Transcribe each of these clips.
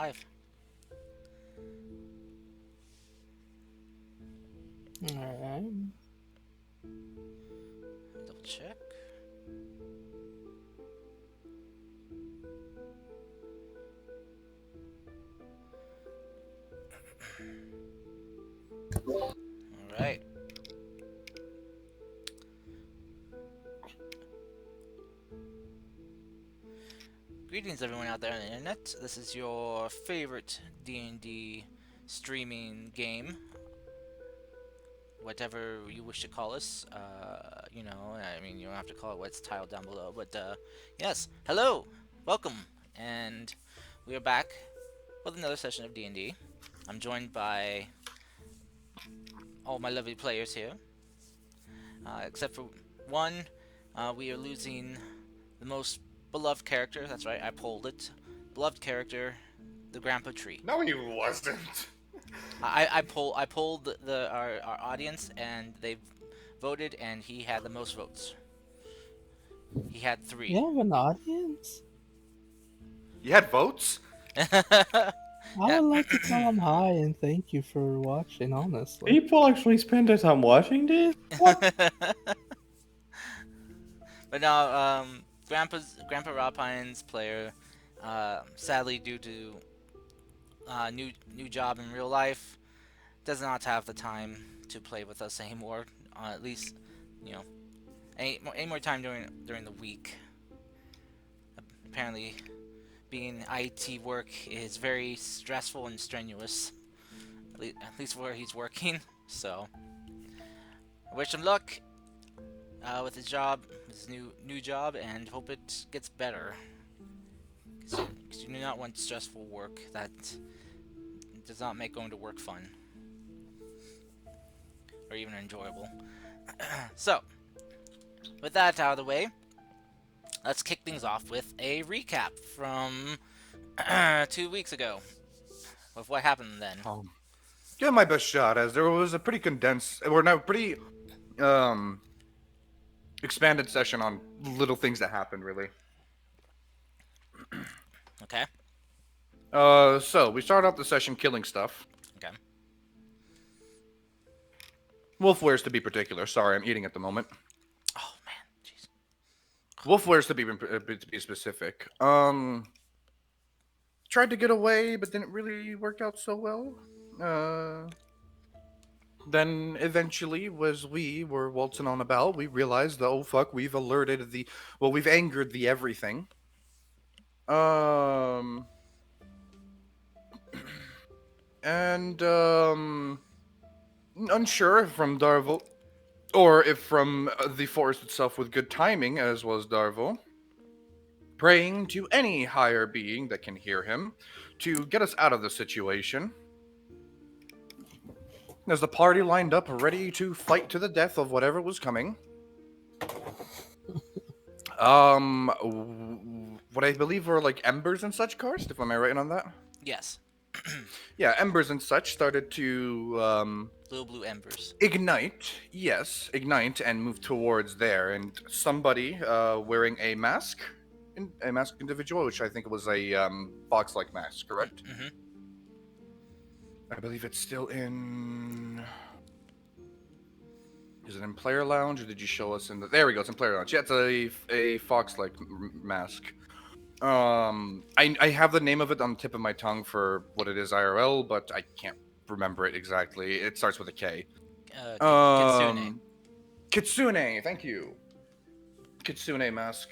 live. Alright. Double check. All right. Greetings, everyone out there on the internet. This is your favorite D&D streaming game, whatever you wish to call us. You don't have to call it what's titled down below. But yes, hello, welcome, and we are back with another session of D&D. I'm joined by all my lovely players here, except for one. We are losing the most beloved character. That's right, I pulled it. Beloved character, the Grandpa Tree. No, he wasn't. I polled our audience, and they voted, and he had the most votes. He had You three. have an audience? You had votes? I Yeah. would like to tell them hi and thank you for watching, honestly. People actually spend their time watching this? What? But now, Grandpa Rapine's player, sadly due to new job in real life, does not have the time to play with us anymore. At least, you know, any more time during the week. Apparently, being IT work is very stressful and strenuous. At least where he's working. So, I wish him luck with his job, his new job, and hope it gets better. Because you do not want stressful work that does not make going to work fun or even enjoyable. So, with that out of the way, let's kick things off with a recap from 2 weeks ago of what happened then. Give my best shot, as there was a pretty condensed, or no, pretty expanded session on little things that happened, really. Okay. So we started off the session killing stuff. Okay. Wolfwares to be particular. Sorry, I'm eating at the moment. Oh man, jeez. Wolfwares to be specific. Tried to get away, but didn't really work out so well. Then eventually, as we were waltzing on about, we realized that, oh fuck, we've we've angered the everything. Um, and unsure if from Darvel, or if from the forest itself with good timing, as was Darvel, praying to any higher being that can hear him to get us out of the situation. As the party lined up, ready to fight to the death of whatever was coming. What I believe were like embers and such, Karst, if am I right on that? Yes. Yeah, embers and such started to Little blue embers. ignite. Yes, ignite and move towards there, and somebody wearing a mask, a masked individual, which I think was a fox-like mask, correct? Mm-hmm. I believe it's still in. Is it in player lounge, or did you show us in the? There we go. It's in player lounge. Yeah, it's a fox-like mask. I have the name of it on the tip of my tongue for what it is IRL, but I can't remember it exactly. It starts with a K. Kitsune. Kitsune. Thank you. Kitsune mask.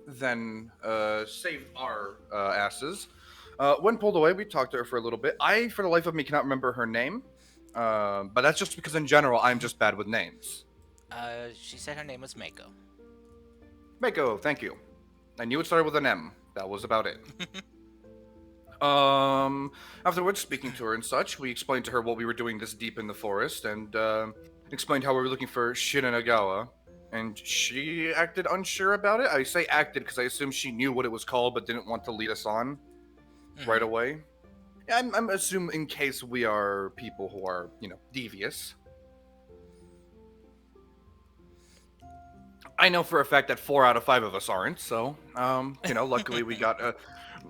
Then saved our asses. When pulled away, we talked to her for a little bit. I, for the life of me, cannot remember her name. But that's just because, in general, I'm just bad with names. She said her name was Mako. Mako, thank you. I knew it started with an M. That was about it. Afterwards, speaking to her and such, we explained to her what we were doing this deep in the forest, and explained how we were looking for Shinanagawa. And she acted unsure about it. I say acted because I assume she knew what it was called, but didn't want to lead us on right away. Yeah, I'm assuming in case we are people who are, devious. I know for a fact that 4 out of 5 of us aren't, so, luckily we got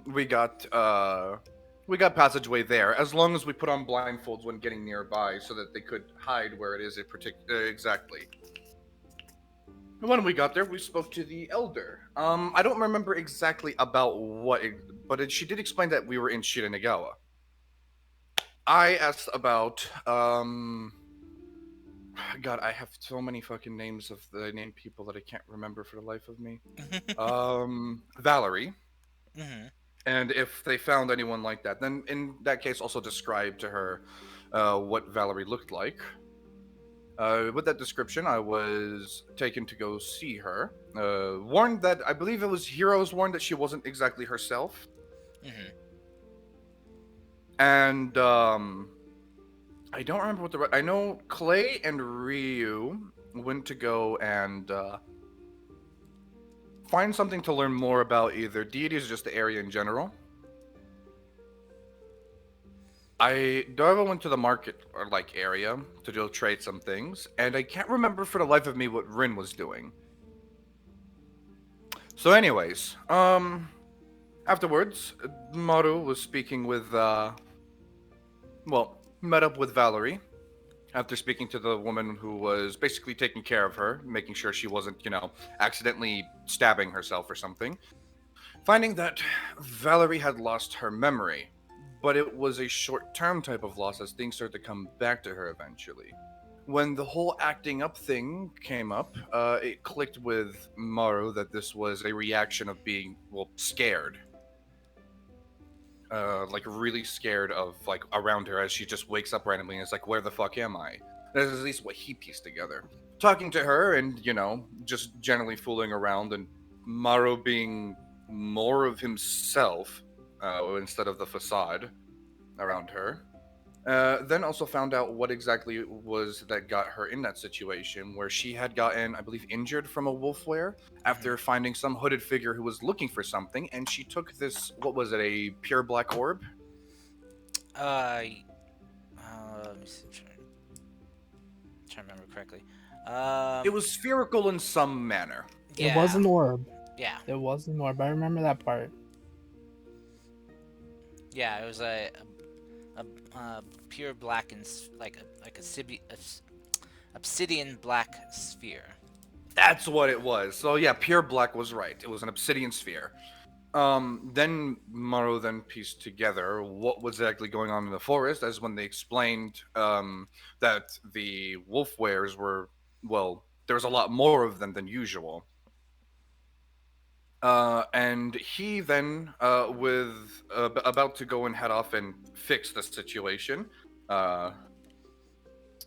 we got passageway there, as long as we put on blindfolds when getting nearby, so that they could hide where it is exactly. When we got there, we spoke to the elder. I don't remember exactly about but she did explain that we were in Shiranagawa. I asked about God, I have so many fucking names of the named people that I can't remember for the life of me. Valerie. Mm-hmm. And if they found anyone like that, then in that case, also describe to her what Valerie looked like. With that description, I was taken to go see her. Warned that I believe it was Heroes warned that she wasn't exactly herself. Mm-hmm. And I don't remember what I know Clay and Ryu went to go and find something to learn more about either deities or just the area in general. Darva went to the market or area to go trade some things, and I can't remember for the life of me what Rin was doing. So, anyways, afterwards, Maru was speaking with met up with Valerie after speaking to the woman who was basically taking care of her, making sure she wasn't, accidentally stabbing herself or something. Finding that Valerie had lost her memory, but it was a short-term type of loss as things started to come back to her eventually. When the whole acting up thing came up, it clicked with Maru that this was a reaction of being, scared. Really scared of, around her as she just wakes up randomly and is like, where the fuck am I? That's at least what he pieced together. Talking to her and, just generally fooling around and Maru being more of himself instead of the facade around her. Then also found out what exactly it was that got her in that situation, where she had gotten, I believe, injured from a wolf wear after finding some hooded figure who was looking for something, and she took this, what was it, a pure black orb? Let me see, trying to remember correctly. It was spherical in some manner. Yeah. It was an orb. Yeah. It was an orb. I remember that part. Yeah, it was a pure black and obsidian black sphere. That's what it was. So yeah, pure black was right. It was an obsidian sphere. Then Maru then pieced together what was exactly going on in the forest, as when they explained that the wolf wares were, there was a lot more of them than usual. And he then, about to go and head off and fix the situation,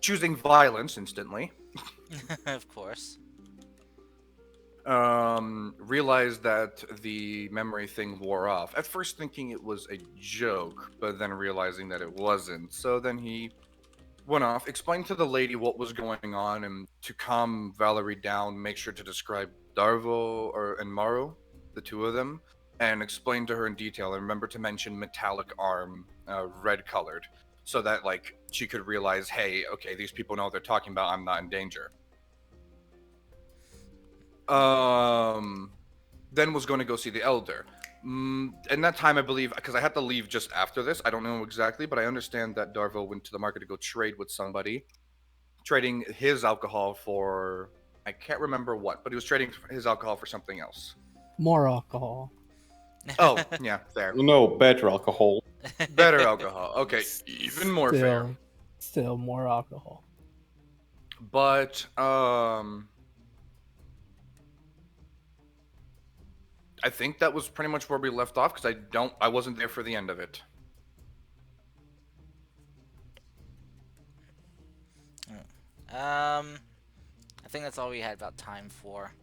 choosing violence instantly. Of course. Realized that the memory thing wore off. At first thinking it was a joke, but then realizing that it wasn't. So then he went off, explained to the lady what was going on, and to calm Valerie down, make sure to describe Darvo and Maru, the two of them, and explain to her in detail, and remember to mention metallic arm, red colored, so that she could realize, hey, okay, these people know what they're talking about, I'm not in danger. Then was going to go see the elder. In that time, I believe, because I had to leave just after this, I don't know exactly, but I understand that Darvo went to the market to go trade with somebody, trading his alcohol for, I can't remember what, but he was trading his alcohol for something else. More alcohol. Oh, yeah, fair. No, better alcohol. Better alcohol. Okay, even more fair. Still more alcohol. But, I think that was pretty much where we left off, because I wasn't there for the end of it. I think that's all we had about time for,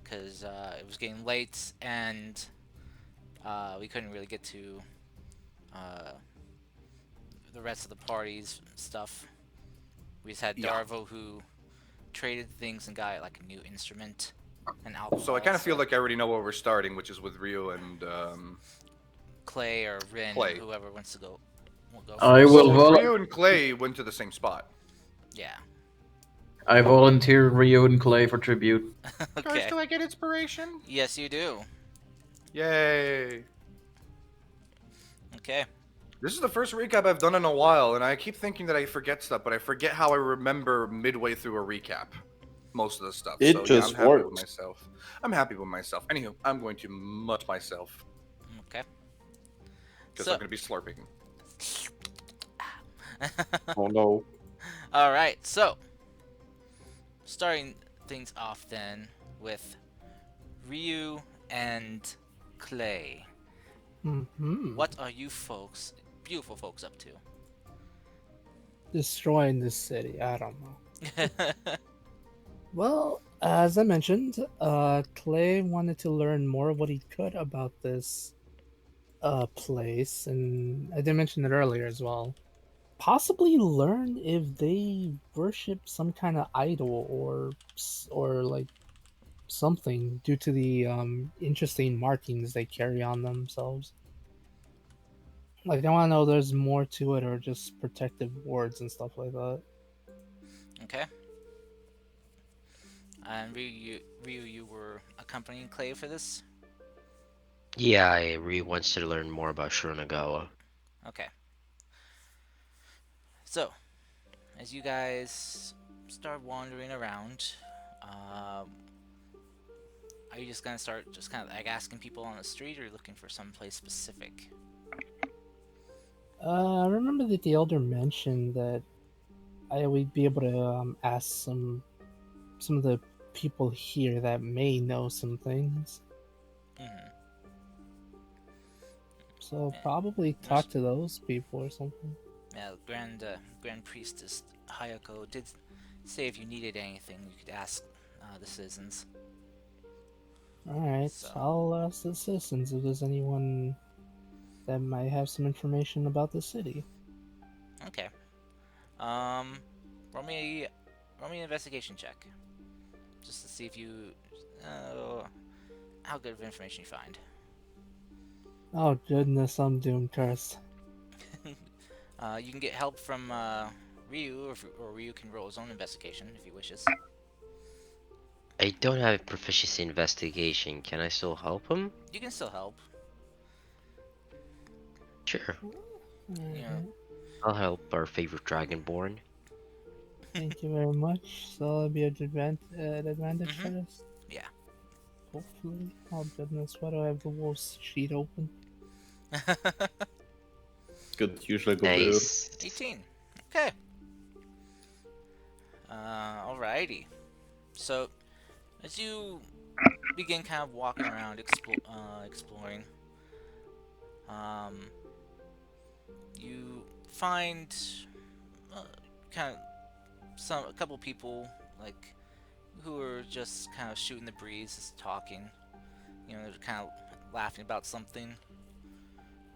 because it was getting late and we couldn't really get to the rest of the party's stuff. We just had Darvo, who traded things and got a new instrument and alcohol. So I kind of feel like I already know where we're starting, which is with Ryu and Clay or Rin, Clay. whoever wants to go. Ryu and Clay went to the same spot. Yeah. I volunteer Ryu and Clay for tribute. Okay. Guys, do I get inspiration? Yes, you do. Yay! Okay. This is the first recap I've done in a while, and I keep thinking that I forget stuff, but I forget how I remember midway through a recap. Most of the stuff. It So yeah, I'm just happy with works. myself. I'm happy with myself. Anywho, I'm going to mute myself Okay. because So. I'm going to be slurping. Oh no. All right. So, starting things off then with Ryu and Clay. Mm-hmm. What are you folks, beautiful folks, up to? Destroying this city. I don't know. Well, as I mentioned, Clay wanted to learn more of what he could about this place, and I did mention it earlier as well. Possibly learn if they worship some kind of idol or like something due to the interesting markings they carry on themselves. Like I want to know there's more to it or just protective wards and stuff like that. Okay. And Ryu, you were accompanying Clay for this? Yeah, I really wants to learn more about Shirunagawa. Okay. So, as you guys start wandering around, are you just gonna start just kind of like asking people on the street, or looking for some place specific? I remember that the elder mentioned that I would be able to ask some of the people here that may know some things. Mm-hmm. So Yeah. probably Yes. talk to those people or something. Yeah, Grand Priestess Hayako did say if you needed anything, you could ask the citizens. Alright, So. I'll ask the citizens if there's anyone that might have some information about the city. Okay. Roll me an investigation check, just to see if you, how good of information you find. Oh goodness, I'm doomed, cursed. You can get help from Ryu, or Ryu can roll his own investigation if he wishes. I don't have proficiency in investigation. Can I still help him? You can still help. Sure. You know, I'll help our favorite Dragonborn. Thank you very much. So I'll be at advantage for Mhm. this? Yeah. Hopefully. Oh goodness, why do I have the wolf's sheet open? Good, usually go Nice. 18. Okay. Alrighty. So, as you begin kind of walking around, exploring, you find kind of a couple people like who are just kind of shooting the breeze, just talking. You know, they're kind of laughing about something.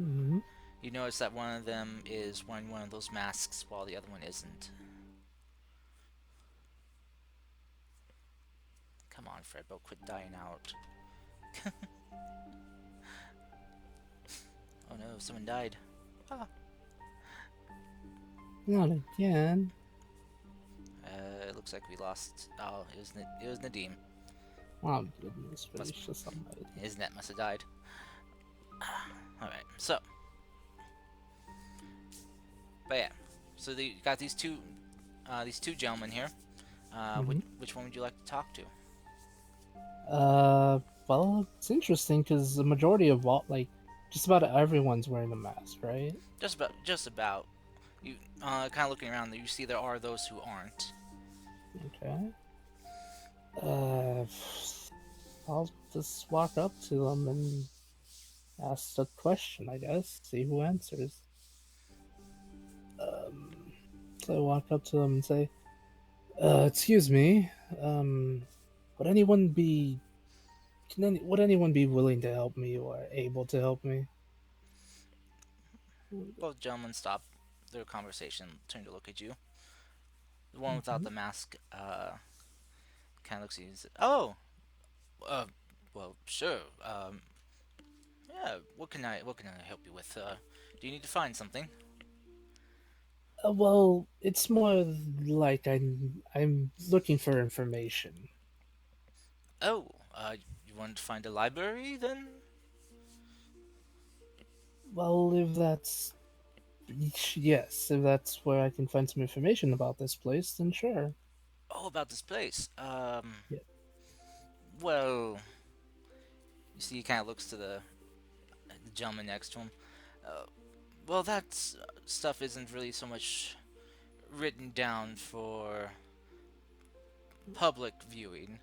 Mm-hmm. You notice that one of them is wearing one of those masks while the other one isn't. Come on, Fredbo, quit dying out. Oh no, someone died. Ah. Not again. It looks like we lost. Oh, it was Nadim. Oh goodness Must- gracious, somebody. His net must have died. Alright, so. But yeah, so you got these two gentlemen here. Which one would you like to talk to? Well, it's interesting because the majority of like, just about everyone's wearing a mask, right? Just about. You kind of looking around, you see there are those who aren't. Okay. I'll just walk up to them and ask a question, I guess. See who answers. So I walk up to them and say, excuse me, would anyone be would anyone be willing to help me or able to help me? Both gentlemen stop their conversation, turn to look at you. The one without the mask, kind of looks at you and says, "Oh, uh, well, sure. Yeah. What can I help you with? Do you need to find something?" Well, it's more like I'm looking for information. Oh, you want to find a library then? Well, if that's yes, if that's where I can find some information about this place, then sure. Oh, about this place. Yeah. Well, you see, he kind of looks to the gentleman next to him. Uh, well, that stuff isn't really so much written down for public viewing.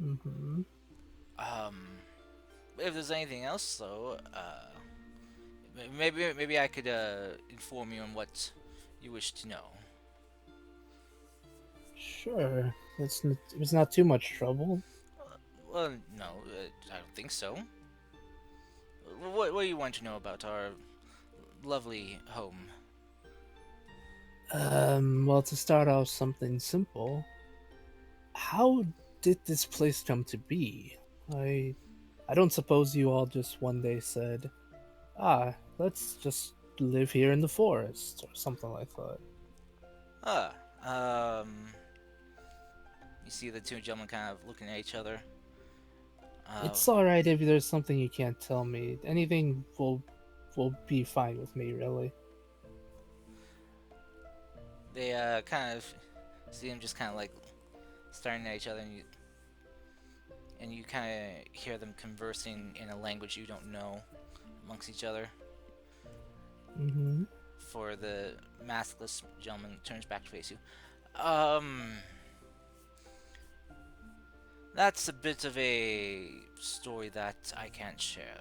Mm-hmm. Um, if there's anything else, though, maybe I could inform you on what you wish to know. Sure. It's not too much trouble. Well, no, I don't think so. What do you want to know about our lovely home? Well, to start off something simple, how did this place come to be? I don't suppose you all just one day said, "Ah, let's just live here in the forest" or something like that. Ah, you see the two gentlemen kind of looking at each other. It's all right if there's something you can't tell me. Anything will be fine with me, really. They kind of see them just kind of like staring at each other, and you kind of hear them conversing in a language you don't know amongst each other. Mm-hmm. For the maskless gentleman turns back to face you. Um, that's a bit of a story that I can't share.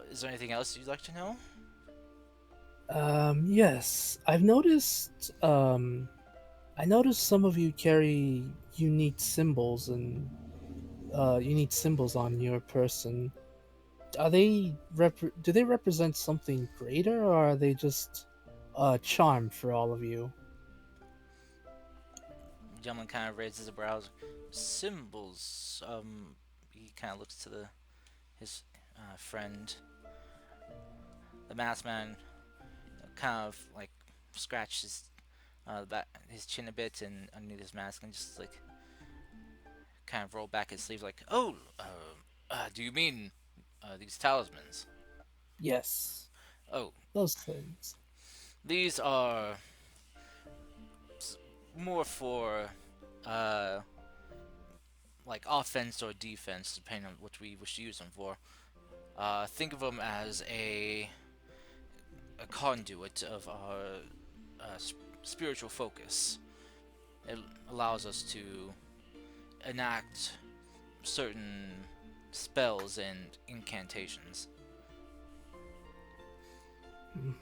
Is there anything else you'd like to know? Yes. I noticed some of you carry unique symbols and unique symbols on your person. Do they represent something greater, or are they just a charm for all of you? The gentleman kind of raises his brows. Symbols. He kind of looks to his friend. The masked man kind of like scratches his chin a bit and underneath his mask and just like kind of roll back his sleeves like, oh, do you mean these talismans? Yes, Oh, those things. these are more for uh, like offense or defense, depending on what we wish to use them for. Think of them as a conduit of our spiritual focus. It allows us to enact certain spells and incantations.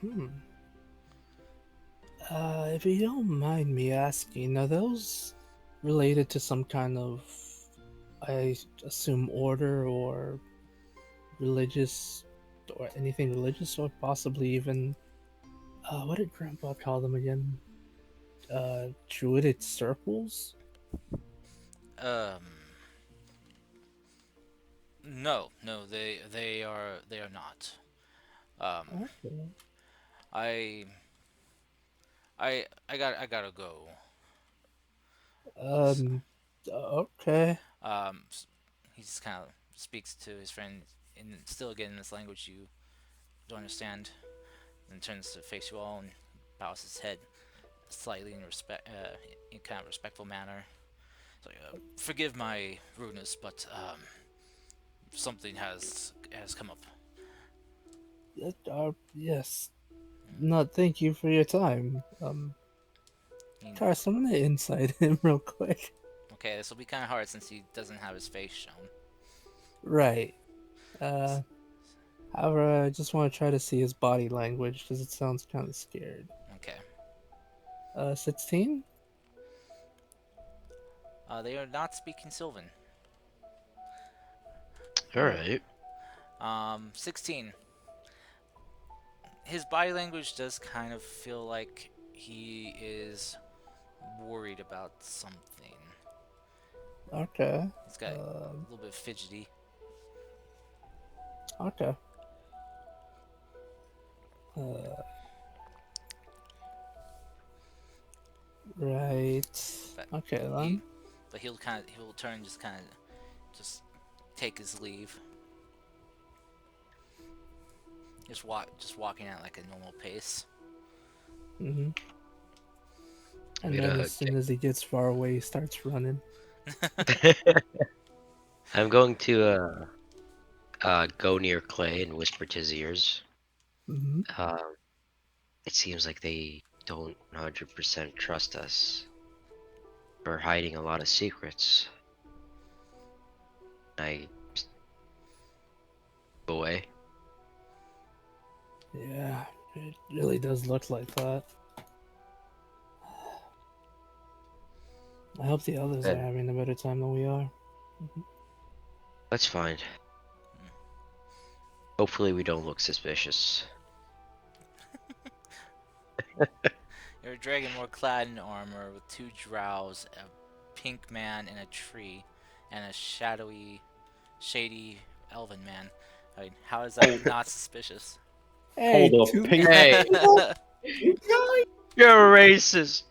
Hmm. If you don't mind me asking, are those related to some kind of, I assume, order or religious, or anything religious, or possibly even, what did Grandpa call them again? Druidic circles? Um, no, they are not. Um, Okay. I I gotta go. Um, okay. Um, he just kind of speaks to his friend in still again in this language you don't understand, and turns to face you all and bows his head slightly in kind of respectful manner. It's like, forgive my rudeness, but something has come up. Yes. Not thank you for your time. He- Taras, I'm gonna insight him real quick. okay, this will be kind of hard since he doesn't have his face shown. Right. Uh, However, I just want to try to see his body language because it sounds kind of scared. Okay. 16? They are not speaking Sylvan. Alright. 16. His body language does kind of feel like he is worried about something. Okay. He's got a Um, little bit fidgety. okay. Uh, right. But Okay he, then. but he'll turn just kind of just take his leave. Just walking at like a normal pace. And I'm then gonna as soon as he gets far away, he starts running. I'm going to go near Clay and whisper to his ears. hmm It seems like they don't 100% trust us. We're hiding a lot of secrets. I go away. Yeah, it really does look like that. I hope the others are Good. having a better time than we are. That's fine. Hopefully we don't look suspicious. You're a dragonborn clad in armor with 2 drows, a pink man in a tree, and a shady elven man. I mean, how is that not suspicious? Hey, Hold up, two, pink Hey, you're a racist.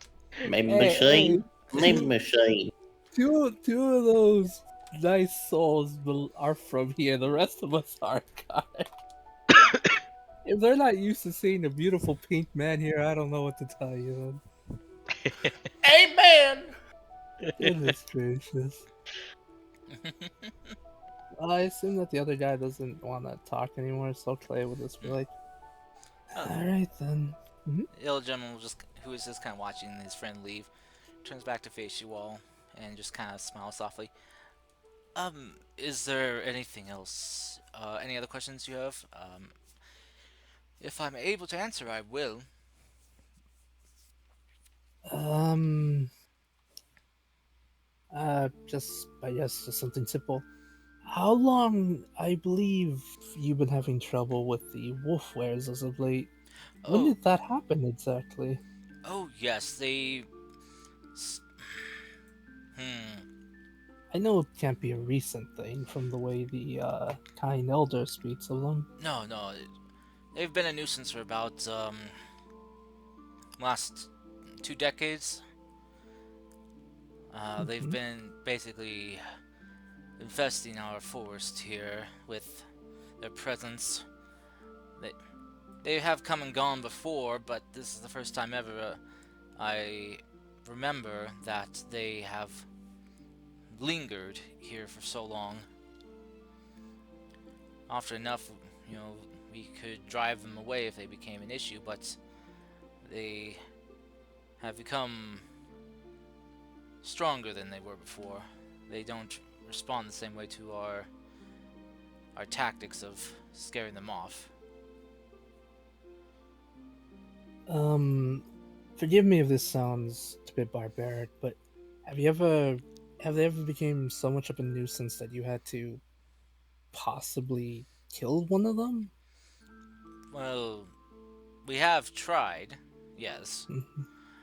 Name hey, machine. Name machine. two of those nice souls are from here. The rest of us aren't, guys. If they're not used to seeing a beautiful pink man here, I don't know what to tell you. Amen. Goodness gracious. I assume that the other guy doesn't want to talk anymore, so Clay will just be like, alright then. The old gentleman who is just kind of watching his friend leave, turns back to face you all and just kind of smiles softly. Is there anything else? Any other questions you have? If I'm able to answer, I will. I guess just something simple. How long, I believe, you've been having trouble with the wolf wares as of late? When Oh, did that happen exactly? oh yes, they. s- Hmm. I know it can't be a recent thing from the way the kind elder speaks of them. No. They've been a nuisance for about last 2 decades. They've Mhm. been basically infesting our forest here with their presence. They they have come and gone before, but this is the first time ever I remember that they have lingered here for so long. Often enough, we could drive them away if they became an issue, but they have become stronger than they were before. They don't respond the same way to our tactics of scaring them off. Forgive me if this sounds a bit barbaric, but have they ever become so much of a nuisance that you had to possibly kill one of them? Well, we have tried, yes.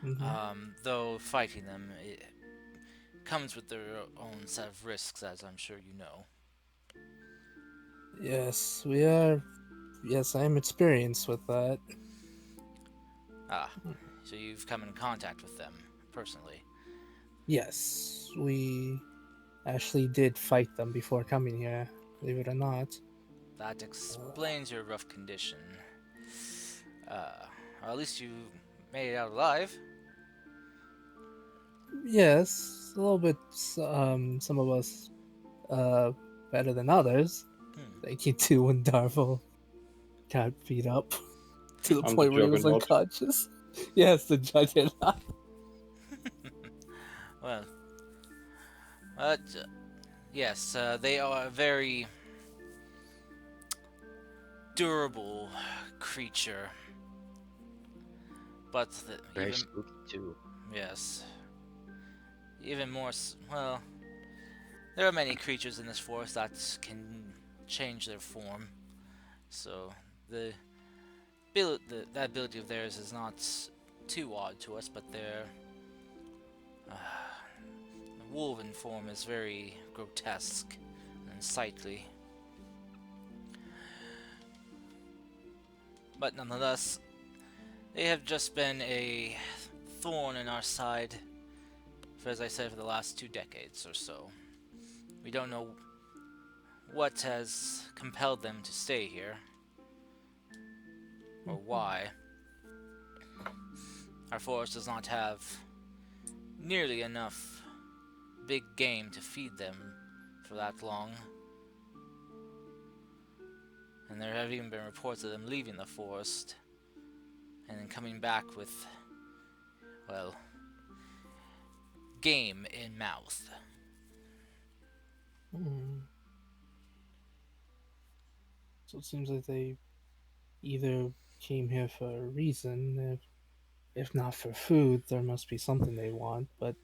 Mhm. Though fighting them it comes with their own set of risks, as I'm sure you know. Yes, we are. Yes, I am experienced with that. Ah, so you've come in contact with them personally. Yes, we actually did fight them before coming here, believe it or not. That explains your rough condition. Or at least you made it out alive. Yes, a little bit, some of us, better than others. Hmm. Thank you to when Darvel got beat up to the I'm the point where he was juggernaut. unconscious. Yes, the juggernaut. Well, but yes, they are a very durable creature. But Very even spooky too. yes, even more. Well, there are many creatures in this forest that can change their form. So the that ability of theirs is not too odd to us, but their wolven form is very grotesque and sightly. But nonetheless, they have just been a thorn in our side, for as I said, for the last 2 decades or so. We don't know what has compelled them to stay here, or why. Our forest does not have nearly enough big game to feed them for that long. And there have even been reports of them leaving the forest and then coming back with, well, game in mouth. Hmm. So it seems like they either came here for a reason. If not for food, there must be something they want, but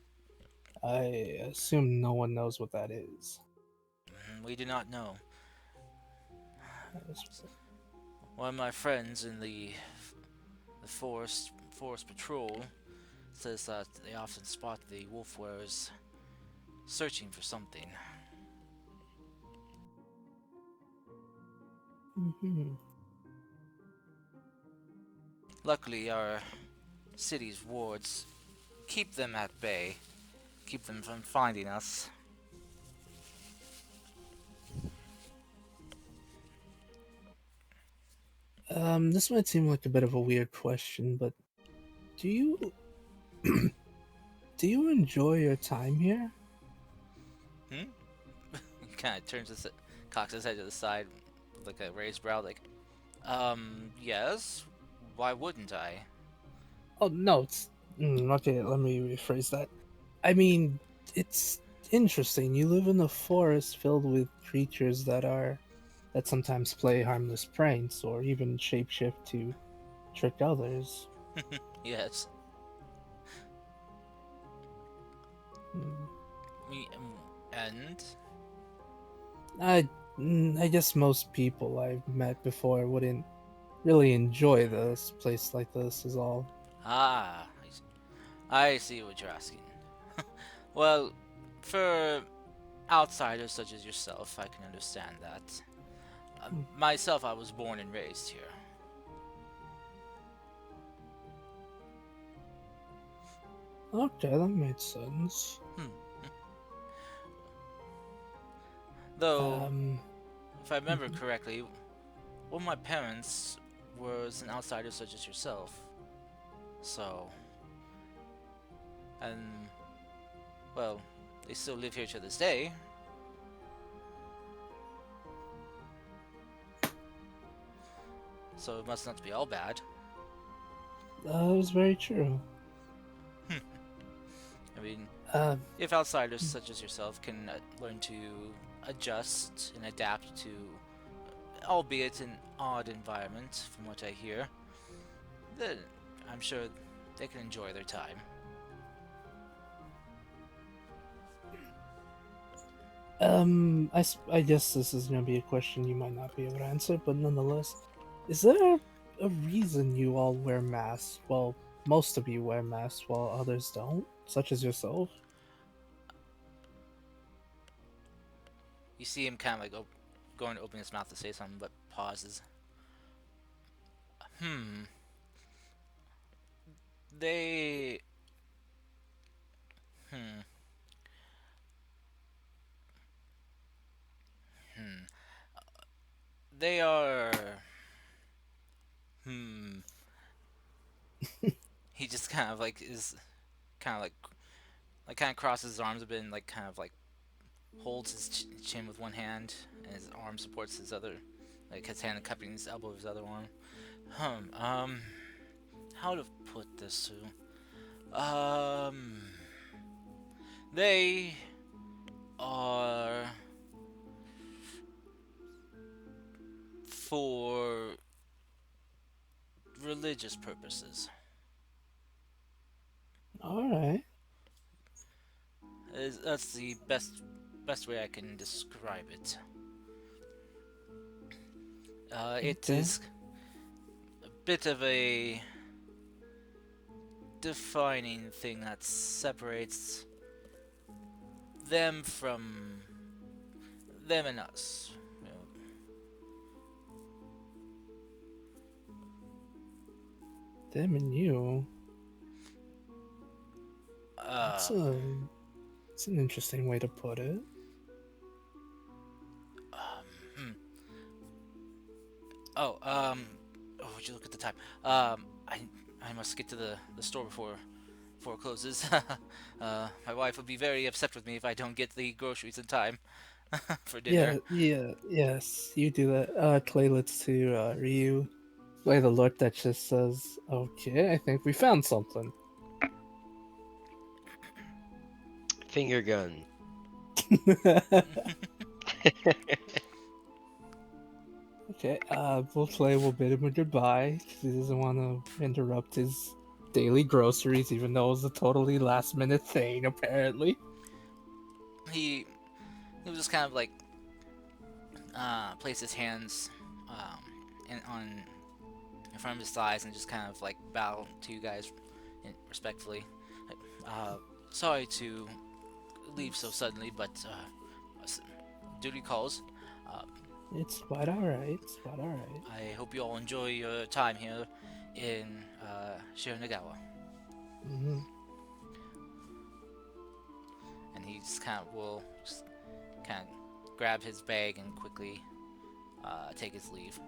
I assume no one knows what that is. We do not know. That's- One of my friends in the forest patrol says that they often spot the wolf wearers searching for something. Mhm. Luckily, our city's wards keep them at bay, keep them from finding us. This might seem like a bit of a weird question, but do you do you enjoy your time here? He kind of cocks his head to the side with like a raised brow, like, yes. Why wouldn't I? Oh no, okay. Let me rephrase that. I mean, it's interesting. You live in a forest filled with creatures that sometimes play harmless pranks or even shapeshift to trick others. Yes. Hmm. Me, and I guess most people I've met before wouldn't really enjoy this place like this. Is all. ah, I see what you're asking. Well, for outsiders such as yourself, I can understand that. Myself, I was born and raised here. Okay, that makes sense. Though, Um, if I remember mhm. correctly, one of my parents was an outsider such as yourself. So, and, well, they still live here to this day. So it must not be all bad. That is very true. I mean, Uh, if outsiders such as yourself can learn to adjust and adapt to, albeit an odd environment, from what I hear, then I'm sure they can enjoy their time. I guess this is gonna be a question you might not be able to answer, but nonetheless, is there a reason you all wear masks? Well, most of you wear masks while others don't, such as yourself. You see him kind of like going to open his mouth to say something, but pauses. Hmm. They. Hmm. Hmm. They are. Hmm. He just kind of like is kind of like kind of crosses his arms a bit and like kind of like holds his chin with one hand and his arm supports his other, like his hand cupping his elbow with his other arm. How to put this to? They are for religious purposes. All right. That's the best way I can describe it. It Okay. is a bit of a defining thing that separates them from them and us. You know, Them and you. uh, That's a. It's an interesting way to put it. Oh, oh, would you look at the time? I must get to the store before it closes. My wife would be very upset with me if I don't get the groceries in time for dinner. Yes, you do that. Clay looks to Ryu with a look that just says, "Okay, I think we found something." Finger gun. Okay, Clay will bid him a goodbye because he doesn't want to interrupt his daily groceries, even though it was a totally last minute thing, apparently. he he was just kind of like place his hands in front of his thighs and just kind of like bow to you guys respectfully. Uh, Sorry to leave so suddenly, but duty calls. Uh, It's quite alright, it's quite alright. I hope you all enjoy your time here in Shiranagawa. Mm-hmm. And he just kind of will just kind of grab his bag and quickly take his leave.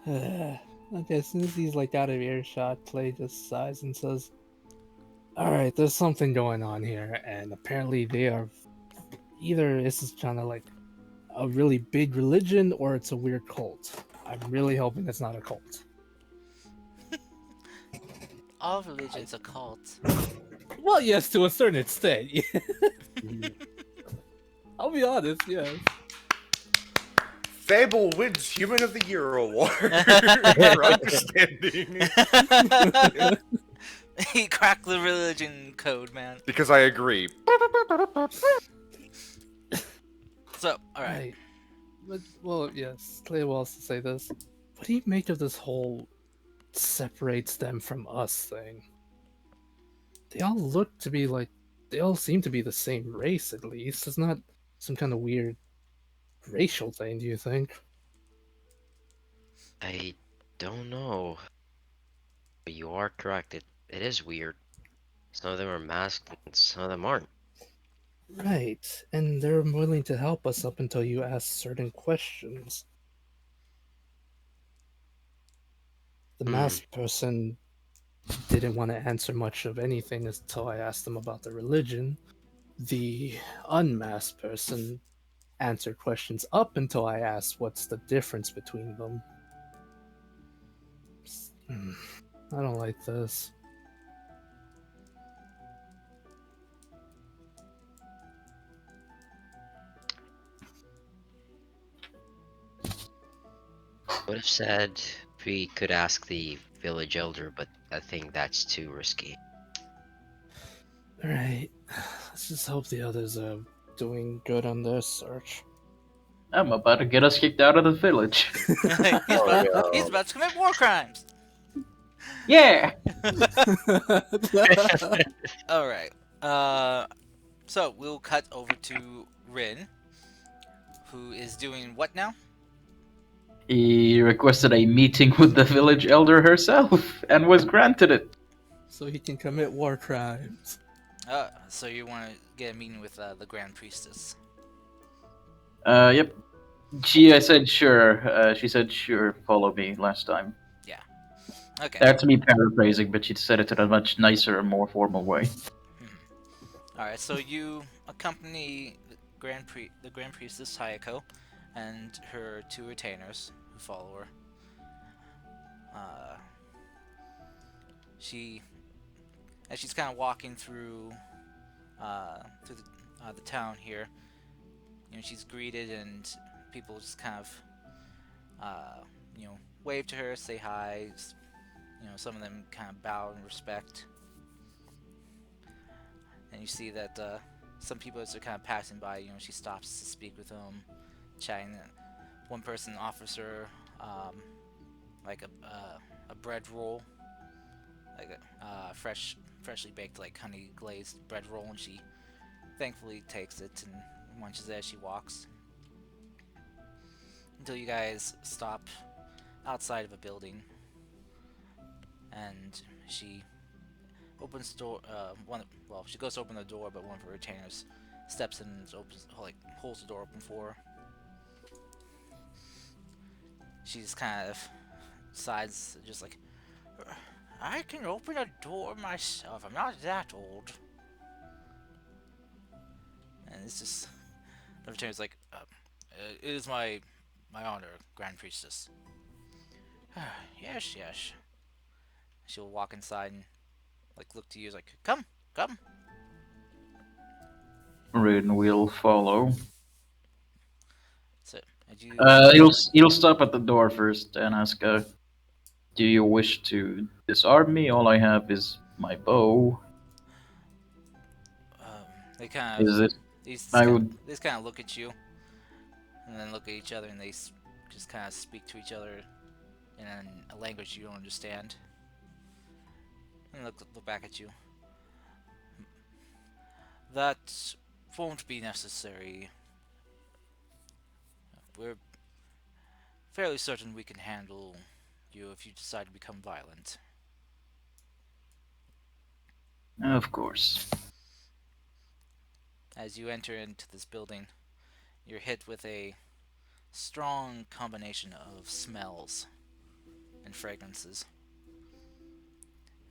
Okay, as soon as he's like out of earshot, Clay just sighs and says, "Alright, there's something going on here, and apparently they are either this is kind of like a really big religion or it's a weird cult. I'm really hoping it's not a cult." All religions are cults. Well, yes, to a certain extent. I'll be honest, yes. Fable wins Human of the Year award for understanding. He cracked the religion code, man. Because I agree. So, alright. Right. But, well, yes, Clay will also say this. What do you make of this whole separates them from us thing? They all look to be like, they all seem to be the same race at least. It's not some kind of weird racial thing, do you think? I don't know. But you are correct. It is weird. Some of them are masked and some of them aren't. Right, and they're willing to help us up until you ask certain questions. The Hmm. masked person didn't want to answer much of anything until I asked them about the religion. The unmasked person answered questions up until I asked what's the difference between them. I don't like this. Would have said we could ask the village elder, but I think that's too risky. Alright, let's just hope the others are doing good on their search. I'm about to get us kicked out of the village. He's about to commit war crimes. Yeah! Alright. So we'll cut over to Rin, who is doing what now? He requested a meeting with the village elder herself and was granted it. So he can commit war crimes. So you want to get a meeting with the Grand Priestess? Yep. I said sure. She said sure, follow me last time. Okay. That's me paraphrasing, but she said it in a much nicer and more formal way. Alright, so you accompany the Grand Priestess Hayako and her two retainers who follow her. As she's kind of walking through the town here, she's greeted and people just kind of wave to her, say hi. Some of them kind of bow in respect. And you see that some people as they're kind of passing by, she stops to speak with them, chatting. One person offers her like a bread roll, like a freshly baked, like honey glazed bread roll, and she thankfully takes it and munches it as she walks. Until you guys stop outside of a building, and she opens the door. She goes to open the door, but one of her retainers steps in and holds the door open for her. she just kind of sighs, just like, I can open a door myself. I'm not that old. And it's just the returner's like, it is my honor, Grand Priestess. Yes, yes. She'll walk inside and like look to you, like, come, come. Rin will follow. So, and you, He'll stop at the door first and ask, "Do you wish to disarm me? All I have is my bow. they kind of Is it? these I kind would. they just kind of look at you, and then look at each other, and they just kind of speak to each other in a language you don't understand, and look back at you. That won't be necessary. We're fairly certain we can handle you if you decide to become violent. Of course. As you enter into this building, you're hit with a strong combination of smells and fragrances.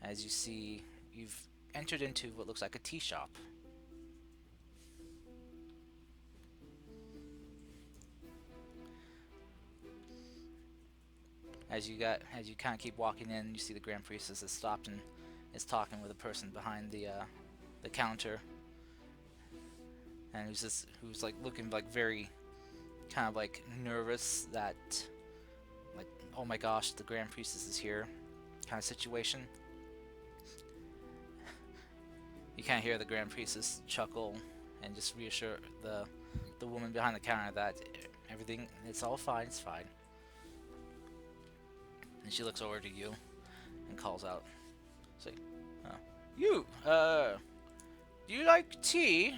As you see, you've entered into what looks like a tea shop. As you kind of keep walking in, you see the Grand Priestess has stopped and is talking with a person behind the counter, and who's like looking like very kind of like nervous that like, oh my gosh, the Grand Priestess is here kind of situation. You kind of hear the Grand Priestess chuckle and just reassure the woman behind the counter that it's all fine, it's fine. And she looks over to you and calls out, say, you, do you like tea?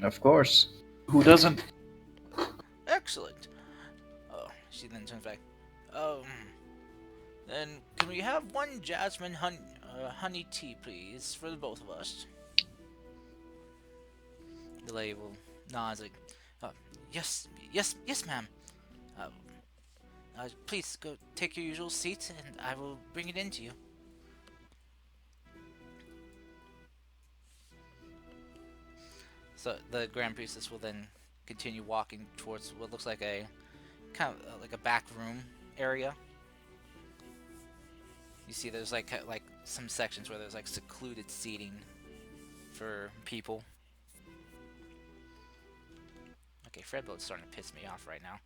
Of course. Who doesn't? Excellent. Oh, she then turns back. Then can we have one jasmine honey tea, please, for the both of us? The lady will nod, like, yes, ma'am. Please go take your usual seat, and I will bring it in to you. So the Grand Priestess will then continue walking towards what looks like a kind of like a back room area. You see, there's like some sections where there's like secluded seating for people. Okay, Fredboat's starting to piss me off right now.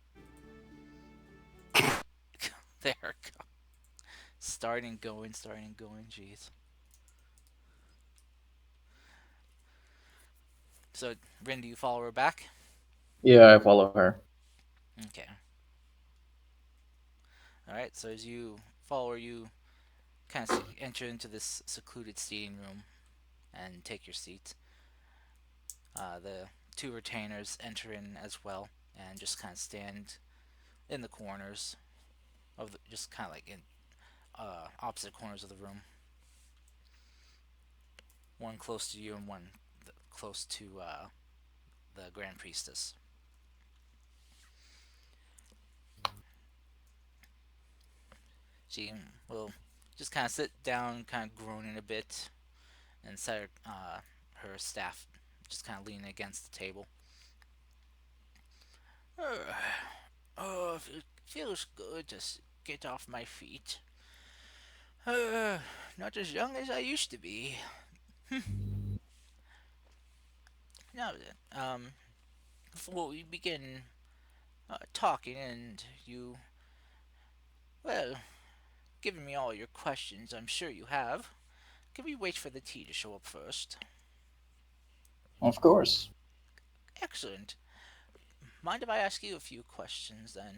There we go. Starting going, jeez. So, Rin, do you follow her back? Yeah, I follow her. Okay. Alright, so as you follow her, you kind of enter into this secluded seating room and take your seat. The two retainers enter in as well and just kind of stand in the corners of just kind of like in opposite corners of the room. One close to you and one close to the Grand Priestess. She will just kind of sit down, kind of groaning a bit, and set her staff just kind of leaning against the table. Oh, it feels good to get off my feet. Not as young as I used to be. Now then, before we begin talking and you, well, giving me all your questions I'm sure you have, can we wait for the tea to show up first? Of course. Excellent. Mind if I ask you a few questions then?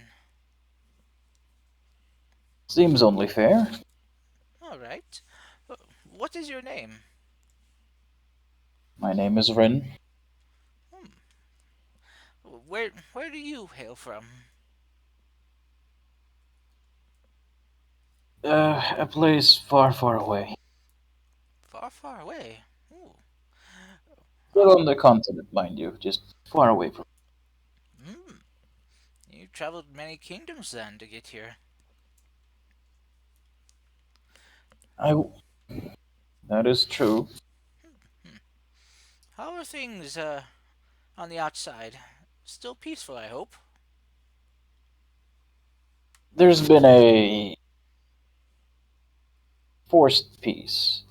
Seems only fair. Alright. What is your name? My name is Rin. Where do you hail from? A place far, far away. Far, far away. Ooh. Still on the continent, mind you, just far away from. You traveled many kingdoms then to get here. I. That is true. Hmm. How are things on the outside? Still peaceful, I hope. There's been a forced peace.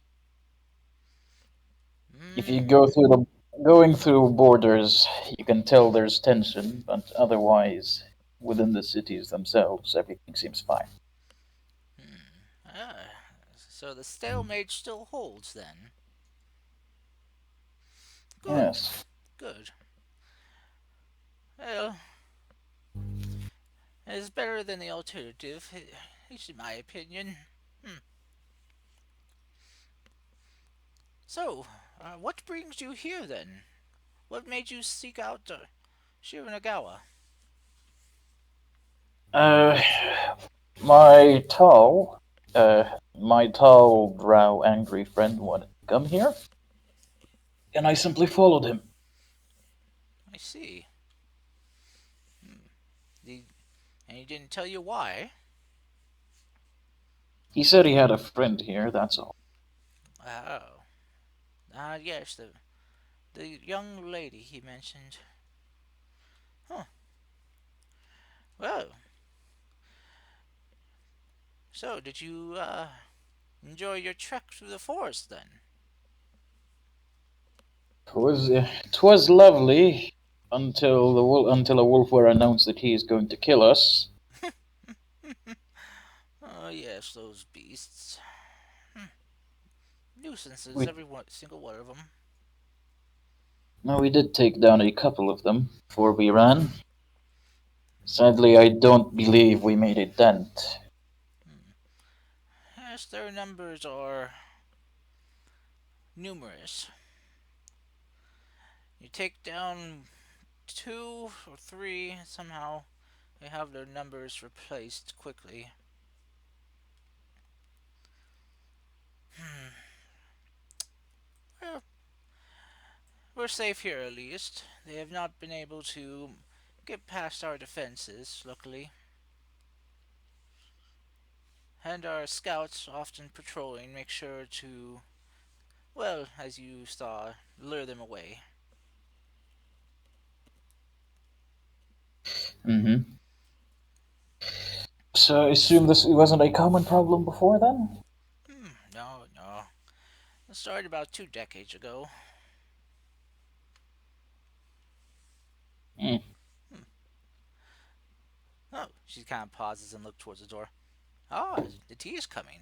If you Hmm. go through the going through borders, you can tell there's tension, but otherwise, within the cities themselves, everything seems fine. Ah, so the stalemate still holds then. Good, Yes. good. Well, it's better than the alternative, at least in my opinion. Hmm. So, what brings you here then? What made you seek out Shiranagawa? Uh, my tall, my tall brow angry friend wanted to come here, and I simply followed him. I see. Hmm. The, and he didn't tell you why? He said he had a friend here, that's all. Oh. Yes, the young lady he mentioned. Huh. Well, so did you, enjoy your trek through the forest then? Twas lovely until a wolf were announced that he is going to kill us. Oh, yes, those beasts. Hmm. Nuisances, We every single one of them. no, we did take down a couple of them before we ran. Sadly, I don't believe we made a dent. Hmm. Yes, their numbers are numerous. You take down two or three, somehow they have their numbers replaced quickly. Hmm. Well, we're safe here at least. They have not been able to get past our defenses, luckily. And our scouts, often patrolling, make sure to, well, as you saw, lure them away. Mm-hmm. So I assume this wasn't a common problem before then? No, no. It started about 2 decades ago. Hmm. Hmm. Oh, she kind of pauses and looks towards the door. Ah, the tea is coming.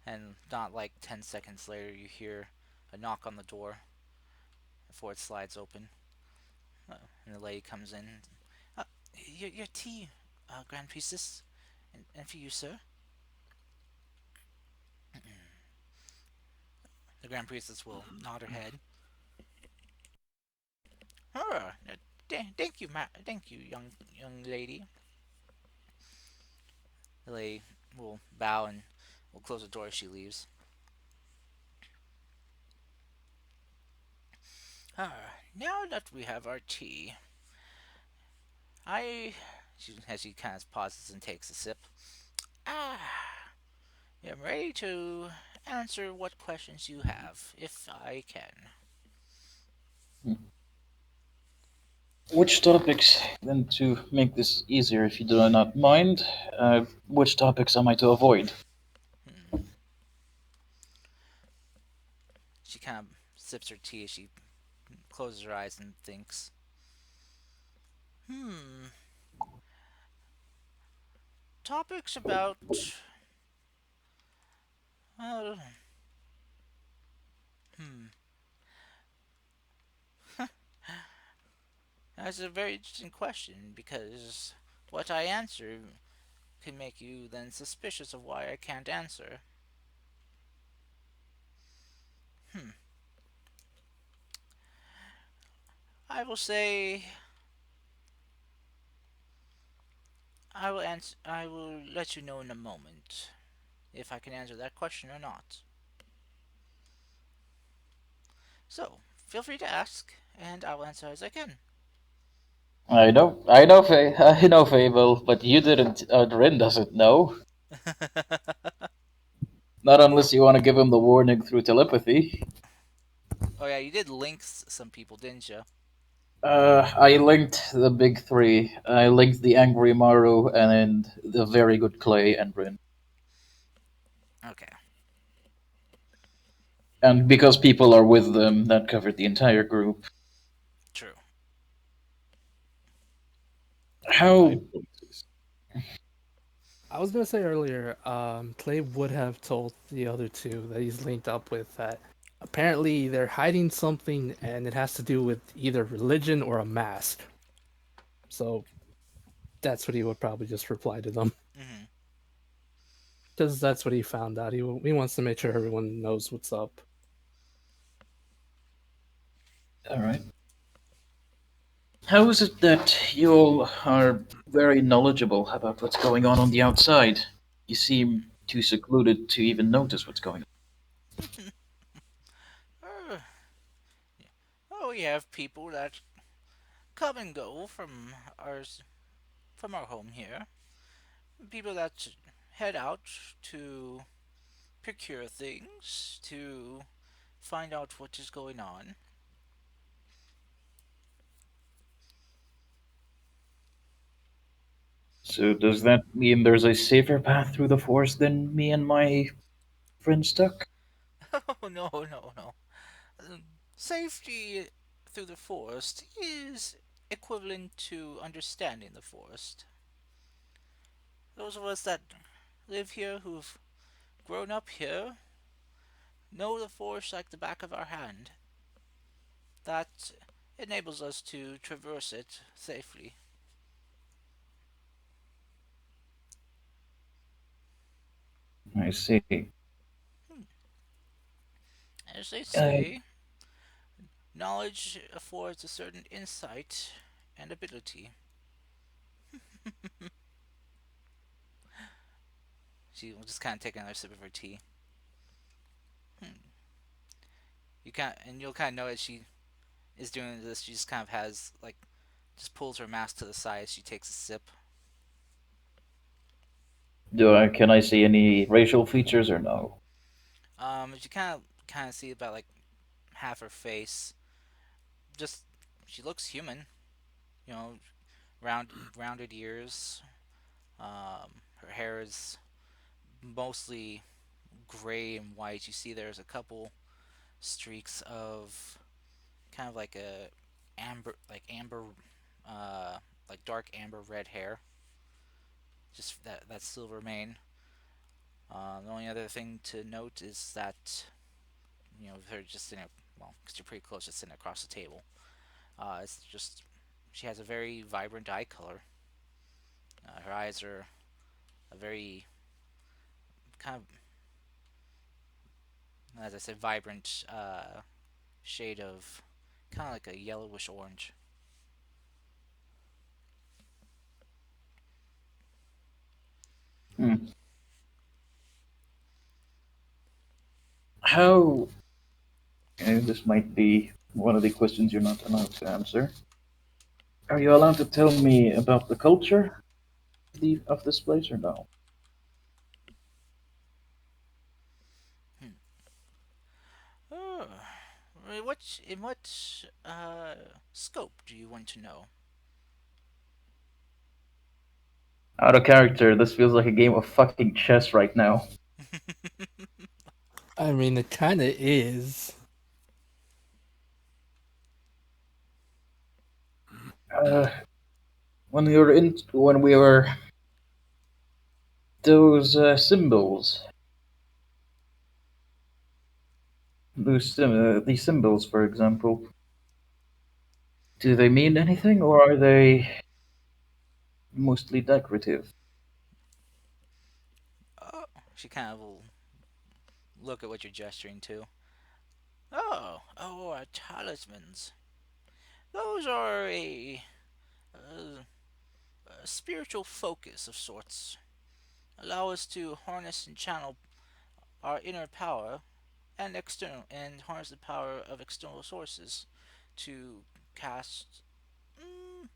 And not like 10 seconds later, you hear a knock on the door before it slides open. And the lady comes in. Uh, your tea, Grand Priestess. And for you, sir. The Grand Priestess will nod her head. Ah, thank you, thank you, young lady. The lady will bow and will close the door as she leaves. Now that we have our tea, as she kind of pauses and takes a sip, ah, I'm ready to answer what questions you have, if I can. Which topics, then, to make this easier, if you do not mind, which topics am I to avoid? Hmm. She kind of sips her tea as she closes her eyes and thinks. Hmm. Topics about. Well. Hmm. That's a very interesting question because what I answer can make you then suspicious of why I can't answer. Hmm. I will say I will answer. I will let you know in a moment if I can answer that question or not. So feel free to ask, and I will answer as I can. I know, Fable, but you didn't. Rin doesn't know. Not unless you want to give him the warning through telepathy. Oh yeah, you did link some people, didn't you? I linked the big three. I linked the angry Maru and the very good Clay and Rin. Okay. And because people are with them, that covered the entire group. True. How? I was gonna say earlier, Clay would have told the other two that he's linked up with that apparently they're hiding something and it has to do with either religion or a mask. So that's what he would probably just reply to them. Hmm. Because that's what he found out. He wants to make sure everyone knows what's up. All right. How is it that you all are very knowledgeable about what's going on the outside? You seem too secluded to even notice what's going Uh, oh, we have people that come and go from our home here. People that head out to procure things, to find out what is going on. So does that mean there's a safer path through the forest than me and my friends took? Oh no, no, no. Um, Safety through the forest is equivalent to understanding the forest. Those of us that live here who've grown up here know the forest like the back of our hand. That enables us to traverse it safely. I see. Hmm. As they Uh, say, knowledge affords a certain insight and ability. She will just kind of take another sip of her tea. Hmm. You can and you'll kind of know that she is doing this. She just kind of has like just pulls her mask to the side as she takes a sip. can I see any racial features or no? But you kind of see about like half her face. Just she looks human. You know, rounded ears. Her hair is mostly gray and white. You see there's a couple streaks of kind of like a amber, uh, like dark amber red hair. Just that silver mane. The only other thing to note is that they're just in a well, because you're pretty close, just sitting across the table. It's just she has a very vibrant eye color. Her eyes are a very kind of, as I said, vibrant shade of kind of like a yellowish orange. Hmm. How? This might be one of the questions you're not allowed to answer. Are you allowed to tell me about the culture of this place or no? Hmm. Oh, in what scope do you want to know? Out of character, this feels like a game of fucking chess right now. I mean, it kind of is. Uh, when we were those symbols, these symbols, for example, do they mean anything or are they mostly decorative? Oh, she kind of will look at what you're gesturing to. Oh, talismans. Those are a, a spiritual focus of sorts. Allow us to harness and channel our inner power and harness the power of external sources to cast mm,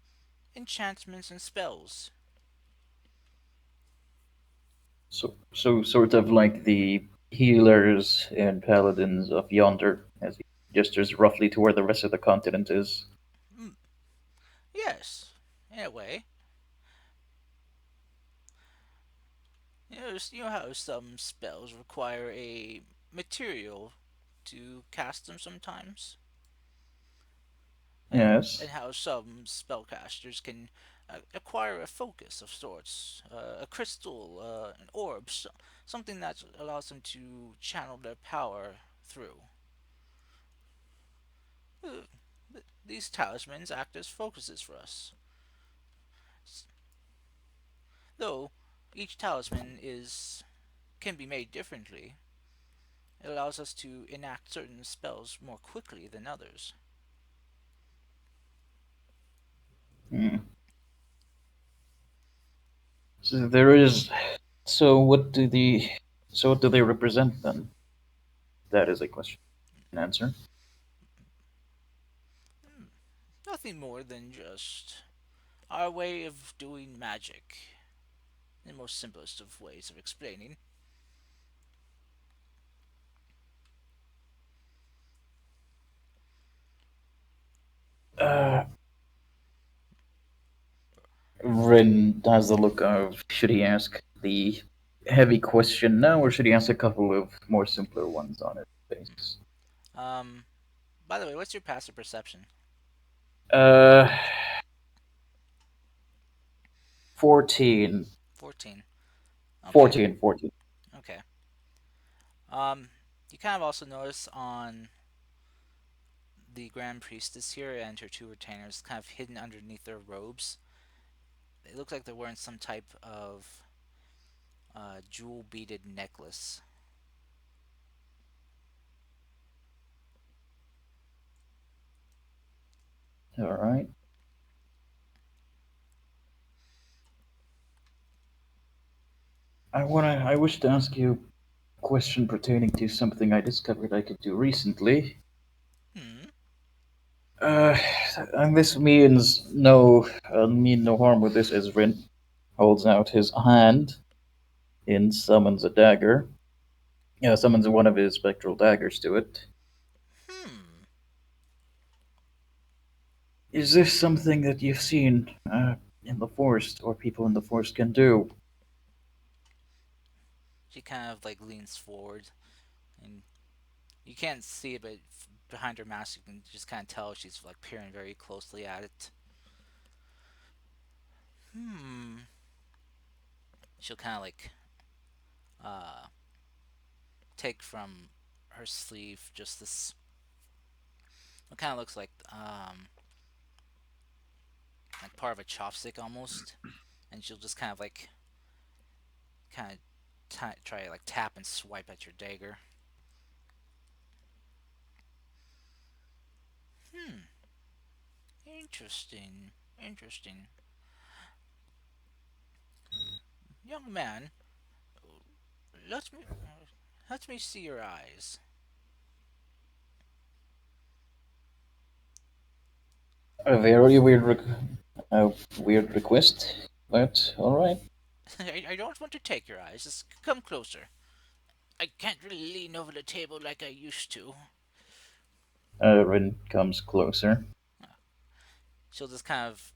enchantments and spells. So sort of like the healers and paladins of yonder, as he gestures roughly to where the rest of the continent is. Mm, yes, in a way. You know how some spells require a material to cast them sometimes, and Yes. how some spellcasters can acquire a focus of sorts, a crystal, an orb, something that allows them to channel their power through. Uh, these talismans act as focuses for us, though each talisman is can be made differently. It allows us to enact certain spells more quickly than others. Hmm. So there is. So what do the? So what do they represent then? That is a question and answer. Hmm, nothing more than just our way of doing magic, in the most simplest of ways of explaining. Uh, Rin has the look of should he ask the heavy question now, or should he ask a couple of more simpler ones on his face? Um, by the way, what's your passive perception? Uh, 14. 14. Okay, 14, 14. okay. Um, you kind of also notice on the Grand Priestess here and her two retainers, kind of hidden underneath their robes. It looks like they're wearing some type of jewel beaded necklace. All right. I wish to ask you a question pertaining to something I discovered I could do recently. Hmm. Uh, and this mean no harm with this. As Rin holds out his hand and summons a dagger. Yeah, summons one of his spectral daggers to it. Hmm. Is this something that you've seen in the forest, or people in the forest can do? She kind of like leans forward, and you can't see it, but behind her mask, you can just kind of tell she's like peering very closely at it. Hmm. She'll kind of like uh take from her sleeve just this. It kind of looks like part of a chopstick almost, and she'll just kind of try to like tap and swipe at your dagger. Hmm. Interesting. Interesting. Young man, let me let me see your eyes. A very weird request, but all right. I don't want to take your eyes. Just come closer. I can't really lean over the table like I used to. Rin comes closer. She'll just kind of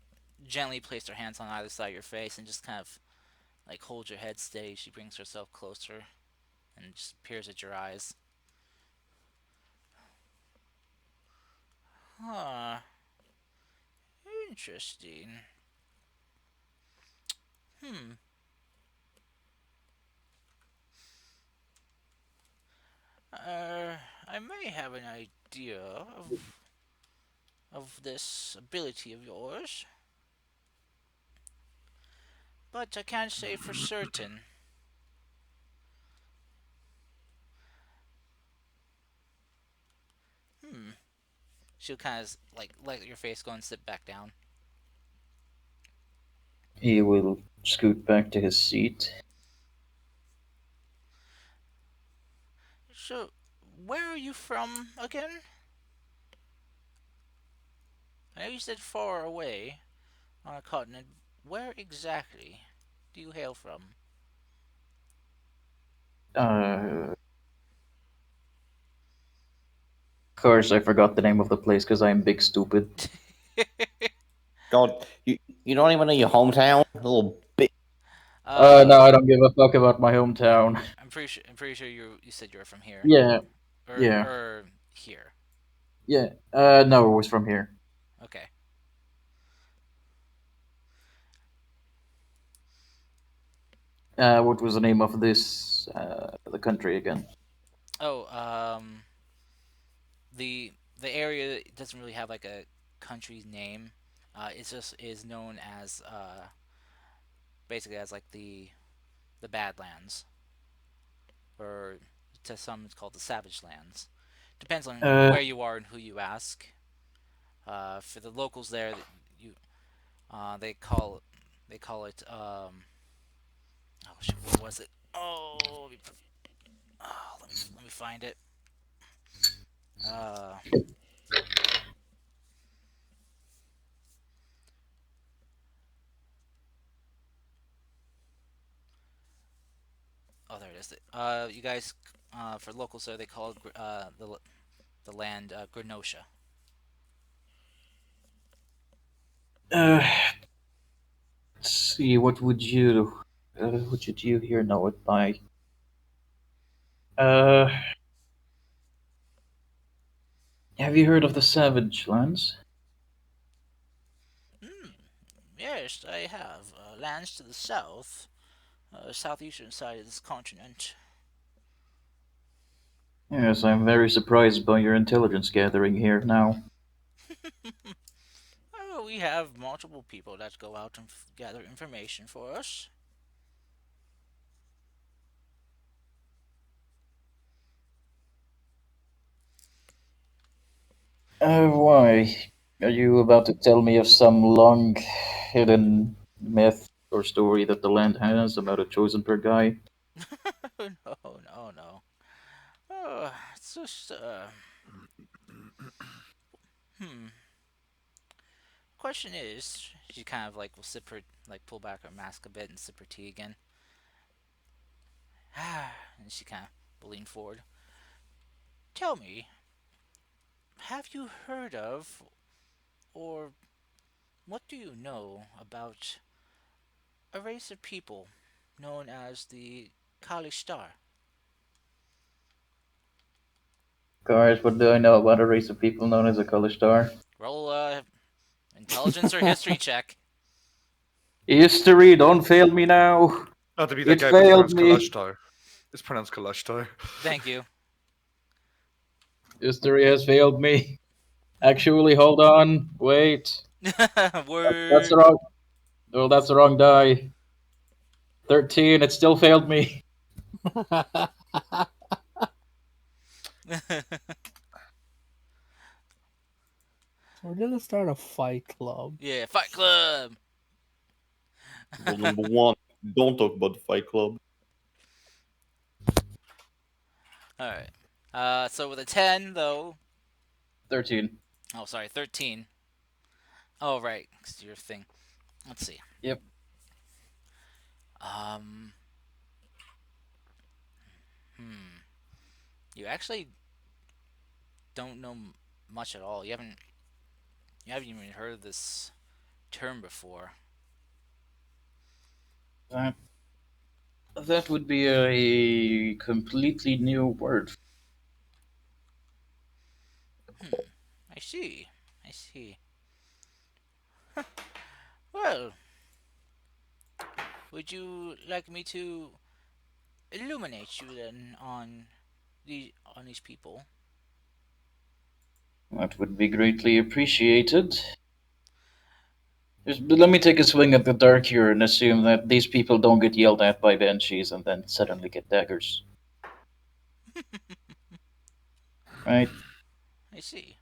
gently place her hands on either side of your face and just kind of like hold your head steady. She brings herself closer and just peers at your eyes. Huh. Interesting. Hmm. I may have an idea of this ability of yours, but I can't say for certain. Hmm. She'll kind of like let your face go and sit back down. He will scoot back to his seat. So, where are you from again? I know you said far away. on a continent. Where exactly do you hail from? Of course, I forgot the name of the place because I'm big stupid. God, you don't even know your hometown, little bit. No, I don't give a fuck about my hometown. I'm pretty sure you said you were from here, Yeah, or yeah, or here. yeah. No, it was from here. Okay. What was the name of this, the country again? Oh, the area doesn't really have like a country's name. It's just is known as basically as like the Badlands, or to some it's called the Savage Lands. Depends on Uh, where you are and who you ask. For the locals there, you they call it oh shit, what was it? Let me find it. Uh, oh, there it is. You guys, for locals there, they call it the land Grenosha. uh, let's see. What should you here know it by? Uh, have you heard of the Savage Lands? Hmm. Yes, I have lands to the south, southeastern side of this continent. Yes, I'm very surprised by your intelligence gathering here now. Oh, we have multiple people that go out and gather information for us. Why? Are you about to tell me of some long hidden myth or story that the land has about a chosen per guy? No, no, no. It's just hmm. Question is, she kind of like will sip her, like pull back her mask a bit and sip her tea again. And she kind of will lean forward. Tell me, have you heard of, or what do you know about a race of people known as the Kali Star? Guys, what do I know about a race of people known as a color star? Roll intelligence or history check. History, don't fail me now. Not to be that It guy, but it's failed pronounced me. Kalashtar. It's pronounced Kalashtar. Thank you. History has failed me. Actually, hold on. Wait. That's the Word. wrong. Well, that's the wrong die. 13. It still failed me. We're gonna start a fight club. Yeah, Fight Club. Rule number one: don't talk about the Fight Club. All right. So with a 10 though. 13. Oh, sorry, 13. Oh, right. It's your thing. Let's see. Yep. Um. Hmm. You actually don't know much at all. You haven't even heard of this term before. That, that would be a completely new word. Hmm. I see. I see. Well, would you like me to illuminate you then on these people? That would be greatly appreciated. Let me take a swing at the dark here and assume that these people don't get yelled at by banshees and then suddenly get daggers. Right? I see.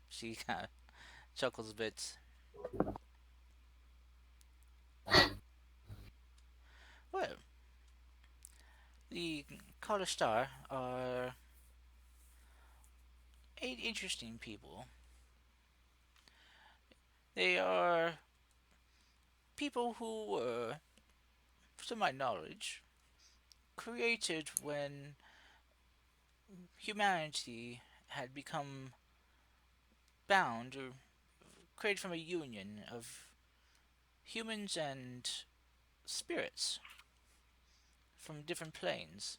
She kind of chuckles a bit. Well, the Color Star are eight interesting people. They are people who were, to my knowledge, created when humanity had become bound or created from a union of humans and spirits from different planes.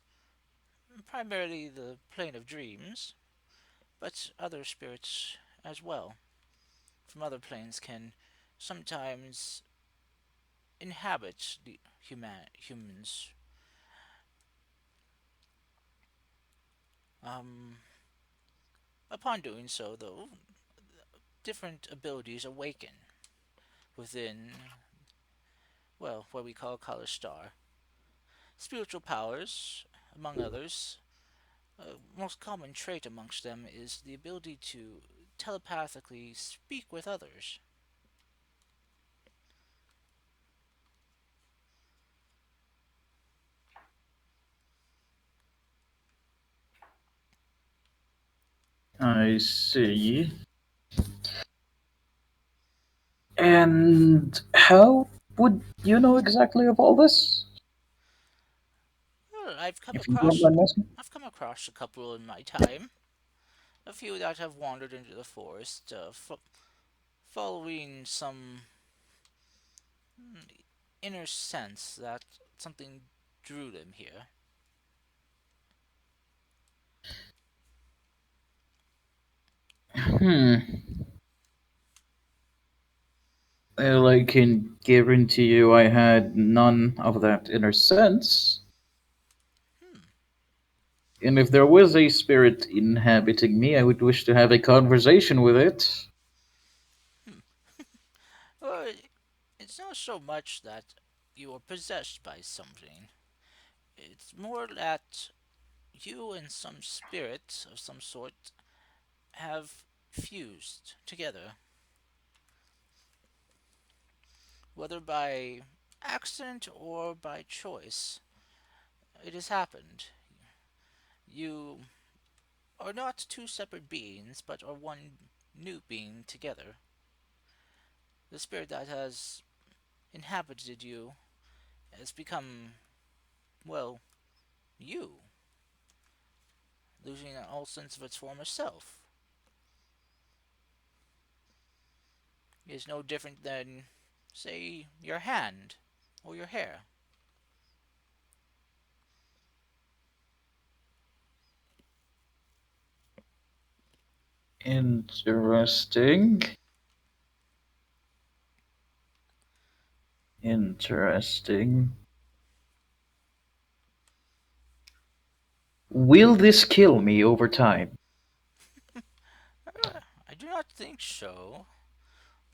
Primarily the plane of dreams, but other spirits as well from other planes can sometimes inhabit the humans. Um, Upon doing so, though, different abilities awaken within, well, what we call Color Star. Spiritual powers, among others, most common trait amongst them is the ability to telepathically speak with others. I see. And how would you know exactly of all this? Well, If you don't mind asking. I've come across a couple in my time. A few that have wandered into the forest, following some inner sense that something drew them here. Hmm. Well, I can guarantee you I had none of that inner sense. Hmm. And if there was a spirit inhabiting me, I would wish to have a conversation with it. Hmm. Well, it's not so much that you are possessed by something. It's more that you and some spirit of some sort have fused together, whether by accident or by choice. It has happened. You are not two separate beings, but are one new being together. The spirit that has inhabited you has become, well, you, losing all sense of its former self. It is no different than, say, your hand or your hair. Interesting. Interesting. Will this kill me over time? I do not think so,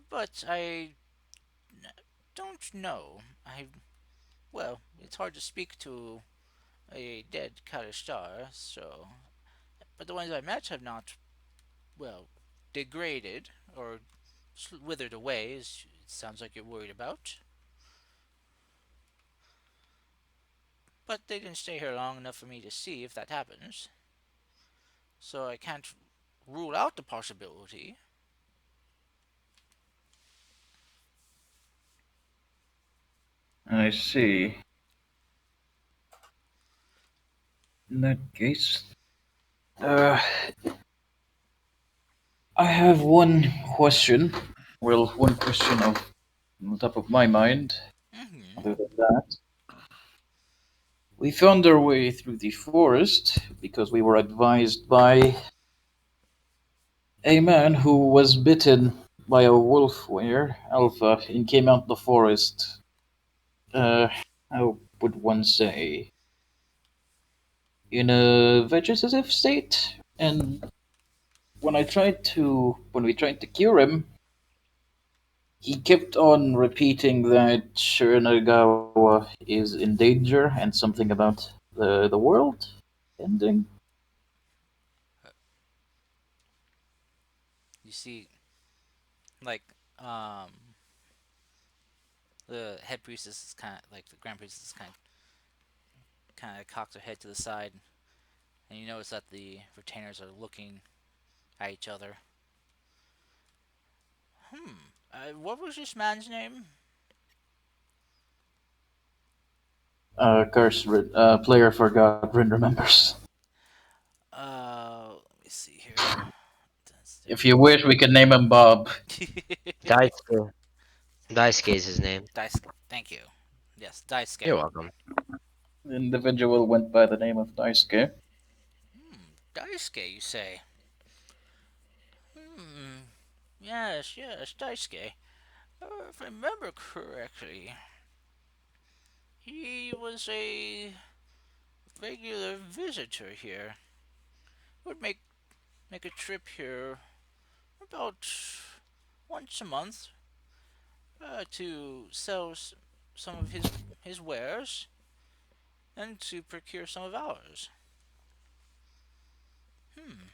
but I don't know. Well, it's hard to speak to a dead Karistar, so. But the ones I met have not, well, degraded or withered away, as it sounds like you're worried about. But they didn't stay here long enough for me to see if that happens, so I can't rule out the possibility. I see. In that case, uh, I have one question. Well, one question on the top of my mind. Mm-hmm. Other than that, we found our way through the forest because we were advised by a man who was bitten by a wolf were alpha and came out the forest. How would one say? In a vegetative state. And when we tried to cure him, he kept on repeating that Shiranagawa is in danger and something about the world ending. You see, like, um, the head priestess is kind of like the grand priestess is kind of cocks her head to the side, and you notice that the retainers are looking at each other. Hmm. What was this man's name? Player forgot, Rin remembers. Let me see here. If you wish, we can name him Bob. Daisuke. Daisuke is his name. Daisuke. Thank you. Yes, Daisuke. You're welcome. The individual went by the name of Daisuke. Daisuke, you say? Hmm. Yes, Daisuke. If I remember correctly, he was a regular visitor here. Would make a trip here about once a month to sell some of his wares and to procure some of ours. Hmm.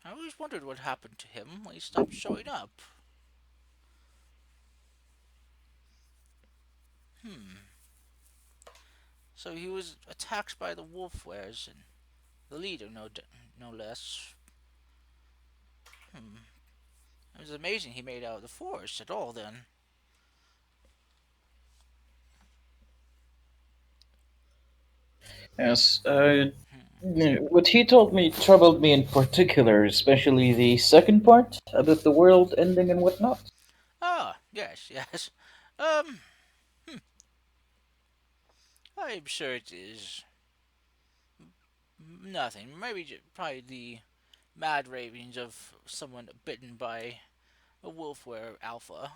I always wondered what happened to him when he stopped showing up. Hmm. So he was attacked by the wolf wares and the leader, no less. Hmm. It was amazing he made out of the forest at all. Then. Yes, what he told me troubled me in particular, especially the second part about the world ending and whatnot. Ah, yes. Um, I'm sure it is nothing. Maybe probably the mad ravings of someone bitten by a wolf were alpha.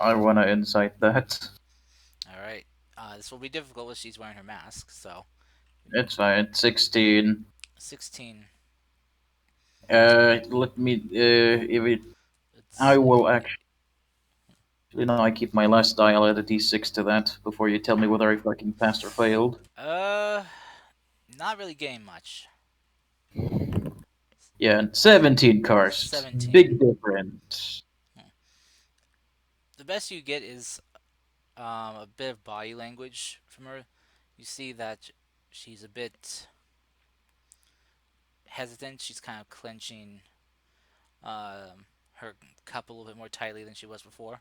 I want to incite that. Alright. This will be difficult when she's wearing her mask, so. It's fine. 16. 16. Let me. If it, It's. I will actually. No, I keep my last die. I'll add a d6 to that before you tell me whether I fucking passed or failed. Uh. Not really getting much. Yeah, 17 karst. 17. Big difference. The best you get is a bit of body language from her. You see that she's a bit hesitant. She's kind of clenching her cup a little bit more tightly than she was before.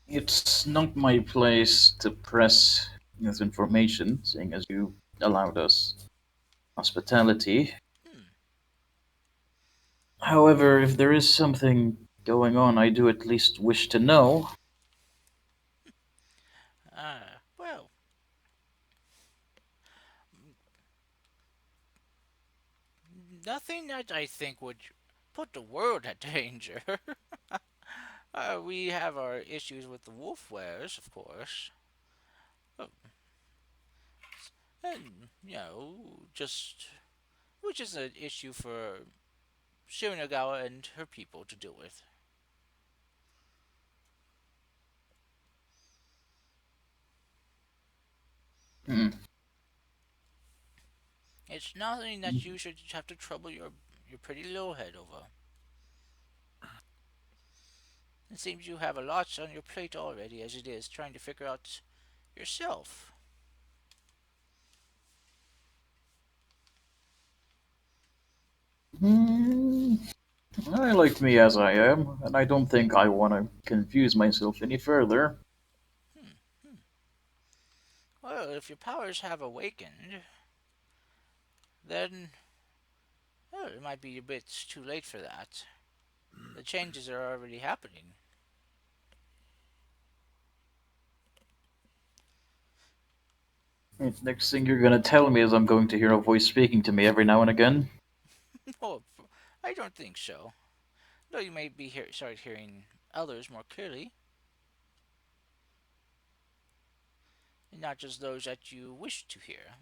It's not my place to press this information, seeing as you allowed us hospitality. Hmm. However, if there is something going on, I do at least wish to know. Well, nothing that I think would put the world at danger. We have our issues with the wolf wares, of course. Oh, and, just. Which is an issue for Shirinagawa and her people to deal with. Hmm. It's nothing that you should have to trouble your pretty little head over. It seems you have a lot on your plate already as it is, trying to figure out yourself. Hmm. I like me as I am, and I don't think I want to confuse myself any further. Hmm. Hmm. Well, if your powers have awakened, then well, it might be a bit too late for that. The changes are already happening. Next thing you're gonna tell me is I'm going to hear a voice speaking to me every now and again. Oh, I don't think so. Though you may be start hearing others more clearly, and not just those that you wish to hear.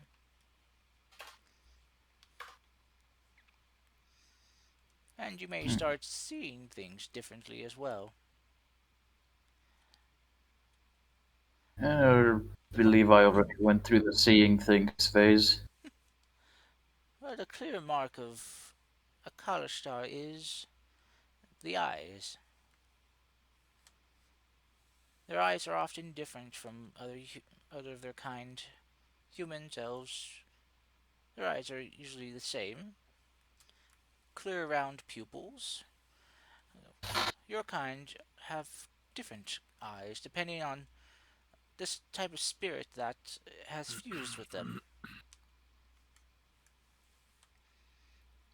And you may start seeing things differently as well. I believe I already went through the seeing things phase. Well, the clear mark of a Kalistar is the eyes. Their eyes are often different from other of their kind. Humans, elves, their eyes are usually the same, clear round pupils. Your kind have different eyes depending on this type of spirit that has fused with them.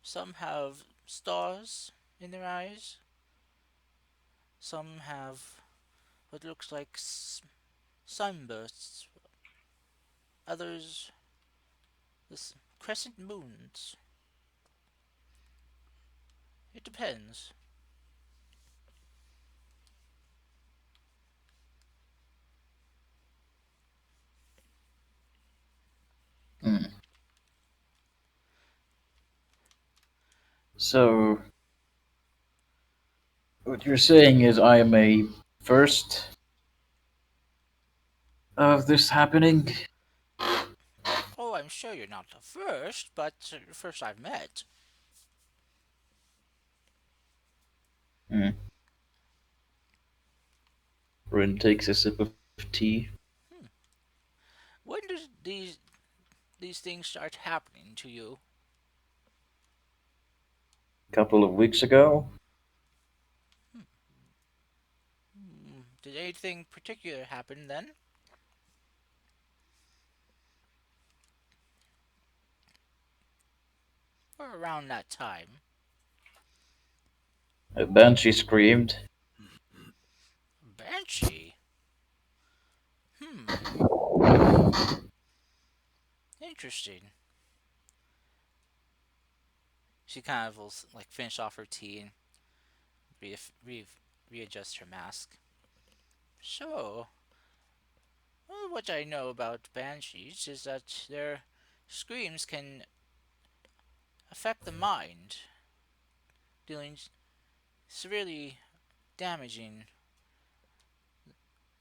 Some have stars in their eyes, some have what looks like sunbursts, others this crescent moons. It depends. Hmm. So, what you're saying is I am a first of this happening? Oh, I'm sure you're not the first, but the first I've met. Hmm. Rin takes a sip of tea. Hmm. When did these things start happening to you? A couple of weeks ago, Hmm. Did anything particular happen then? Or around that time? a banshee screamed. Banshee? Hmm. Interesting. She kind of will like finish off her tea and re- re- readjust her mask. So, well, what I know about banshees is that their screams can affect the mind, dealing severely damaging,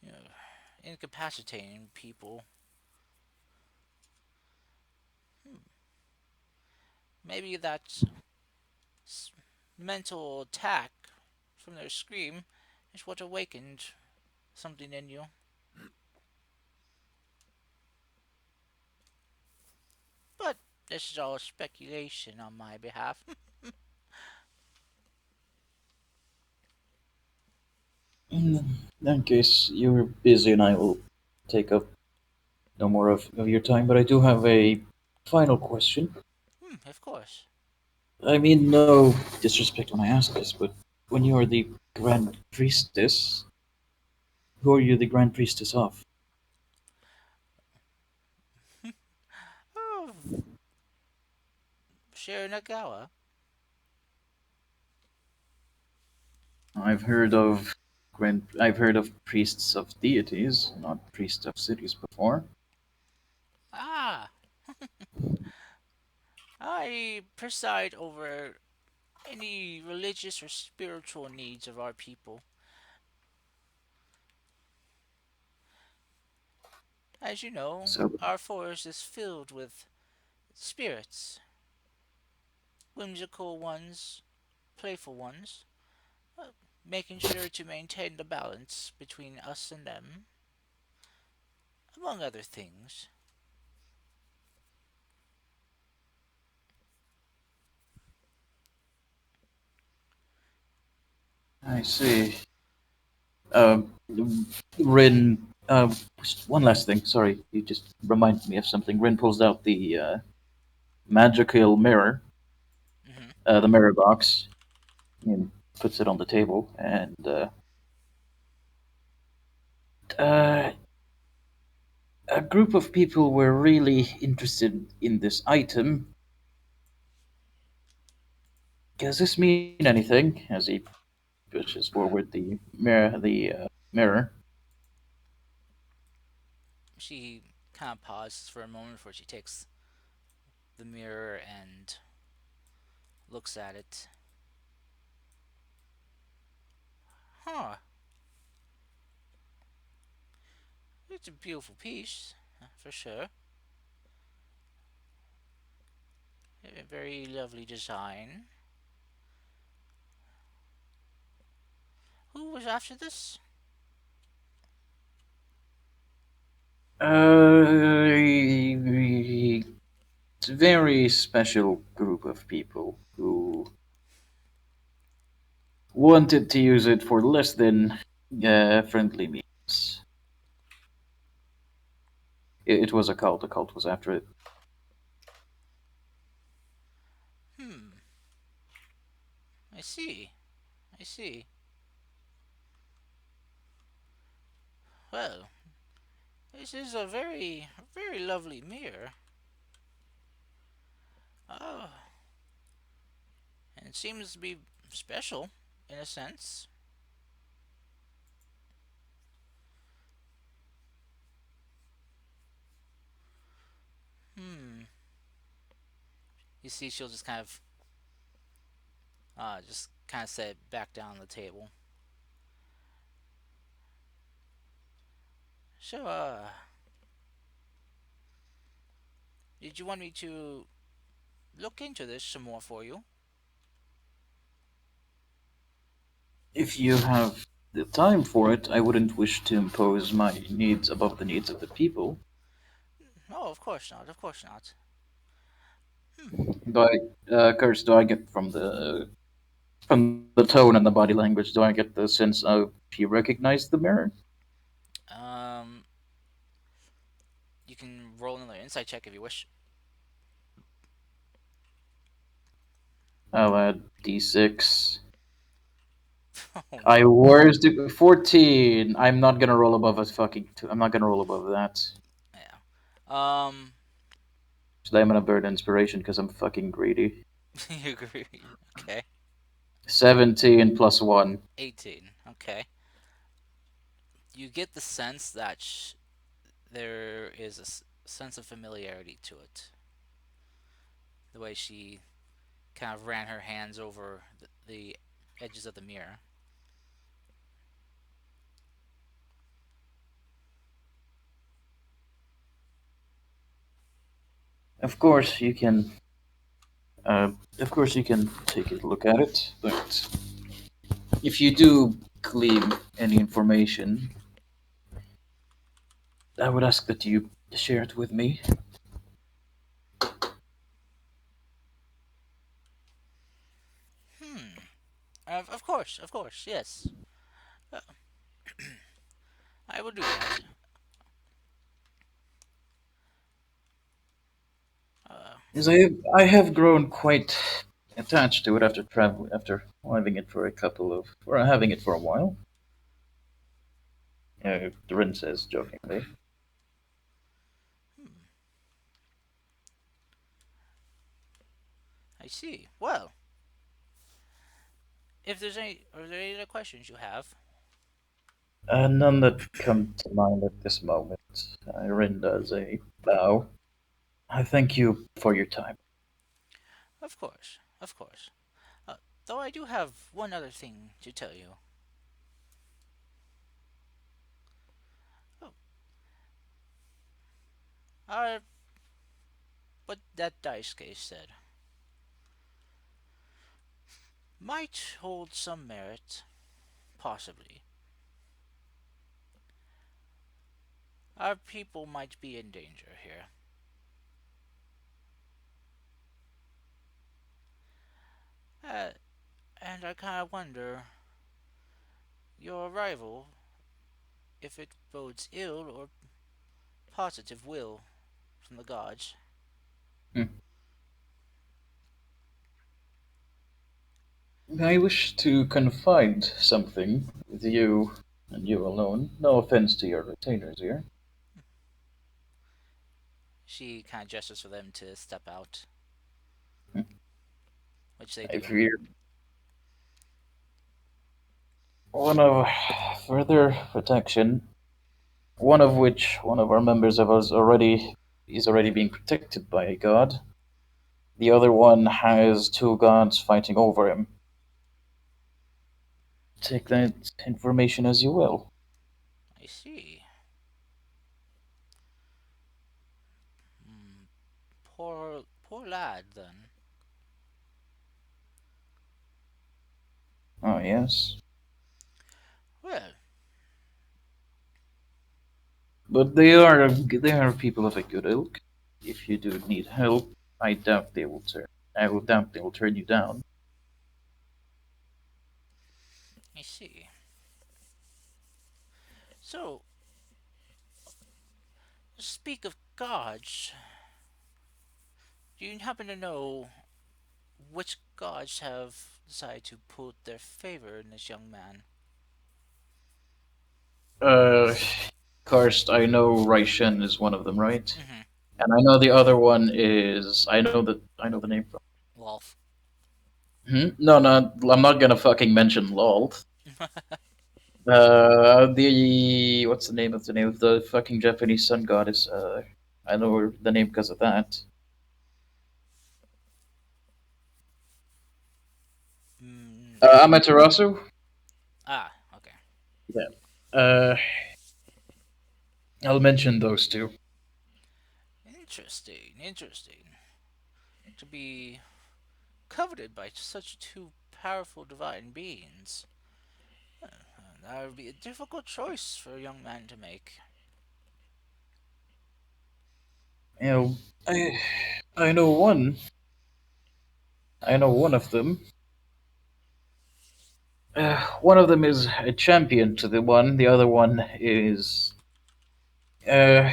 you know, incapacitating people. Hmm. Maybe that mental attack from their scream is what awakened something in you. But this is all speculation on my behalf. In that case, you're busy and I will take up no more of your time, but I do have a final question. Of course. I mean, no disrespect when I ask this, but when you are the Grand Priestess, who are you the Grand Priestess of? Oh, Shiranagawa. I've heard of priests of deities, not priests of cities before. Ah, I preside over any religious or spiritual needs of our people. As you know, So our forest is filled with spirits, whimsical ones, playful ones, uh, making sure to maintain the balance between us and them, among other things. I see. Um, Rin. Just one last thing. Sorry, you just reminded me of something. Rin pulls out the magical mirror, Hmm. the mirror box, and puts it on the table. And uh, a group of people were really interested in this item. Does this mean anything? As he pushes forward the mirror. She kind of pauses for a moment before she takes the mirror and looks at it. Huh, it's a beautiful piece, for sure. A very lovely design. Who was after this? It's a very special group of people who wanted to use it for less than friendly means. It was a cult. The cult was after it. Hmm. I see. I see. Well, this is a very, very lovely mirror. Oh, and it seems to be special in a sense. Hmm. You see, she'll just kind of set it back down on the table. So, did you want me to look into this some more for you? If you have the time for it, I wouldn't wish to impose my needs above the needs of the people. No, of course not. Of course not. Hmm. Do I, Curse, do I get from the tone and the body language, do I get the sense of she recognized the mirror? Um, you can roll another insight check if you wish. I'll add d6. Oh I no. worst 14. I'm not gonna roll above a fucking two. I'm not gonna roll above that. Yeah. So I'm gonna burn inspiration because I'm fucking greedy. You agree? Okay. 17 plus 1. 18. Okay. You get the sense that there is a sense of familiarity to it. The way she kind of ran her hands over the edges of the mirror. Of course you can. Of course you can take a look at it, but if you do glean any information, I would ask that you share it with me. Hmm. Of course, yes. Uh, I will do that. Uh, As I have grown quite attached to it after travel after having it for a couple of or having it for a while. Durin says jokingly. hmm. I see. Well, if there's any, are there any other questions you have? None that come to mind at this moment. Rin does a bow. I thank you for your time. Of course, of course. Uh, though I do have one other thing to tell you. Oh, our what that dice case said might hold some merit, possibly. Our people might be in danger here. Uh, and I kind of wonder your arrival, if it bodes ill or positive will from the gods. Hmm. I wish to confide something with you and you alone. No offense to your retainers here. She kind of gestures for them to step out, Hmm. which they I do. fear one of further protection, one of which one of our members of us already is already being protected by a god. The other one has two gods fighting over him. Take that information as you will. I see. Hmm, poor lad, then. Oh yes, Well, but they are people of a good ilk. If you do need help, I doubt they will turn. I will doubt they will turn you down. I see. So, speak of gods, do you happen to know which gods have decided to put their favor in this young man? Uh, Karst, I know Raishen is one of them, right? Mm-hmm. And I know the other one is I know the name from. Lolth. No, no, I'm not gonna fucking mention LOL. The what's the name of the fucking Japanese sun goddess? I know the name because of that. No. Amaterasu. Ah, okay. Yeah. Uh, I'll mention those two. Interesting, interesting. To be coveted by such two powerful divine beings. That would be a difficult choice for a young man to make. You know, I I know one. I know one of them. One of them is a champion to the one. The other one uh,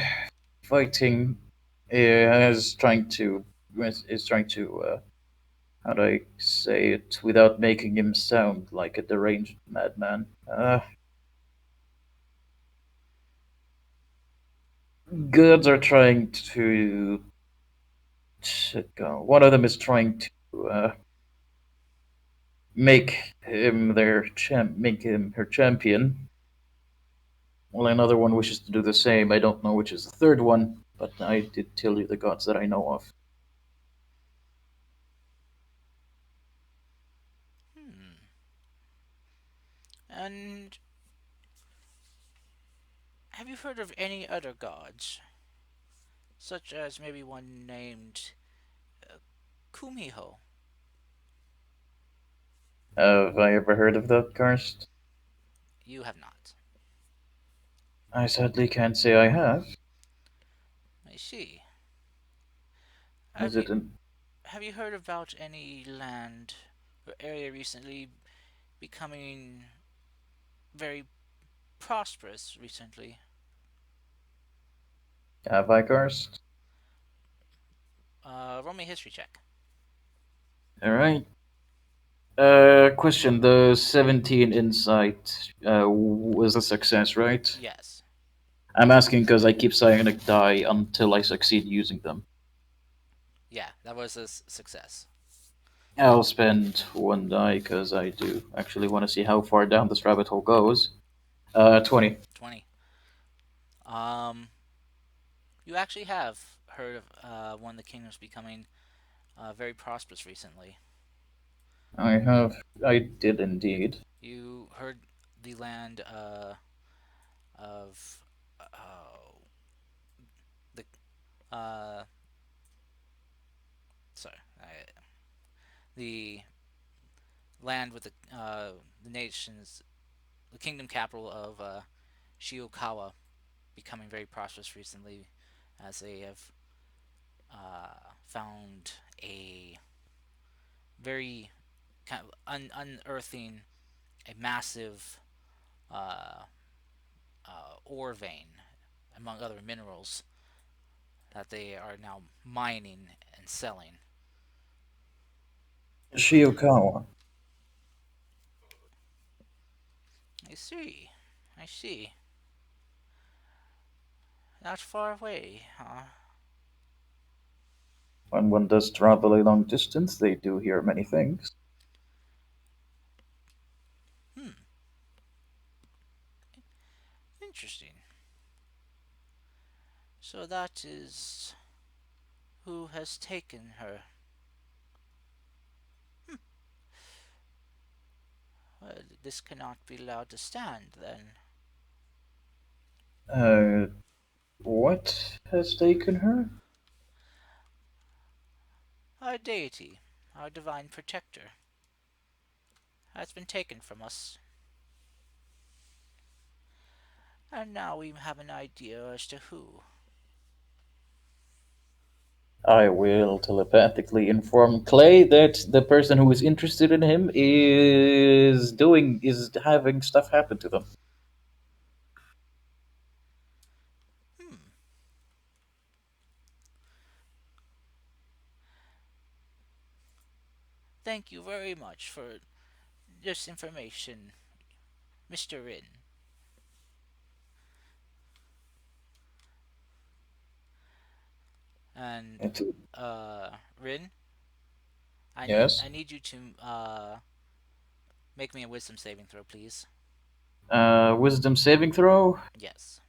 fighting. Is trying to is trying to how do I say it without making him sound like a deranged madman? Gods are trying to go. One of them is trying to make him her champion. Well, another one wishes to do the same. I don't know which is the third one, but I did tell you the gods that I know of. Hmm. And have you heard of any other gods? Such as maybe one named Kumiho? Have I ever heard of that, Karst? You have not. I sadly can't say I have. I see. Is Have you it an have you heard about any land or area recently becoming very prosperous recently? have I, Karst? Roll me a history check. All right. Question: the 17 insight was a success, right? Yes. I'm asking because I keep psionic die until I succeed using them. Yeah, that was a success. I'll spend one die because I do actually want to see how far down this rabbit hole goes. 20. 20. Um, you actually have heard of one of the kingdoms becoming very prosperous recently. I have. I did indeed. You heard the land of uh, the uh, sorry, the land with the nation's the kingdom capital of Shiokawa becoming very prosperous recently, as they have found a very kind of unearthing a massive uh, ore vein, among other minerals, that they are now mining and selling. Shiokawa. I see. I see. Not far away, huh? When one does travel a long distance, they do hear many things. Hmm. Interesting. So that is who has taken her. Hmm. Well, this cannot be allowed to stand, then. Uh, what has taken her? Our deity, our divine protector, has been taken from us. And now we have an idea as to who. I will telepathically inform Clay that the person who is interested in him is having stuff happen to them. Hmm. Thank you very much for this information, Mr. Rin. And Rin, Yes. I need you to make me a wisdom saving throw, please. Wisdom saving throw. Yes.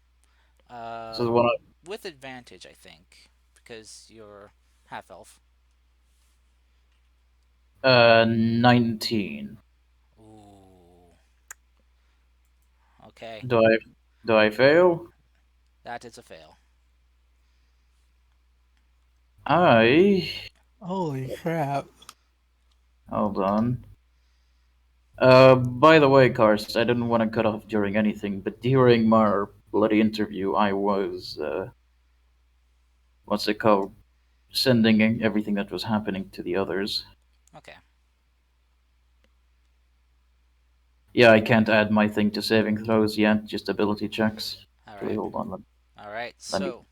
So Uh, the one. with advantage, I think, because you're half elf. 19. Ooh. Okay, Do I do I fail? that is a fail. I Holy crap. hold on. By the way, Karst, I didn't want to cut off during anything, but during my bloody interview, I was what's it called? Sending everything that was happening to the others. Okay. Yeah, I can't add my thing to saving throws yet, just ability checks. All Actually, right. hold on. All right. Let me. So,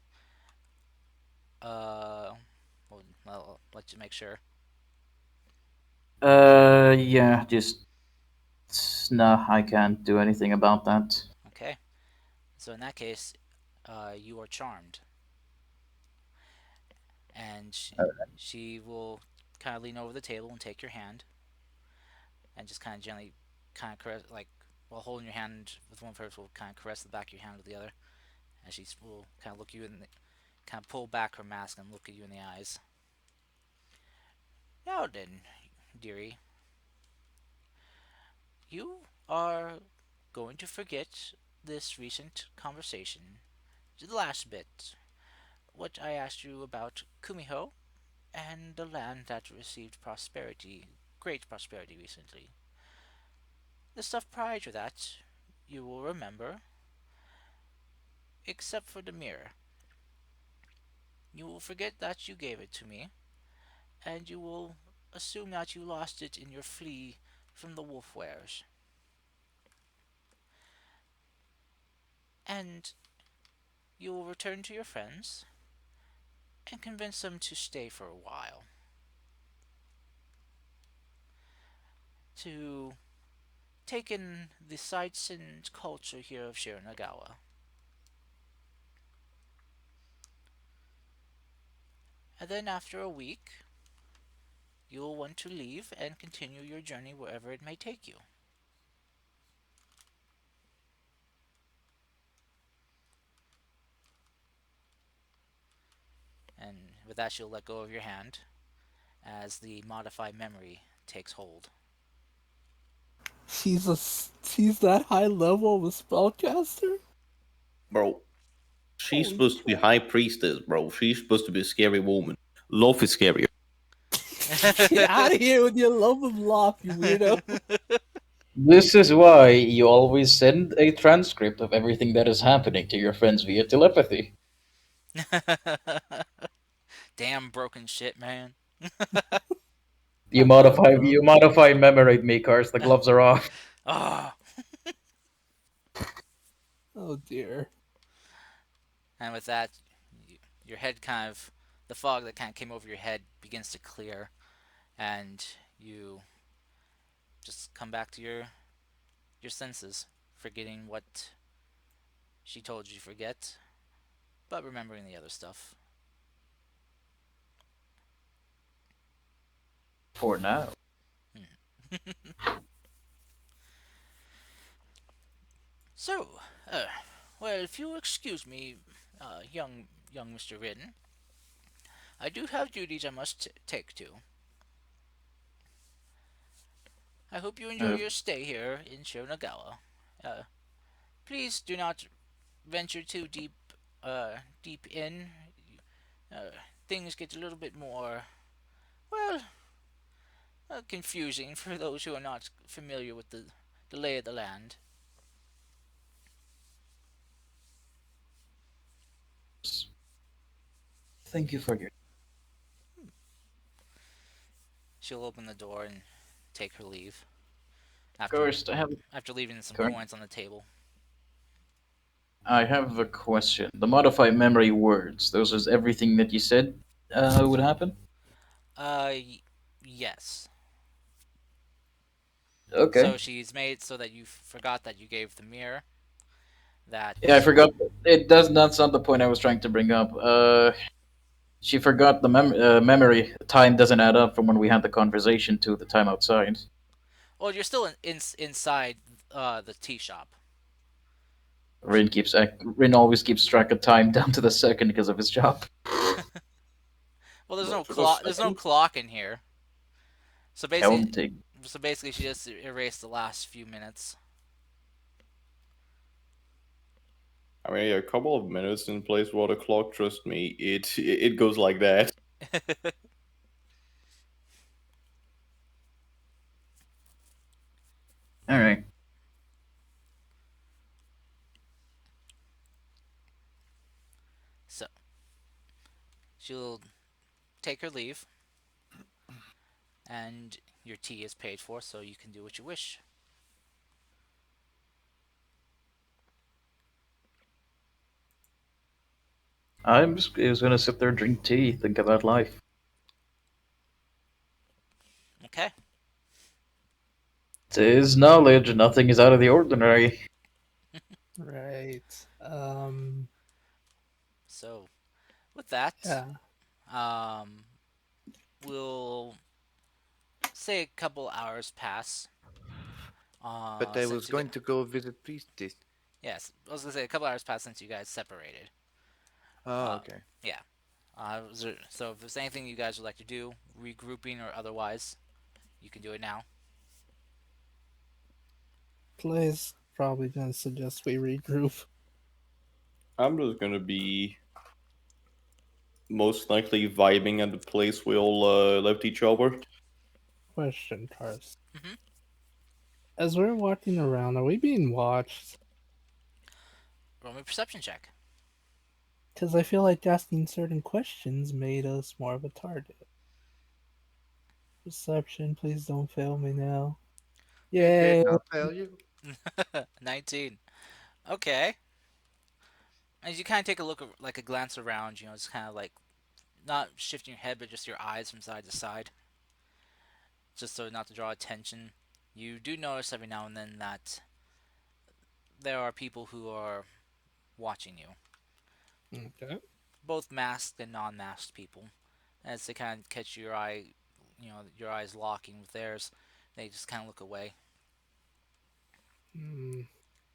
uh, well, let's make sure. Yeah, just nah. I can't do anything about that. Okay. So in that case, you are charmed, and she will kind of lean over the table and take your hand, and just kind of gently, kind of caress, like while holding your hand with one first, will kind of caress the back of your hand with the other, and she will kind of look you in the, kind of pull back her mask and look at you in the eyes. Now then, dearie, you are going to forget this recent conversation, the last bit, what I asked you about Kumiho and the land that received prosperity, great prosperity recently. The stuff prior to that, you will remember, except for the mirror. You will forget that you gave it to me, and you will assume that you lost it in your flee from the wolf wares. And you will return to your friends and convince them to stay for a while. To take in the sights and culture here of Shiranagawa. And then after a week, you will want to leave and continue your journey wherever it may take you. And with that, she'll let go of your hand as the modified memory takes hold. She's that high level of a spellcaster? Bro, she's Holy supposed to be crap. high priestess, bro. She's supposed to be a scary woman. Love is scarier. Get out of here with your love of love, you weirdo. This is why you always send a transcript of everything that is happening to your friends via telepathy. Damn broken shit, man. You modify and memorate me, Cars. The gloves are off. Oh. Oh dear. And with that, your head kind of, the fog that kind of came over your head begins to clear, and you just come back to your senses, forgetting what she told you to forget, but remembering the other stuff. For now. So, well, if you'll excuse me, young Mr. Ridden, I do have duties I must take to. I hope you enjoy Uh, your stay here in Shiranagawa. Uh, please do not venture too deep in. Uh, things get a little bit more, well, confusing for those who are not familiar with the lay of the land. Thank you for your. She'll open the door and take her leave after Cursed, after leaving some Cur- coins on the table. I have a question. The modified memory words, those is everything that you said would happen? Yes. So Okay. she's made so that you forgot that you gave the mirror. That Yeah, I forgot. It does. That's not the point I was trying to bring up. She forgot the memory. Time doesn't add up from when we had the conversation to the time outside. well, you're still inside the tea shop. Rin always keeps track of time down to the second because of his job. Well, there's Not no to the clock. There's no second. cking in here. So basically, Counting. she just erased the last few minutes. I mean, a couple of minutes in place without a clock. Trust me, it goes like that. All right. So she'll take her leave, and your tea is paid for, so you can do what you wish. I'm just gonna sit there, drink tea, think about life. Okay. It is knowledge, and nothing is out of the ordinary. Right. So with that, Yeah. um, we'll say a couple hours pass. But I was Since you going to go visit Priestess. yes, I was gonna say a couple hours pass since you guys separated. Oh, Uh, okay. yeah. So if there's anything you guys would like to do, regrouping or otherwise, you can do it now. Clay's probably gonna suggest we regroup. I'm just gonna be most likely vibing at the place we all left each other. Question, Cars. Mhm. As we're walking around, are we being watched? Roll me a perception check. Because I feel like asking certain questions made us more of a target. Perception, please don't fail me now. It Yay! did not fail you. 19. Okay. As you kind of take a look, like a glance around, just kind of like not shifting your head, but just your eyes from side to side, just so not to draw attention. You do notice every now and then that there are people who are watching you, Okay. both masked and non-masked people. As they kind of catch your eye, your eyes locking with theirs, they just kind of look away.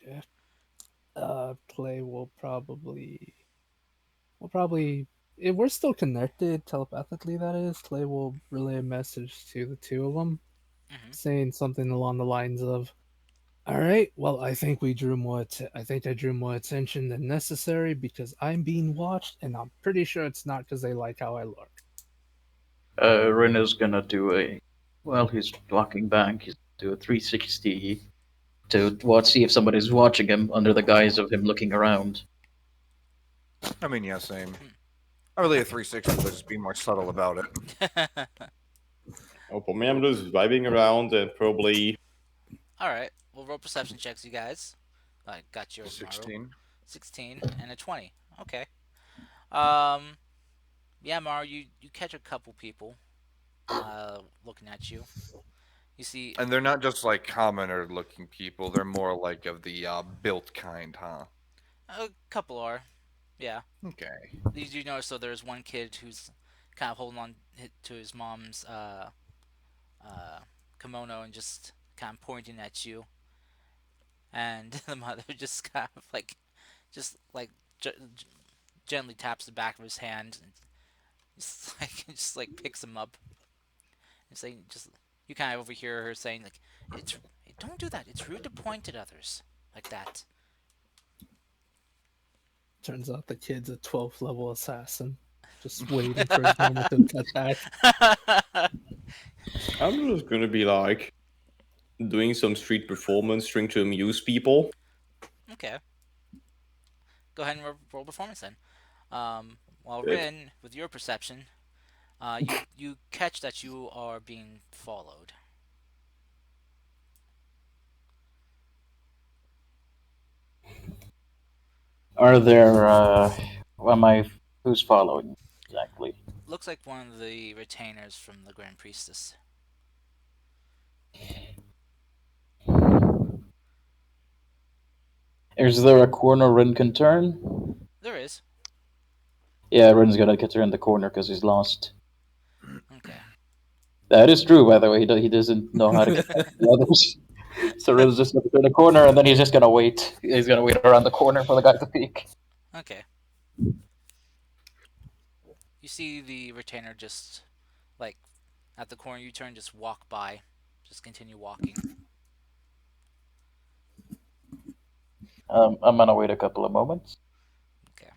Yeah. Clay will probably if we're still connected telepathically, that is, Clay will relay a message to the two of them, Hmm. saying something along the lines of, "All right, well, I think I drew more attention than necessary because I'm being watched, and I'm pretty sure it's not because they like how I look." Rin is gonna do while he's walking back, he's do a 360 to see if somebody's watching him under the guise of him looking around. I mean, yeah, same. I really a 360, but just be more subtle about it. Oh, for me, I'm just vibing around and probably All right, we'll roll perception checks, you guys. I got yours, Maru. 16. 16 and a 20. Okay. Um, yeah, Maru, you catch a couple people looking at you. You see And they're not just like commoner looking people, they're more like of the built kind, huh? a couple are, yeah. Okay. You do notice though there's one kid who's kind of holding on to his mom's uh, kimono and just kind of pointing at you, and the mother just kind of like, just like gently taps the back of his hand and just like picks him up and saying just you kind of overhear her saying like it's don't do that, it's rude to point at others like that. Turns out the kid's a 12th level assassin, just waiting for his moment to attack. I'm just gonna be like doing some street performance, trying to amuse people. Okay, go ahead and roll performance then. While Good. Rin, with your perception, You catch that you are being followed. Are there, am I, who's following exactly? Looks like one of the retainers from the Grand Priestess. Is there a corner Rin can turn? There is. Yeah, Rin's gonna get turn the corner because he's lost. Okay. That is true, by the way. He doesn't know how to get back to the others. So Rin's just gonna turn the corner, and then he's just gonna wait. He's gonna wait around the corner for the guy to peek. Okay. You see the retainer just, like, at the corner you turn, just walk by. Just continue walking. I'm gonna wait a couple of moments. Okay.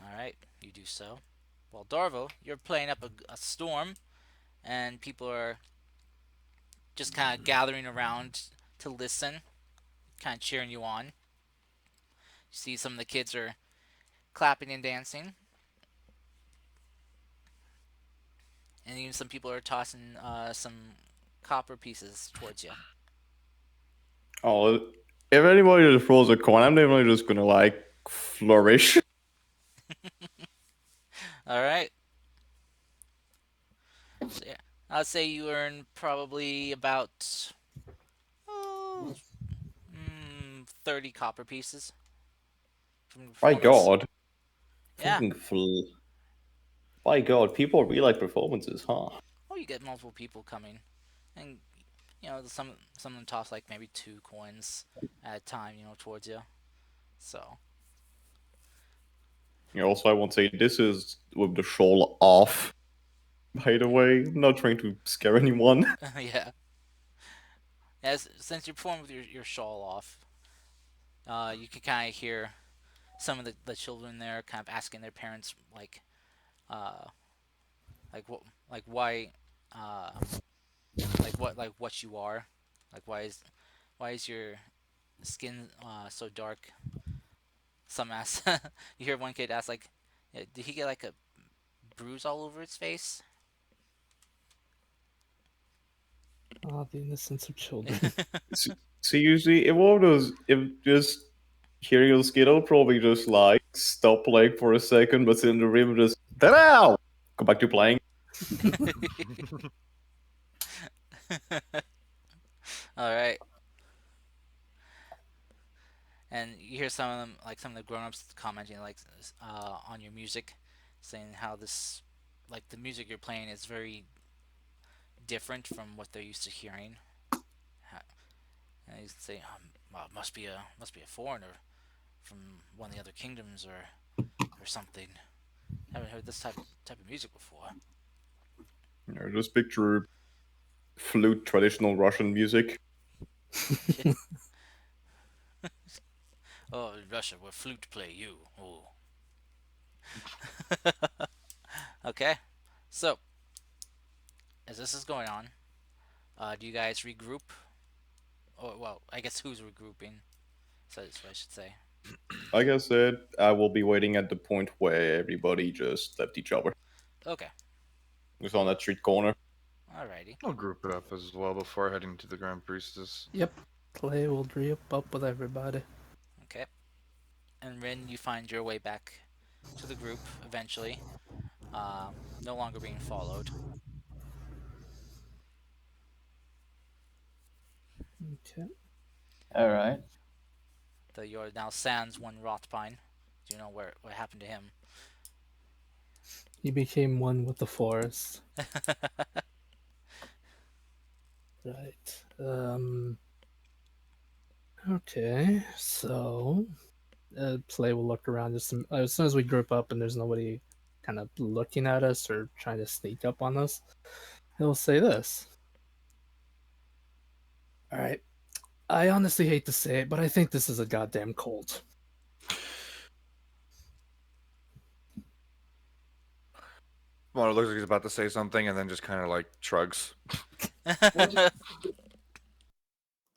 Alright, you do so. Well, Darvo, you're playing up a storm, and people are just kind of gathering around to listen, kind of cheering you on. You see some of the kids are clapping and dancing, and even some people are tossing some copper pieces towards you. Oh, if anybody just throws a coin, I'm definitely just gonna like flourish. Alright. So, yeah, I'd say you earn probably about 30 copper pieces from the My performance. God, Yeah. fucking My God, people really like performances, huh? Well, you get multiple people coming, and some of them toss like maybe 2 coins at a time, towards you. So Also, I won't say this is with the shawl off. By the way, I'm not trying to scare anyone. yeah. Since you perform with your shawl off, you can kind of hear some of the children there kind of asking their parents uh, what, why, uh, what you are, like why is your skin so dark? Some ask. You hear one kid ask like, yeah, did he get like a bruise all over his face? Ah, the innocence of children. See, usually, if one of those, if just hearing your skin, I'll probably just like stop playing for a second, but sit in the room and just, ta-da! Go back to playing. All right. And you hear some of them, like some of the grown-ups commenting, like on your music, saying how like the music you're playing is very different from what they're used to hearing. And he's saying, well, it must be a foreigner from one of the other kingdoms or something. Haven't heard this type of music before. Just picture flute traditional Russian music. Oh, in Russia, where flute play you. Oh. Okay, so as this is going on, do you guys regroup? Or well, I guess who's regrouping? So that's what I should say. Like I said, I will be waiting at the point where everybody just left each other. Okay, Just on that street corner. alrighty. I'll group it up as well before heading to the Grand Priestess. Yep. Clay will group up with everybody. Okay, and Rin, you find your way back to the group eventually. No longer being followed. Okay. All right. You're now sans one Rotpine. Do you know what happened to him? He became one with the forest. Right. Okay. So, Play will look around as soon as we group up and there's nobody kind of looking at us or trying to sneak up on us. He'll say this. All right. I honestly hate to say it, but I think this is a goddamn cult. Well, it looks like he's about to say something and then just kind of like shrugs.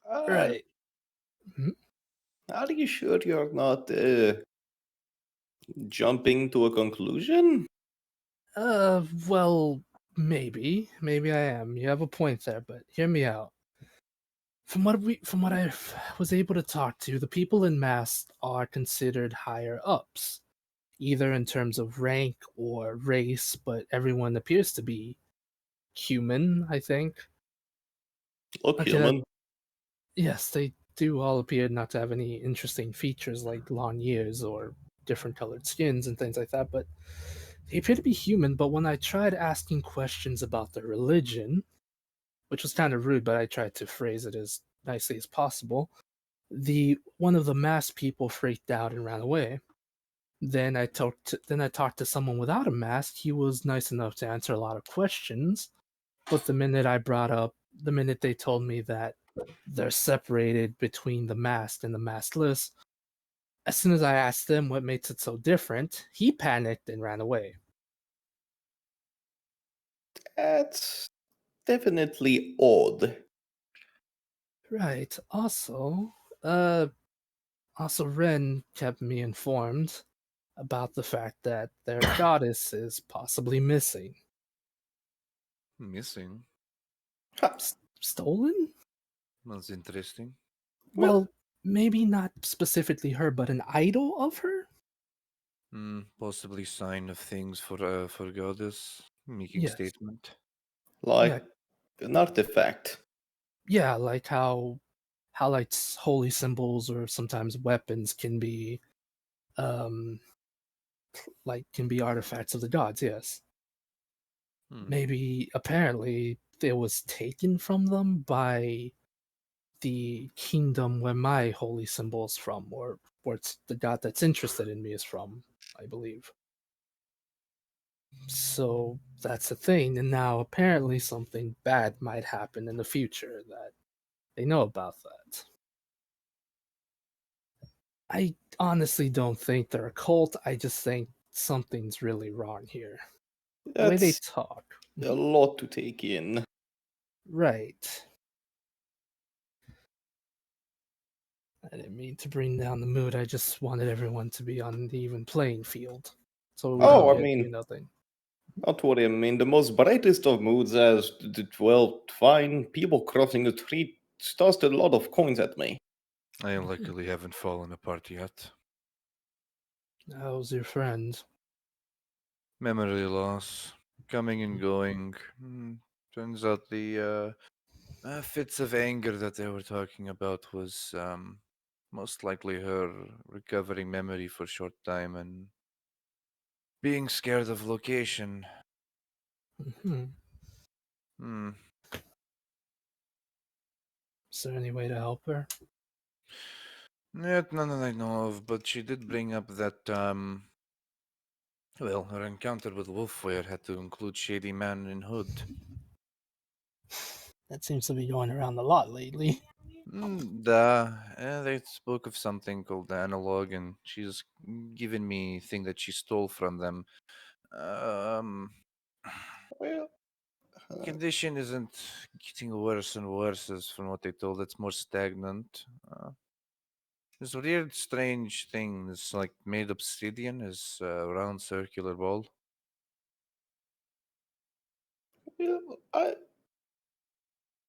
Right. Are you sure you're not jumping to a conclusion? Well, maybe. Maybe I am. You have a point there, but hear me out. From what I was able to talk to, the people in Mast are considered higher ups, either in terms of rank or race, but everyone appears to be human, I think. Look, Okay, human. yes, they do all appear not to have any interesting features like long ears or different colored skins and things like that, but they appear to be human. But when I tried asking questions about their religion, which was kind of rude, but I tried to phrase it as nicely as possible, the one of the masked people freaked out and ran away. Then I talked to someone without a mask. He was nice enough to answer a lot of questions, but the minute they told me that they're separated between the masked and the maskless, as soon as I asked him what makes it so different, he panicked and ran away. That's definitely odd. Right. Also, Ren kept me informed about the fact that their goddess is possibly missing. Missing. Stolen? That's interesting. Well, maybe not specifically her, but an idol of her? Possibly sign of things for goddess. Making Yes. statement. Like an artifact. Yeah, like how like holy symbols or sometimes weapons can be can be artifacts of the gods, yes. Maybe apparently it was taken from them by the kingdom where my holy symbol is from, or where it's the god that's interested in me is from, I believe. So that's the thing, and now apparently something bad might happen in the future that they know about that. I honestly don't think they're a cult. I just think something's really wrong here. The way they That's talk. a lot to take in. Right. I didn't mean to bring down the mood. I just wanted everyone to be on the even playing field. So we Oh, don't I get, mean, nothing. not what I mean. The most brightest of moods as, well, fine, people crossing the street tossed a lot of coins at me. I luckily haven't fallen apart yet. How's your friend? Memory loss. Coming and going. Turns out the fits of anger that they were talking about was most likely her recovering memory for a short time and being scared of location. Hmm. Hmm. Is there any way to help her? Not none that I know of, but she did bring up that well, her encounter with Wolfware had to include Shady Man in Hood. That seems to be going around a lot lately. They spoke of something called the analog, and she's given me thing that she stole from them. Um, Well, condition isn't getting worse and worse, as from what they told. It's more stagnant. This weird, strange thing is like made obsidian, is a round circular ball.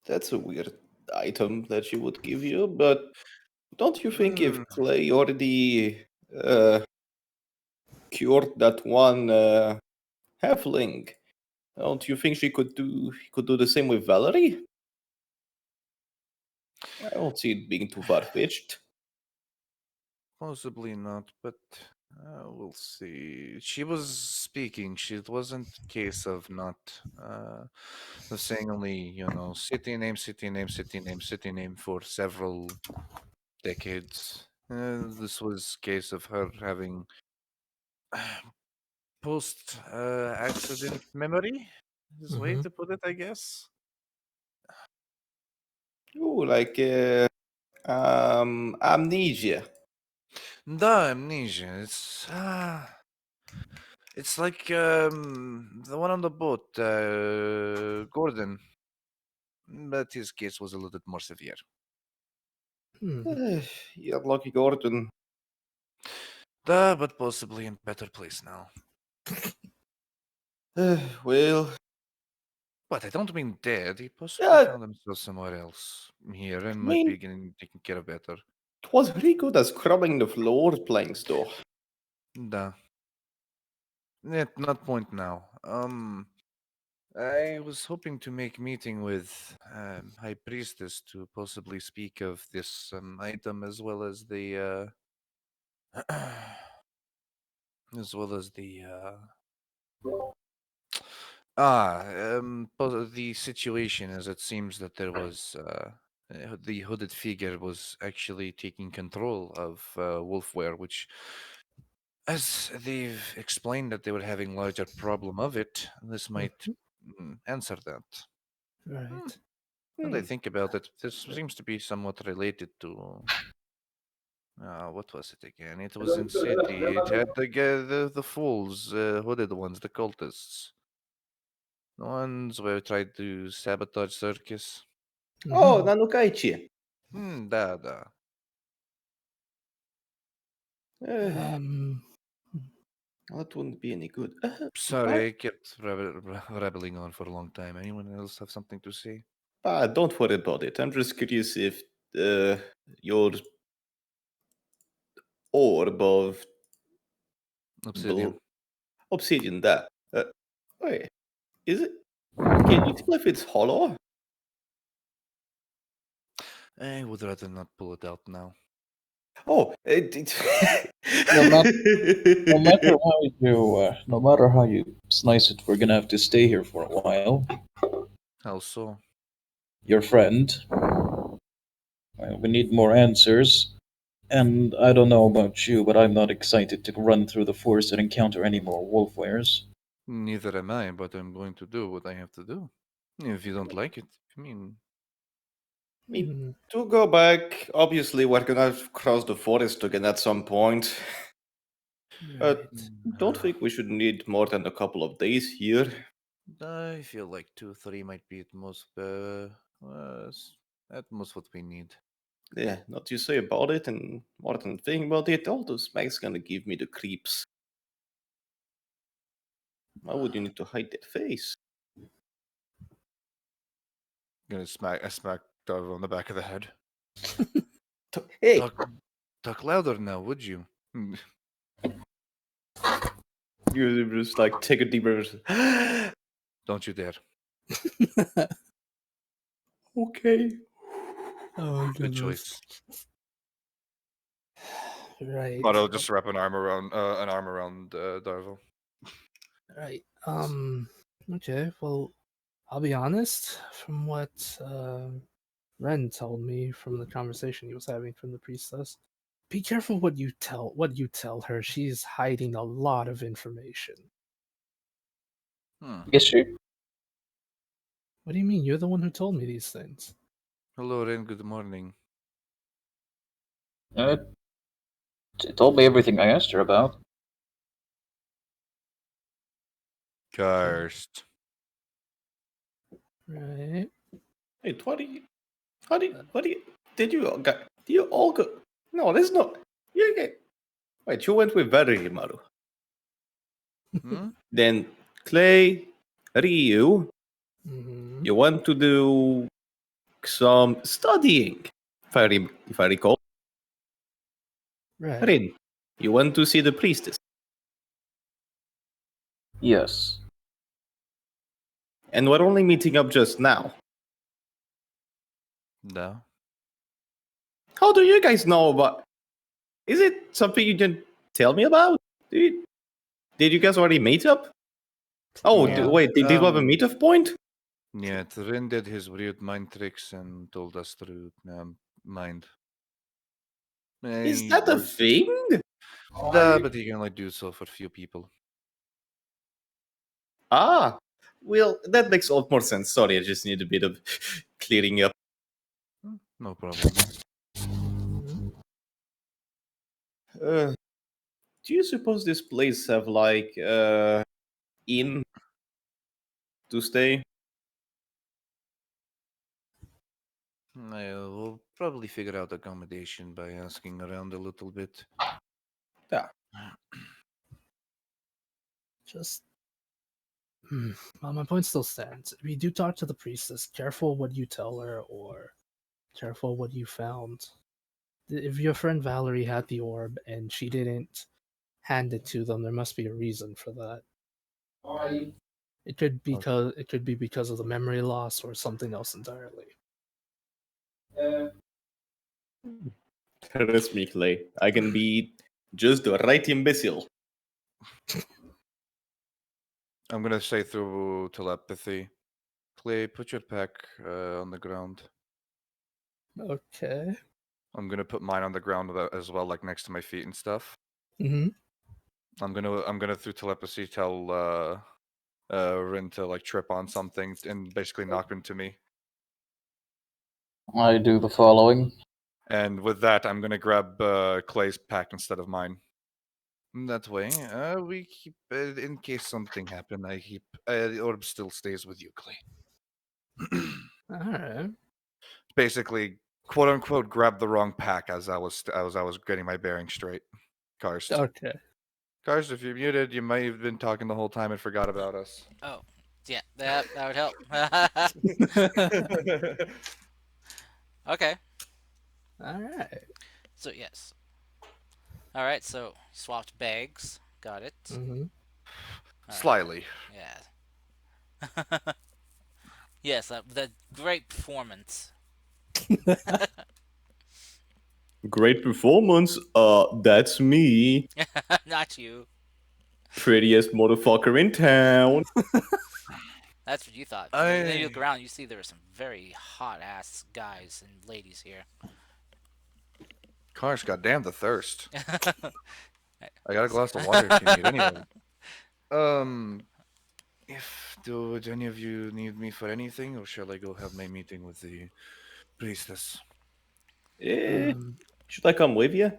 that's a weird item that she would give you, but don't you think if Hmm. Clay already cured that one halfling, don't you think he could do the same with Valerie? I don't see it being too far fetched. Possibly not, but we'll see. She was speaking. It wasn't a case of not of saying only, city name, city name, city name, city name for several decades. This was case of her having post accident memory. Is a way Mm-hmm. to put it, I guess. Ooh, like amnesia. The amnesia. It's like the one on the boat, Gordon. But his case was a little bit more severe. Hmm. You're lucky, Gordon. But possibly in better place now. Well, But I don't mean dead. He possibly yeah, found himself somewhere else. Here and I might be mean, getting taken care of better. it was very good at scrubbing the floor planks, though. Da. Not point now. I was hoping to make meeting with High Priestess to possibly speak of this item as well as the as well as the the situation, as it seems that there was the hooded figure was actually taking control of Wolfware, which, as they've explained that they were having larger problem of it, this might answer that. Right. And I Hmm. think about it, this seems to be somewhat related to. What was it again? It was in city. It had the fools, hooded ones, the cultists, the ones where tried to sabotage circus. Oh, Mhm. Nanukaichi. Da. Uh, Um. that wouldn't be any good. Sorry, I kept rabbling on for a long time. Anyone else have something to say? Don't worry about it. I'm just curious if uh, your orb of Obsidian. obsidian there. Wait, is it? Can you tell if it's hollow? I would rather not pull it out now. Oh, No matter how you slice it, we're gonna have to stay here for a while. How so? Your friend. We need more answers. And I don't know about you, but I'm not excited to run through the forest and encounter any more wolf wares. Neither am I, but I'm going to do what I have to do. If you don't like it, I mean, Me mm, to go back. Obviously, we're gonna cross the forest again at some point. But Right. don't think we should need more than a couple of days here. I feel like 2, 3 might be at most what we need. Yeah, not you say about it, and more than thinking about it, all those smags gonna give me the creeps. Why would you need to hide their face? Gonna smack Darvo on the back of the head. Hey, Talk louder now, would you? you just like take a deep breath. Don't you dare. Okay. Oh Good goodness. choice. Right. But I'll just wrap an arm around Darvo. Right. Okay. Well, I'll be honest. From what Ren told me from the conversation he was having from the priestess, be careful what you tell. What you tell her. She's hiding a lot of information. Yes, sir. What do you mean? You're the one who told me these things. Hello, Ren. Good morning. She told me everything I asked her about. Cursed. Right. Wait, did you all go? Do you all go? No, that's not. You get. Wait, you went with Verimaru. Hmm? Then Clay, Ryu, Hmm. you want to do some studying, if I recall. Right. Rin, you want to see the priestess. Yes. And we're only meeting up just now. No. How do you guys know about? Is it something you can tell me about? Did you guys already meet up? Oh, Yeah. wait, did you have a meetup point? Yeah, Ren did his weird mind tricks and told us to mind. Is He that a was thing? but he can only do so for few people. Ah, well, that makes a lot more sense. Sorry, I just need a bit of clearing up. No problem. Mhm. Do you suppose this place have like inn to stay? I will probably figure out accommodation by asking around a little bit. Yeah, Just well, my point still stands. If you do talk to the priestess, careful what you tell her, or careful what you found. If your friend Valerie had the orb and she didn't hand it to them, there must be a reason for that. It could be because of the memory loss or something else entirely. Trust me, Clay. I can be just the right imbecile. I'm gonna say through telepathy. Clay, put your pack on the ground. Okay. I'm gonna put mine on the ground as well, like next to my feet and stuff. Mm-hmm. I'm gonna through telepathy tell Rin to like trip on something and basically knock into me. I do the following. And with that, I'm gonna grab Clay's pack instead of mine. That way, we keep in case something happen. I keep the orb still stays with you, Clay. All right. Basically, quote unquote, grab the wrong pack as I was getting my bearing straight. Karst. Okay. Karst, if you're muted, you might have been talking the whole time and forgot about us. Oh, yeah, that would help. Okay, All right. so yes. All right, so swapped bags. Got it. Mm-hmm. Slyly. Yeah. Yes, the great performance. Great performance. That's me. Not you. Prettiest motherfucker in town. That's what you thought. I- Then you look around, you see there are some very hot ass guys and ladies here. Karst, goddamn the thirst. I got a glass of water if you need anyway. Would any of you need me for anything, or shall I go have my meeting with the priestess? Should I come with you?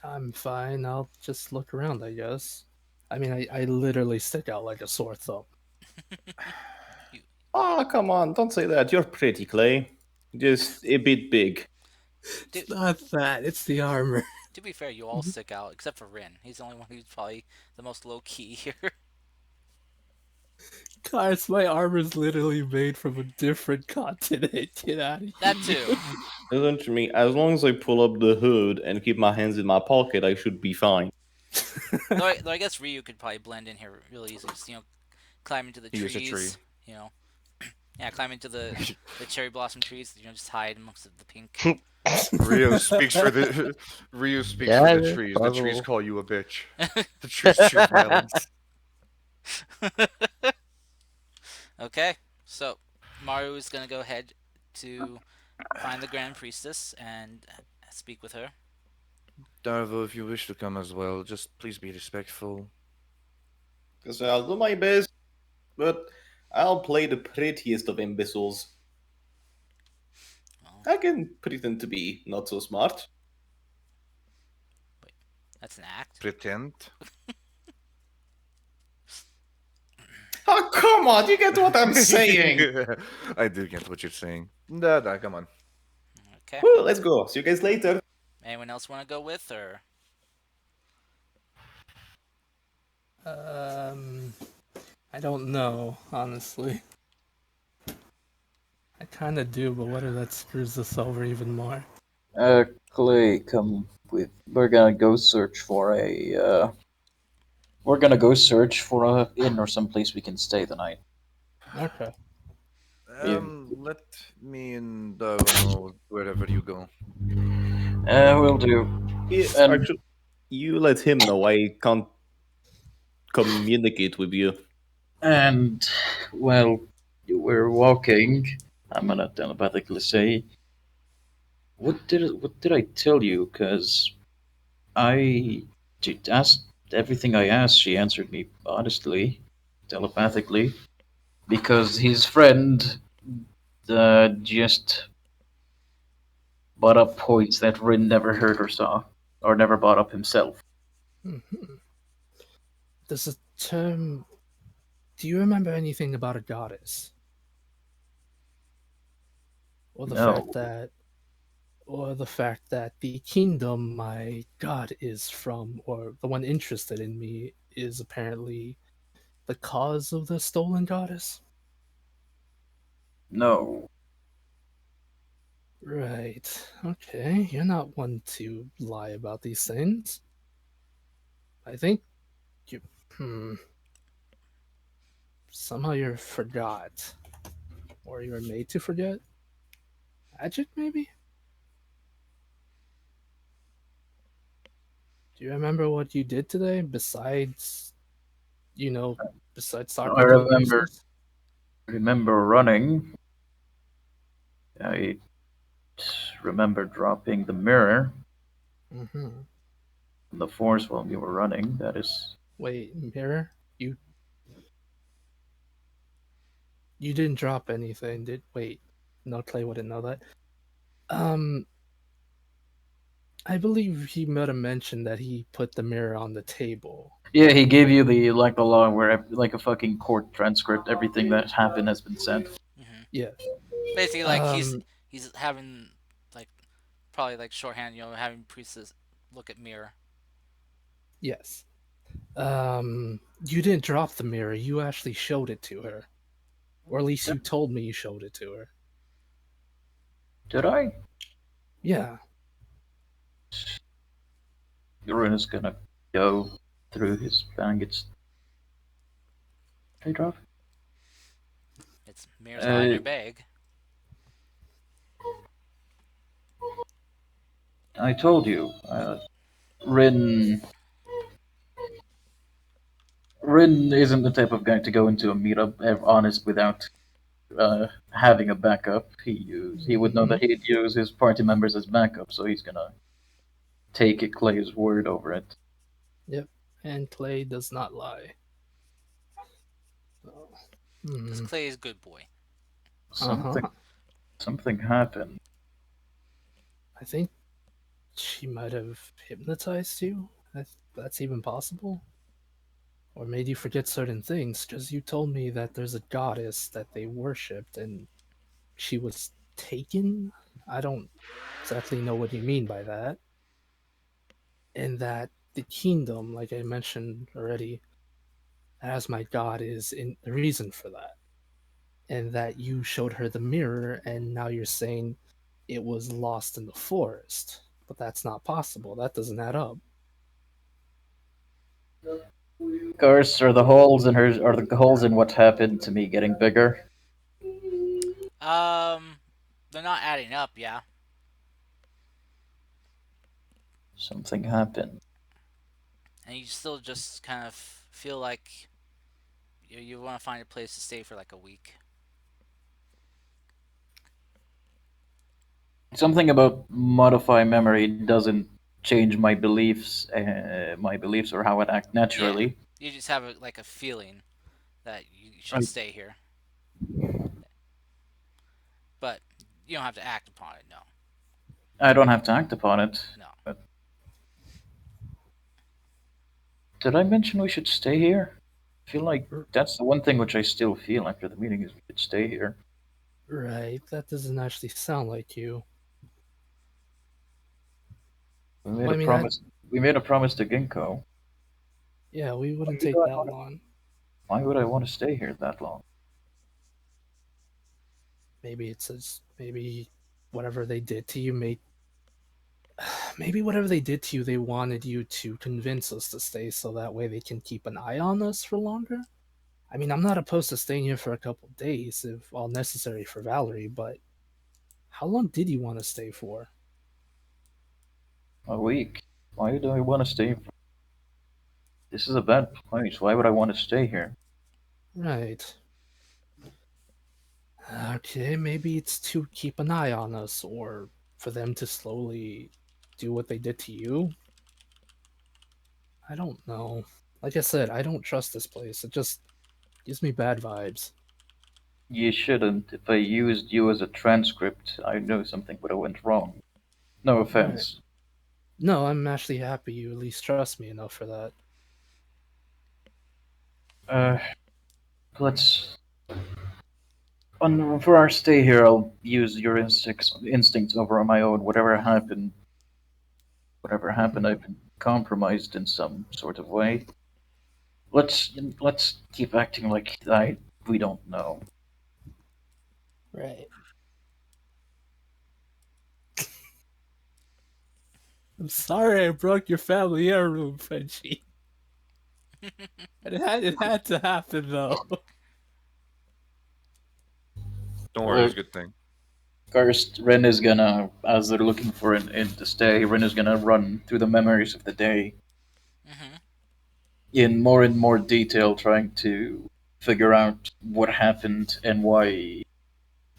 I'm fine. I'll just look around, I guess. I mean, I literally stick out like a sore thumb. Oh, come on. Don't say that. You're pretty, Clay. Just a bit big. It's not that. It's the armor. To be fair, you all stick out except for Rin. He's the only one who's probably the most low key here. Guys, my armor's literally made from a different continent. Get out of here. That too. Listen to me. As long as I pull up the hood and keep my hands in my pocket, I should be fine. though I guess Ryu could probably blend in here really easy. Just, climb into the He is trees. a tree. Yeah, climb into the cherry blossom trees. Just hide amongst the pink. Ryu speaks for the Ryu speaks Yeah, for it the is trees. The trees possible. call you a bitch. The trees choose violence. Okay, so Maru is gonna go ahead to find the Grand Priestess and speak with her. Darvo, if you wish to come as well, just please be respectful. Because I'll do my best, but I'll play the prettiest of imbeciles. Oh, I can pretend to be not so smart. that's an act. Pretend. Oh, come on, you get what I'm saying. I do get what you're saying. Nah, come on. Okay. Well, let's go. See you guys later. Anyone else want to go with, or I don't know, honestly. I kind of do, but what if that screws us over even more? Clay, come with. We're gonna go search for a. We're gonna go search for a inn or some place we can stay the night. Okay. Let me and Darvo know wherever you go. Will do. And- Actually, you let him know I can't communicate with you. And well, we're walking. I'm gonna telepathically say, what did I tell you? Cause I did ask everything I asked. She answered me honestly, telepathically, because his friend just brought up points that Rin never heard or saw, or never brought up himself. Mm-hmm. Does the term... Do you remember anything about a goddess? or the No. fact that the kingdom my god is from, or the one interested in me, is apparently the cause of the stolen goddess? No. Right. Okay, you're not one to lie about these things. I think you. Hmm. Somehow you forgot. Or you were made to forget? Magic, maybe? Do you remember what you did today besides, besides I talking to the voices? remember running. I remember dropping the mirror Mm-hmm. in the force while we were running. That is. Wait, mirror? You didn't drop anything, did wait. No, Clay wouldn't know that. Um I believe he might have mentioned that he put the mirror on the table. Yeah, he gave you the law where like a fucking court transcript. Everything that happened has been said. Hmm. Yes. Basically, like Um he's having like probably like shorthand, having priestess look at mirror. yes. You didn't drop the mirror, you actually showed it to her. Or at least you told me you showed it to her. Did I? Yeah. Ruin is gonna go through his baggage. Did I drop? It's mirror's not in Uh, your bag. I told you, Rin. Rin isn't the type of guy to go into a meetup honest without having a backup. He would know Mhm. that he'd use his party members as backup, so he's gonna take Clay's word over it. Yep. And Clay does not lie. So, Because hmm. Clay is good boy. Something Uh-huh. something happened. I think she might have hypnotized you. That's even possible. Or made you forget certain things, because you told me that there's a goddess that they worshipped and she was taken. I don't exactly know what you mean by that. And that the kingdom, like I mentioned already, as my god is in the reason for that. And that you showed her the mirror and now you're saying it was lost in the forest. But that's not possible. That doesn't add up. Curse are the holes in her, or the holes in what happened to me getting bigger. Um, they're not adding up. Yeah. Something happened. And you still just kind of feel like you want to find a place to stay for like a week. Something about modify memory doesn't change my beliefs or how it act Yeah. naturally. You just have like a feeling that you should I, stay here, but you don't have to act upon it. No. I don't have to act upon it. No. But did I mention we should stay here? I feel like that's the one thing which I still feel after the meeting is we should stay here. Right, that doesn't actually sound like you. We made Well, a I mean, that, promise. We made a promise to Ginkgo. yeah, we Why wouldn't would take I that wanna, long. why would I want to stay here that long? Maybe it says, maybe whatever they did to you made. Maybe whatever they did to you, they wanted you to convince us to stay so that way they can keep an eye on us for longer. I mean, I'm not opposed to staying here for a couple days if all necessary for Valerie, but how long did you want to stay for? A week. Why do I want to stay? This is a bad place. Why would I want to stay here? Right. Okay, maybe it's to keep an eye on us or for them to slowly do what they did to you. I don't know. Like I said, I don't trust this place. It just gives me bad vibes. You shouldn't. If I used you as a transcript, I know something would have went wrong. No Right. offense. No, I'm actually happy you at least trust me enough for that. Uh, let's. For our stay here, I'll use your instincts over my own. Whatever happened, I've been compromised in some sort of way. Let's keep acting like we don't know. Right. I'm sorry I broke your family heirloom, Frenchie. It had to happen though. Don't worry, it's a good thing. First, Ren is gonna, as they're looking for an inn to stay, Ren is gonna run through the memories of the day Mm-hmm. in more and more detail, trying to figure out what happened and why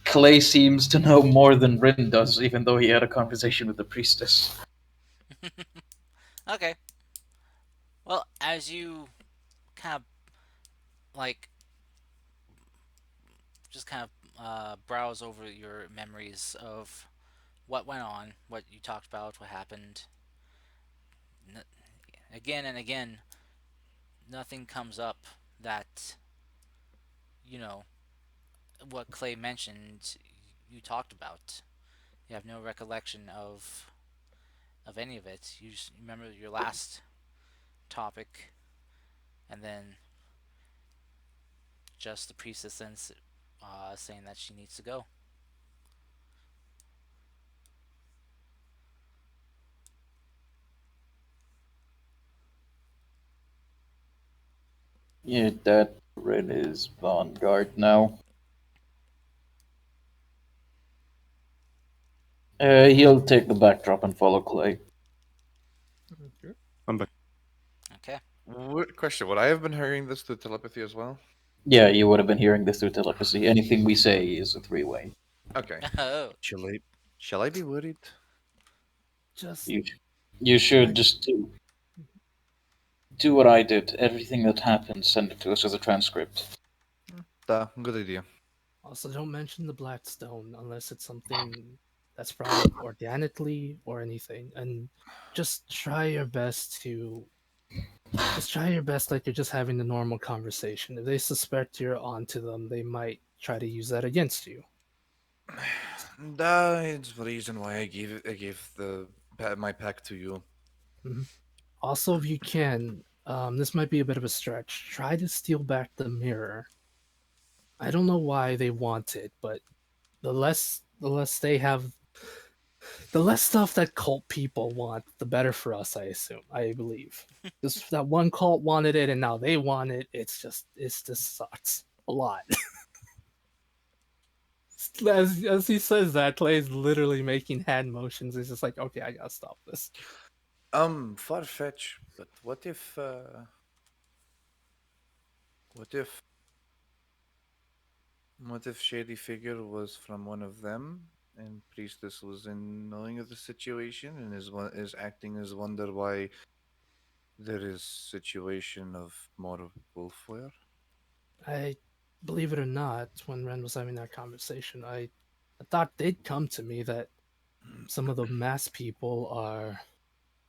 Clay seems to know more than Rin does, even though he had a conversation with the priestess. Okay. Well, as you kind of like just kind of browse over your memories of what went on, what you talked about, what happened, n- again and again, nothing comes up that you know what Clay mentioned. You talked about. You have no recollection of any of it. You just remember your last topic, and then just the priestess then saying that she needs to go. Yeah, that Ren is on guard now. He'll take the backdrop and follow Clay. I'm back. Okay. What question? Would I have been hearing this through telepathy as well? Yeah, you would have been hearing this through telepathy. Anything we say is a three-way. Okay. Oh. Shall I be worried? Just You, you should just do what I did. Everything that happened, send it to us as a transcript. Good idea. also don't mention the Blackstone unless it's something that's brought up organically or anything, and just try your best to just try your best like you're just having a normal conversation. If they suspect you're onto them, they might try to use that against you. That's the reason why I gave my pack to you. Mhm. Also, if you can, this might be a bit of a stretch. Try to steal back the mirror. I don't know why they want it, but the less they have, the less stuff that cult people want, the better for us. I believe. Just that one cult wanted it, and now they want it. It just sucks a lot. As he says that, Clay's literally making hand motions. He's just like, okay, I gotta stop this. Far-fetched, but what if Shady Figure was from one of them, and Priestess was in knowing of the situation and is acting as wonder why there is situation of more wolfware? I believe it or not, when Ren was having that conversation, I thought they'd come to me that some of the mass people are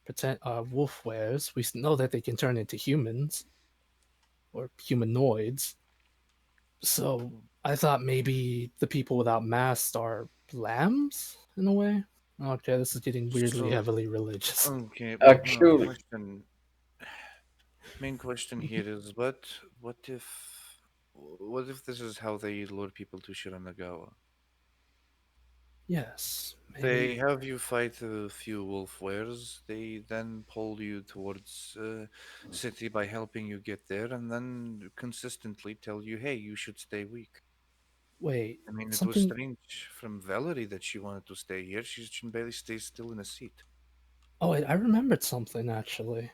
pretend wolf wares. We know that they can turn into humans or humanoids. So I thought maybe the people without masks are lambs in a way. Okay, this is getting weirdly So heavily religious. okay, but no Actually, question. Main question here is what if this is how they lure people to Shiranagawa? Yes, They maybe. have you fight a few wolf wares. They then pull you towards city by helping you get there, and then consistently tell you, "Hey, you should stay weak." Wait, I mean, it was something. strange from Valerie that she wanted to stay here. She can barely stay still in a seat. Oh, wait, I remembered something actually.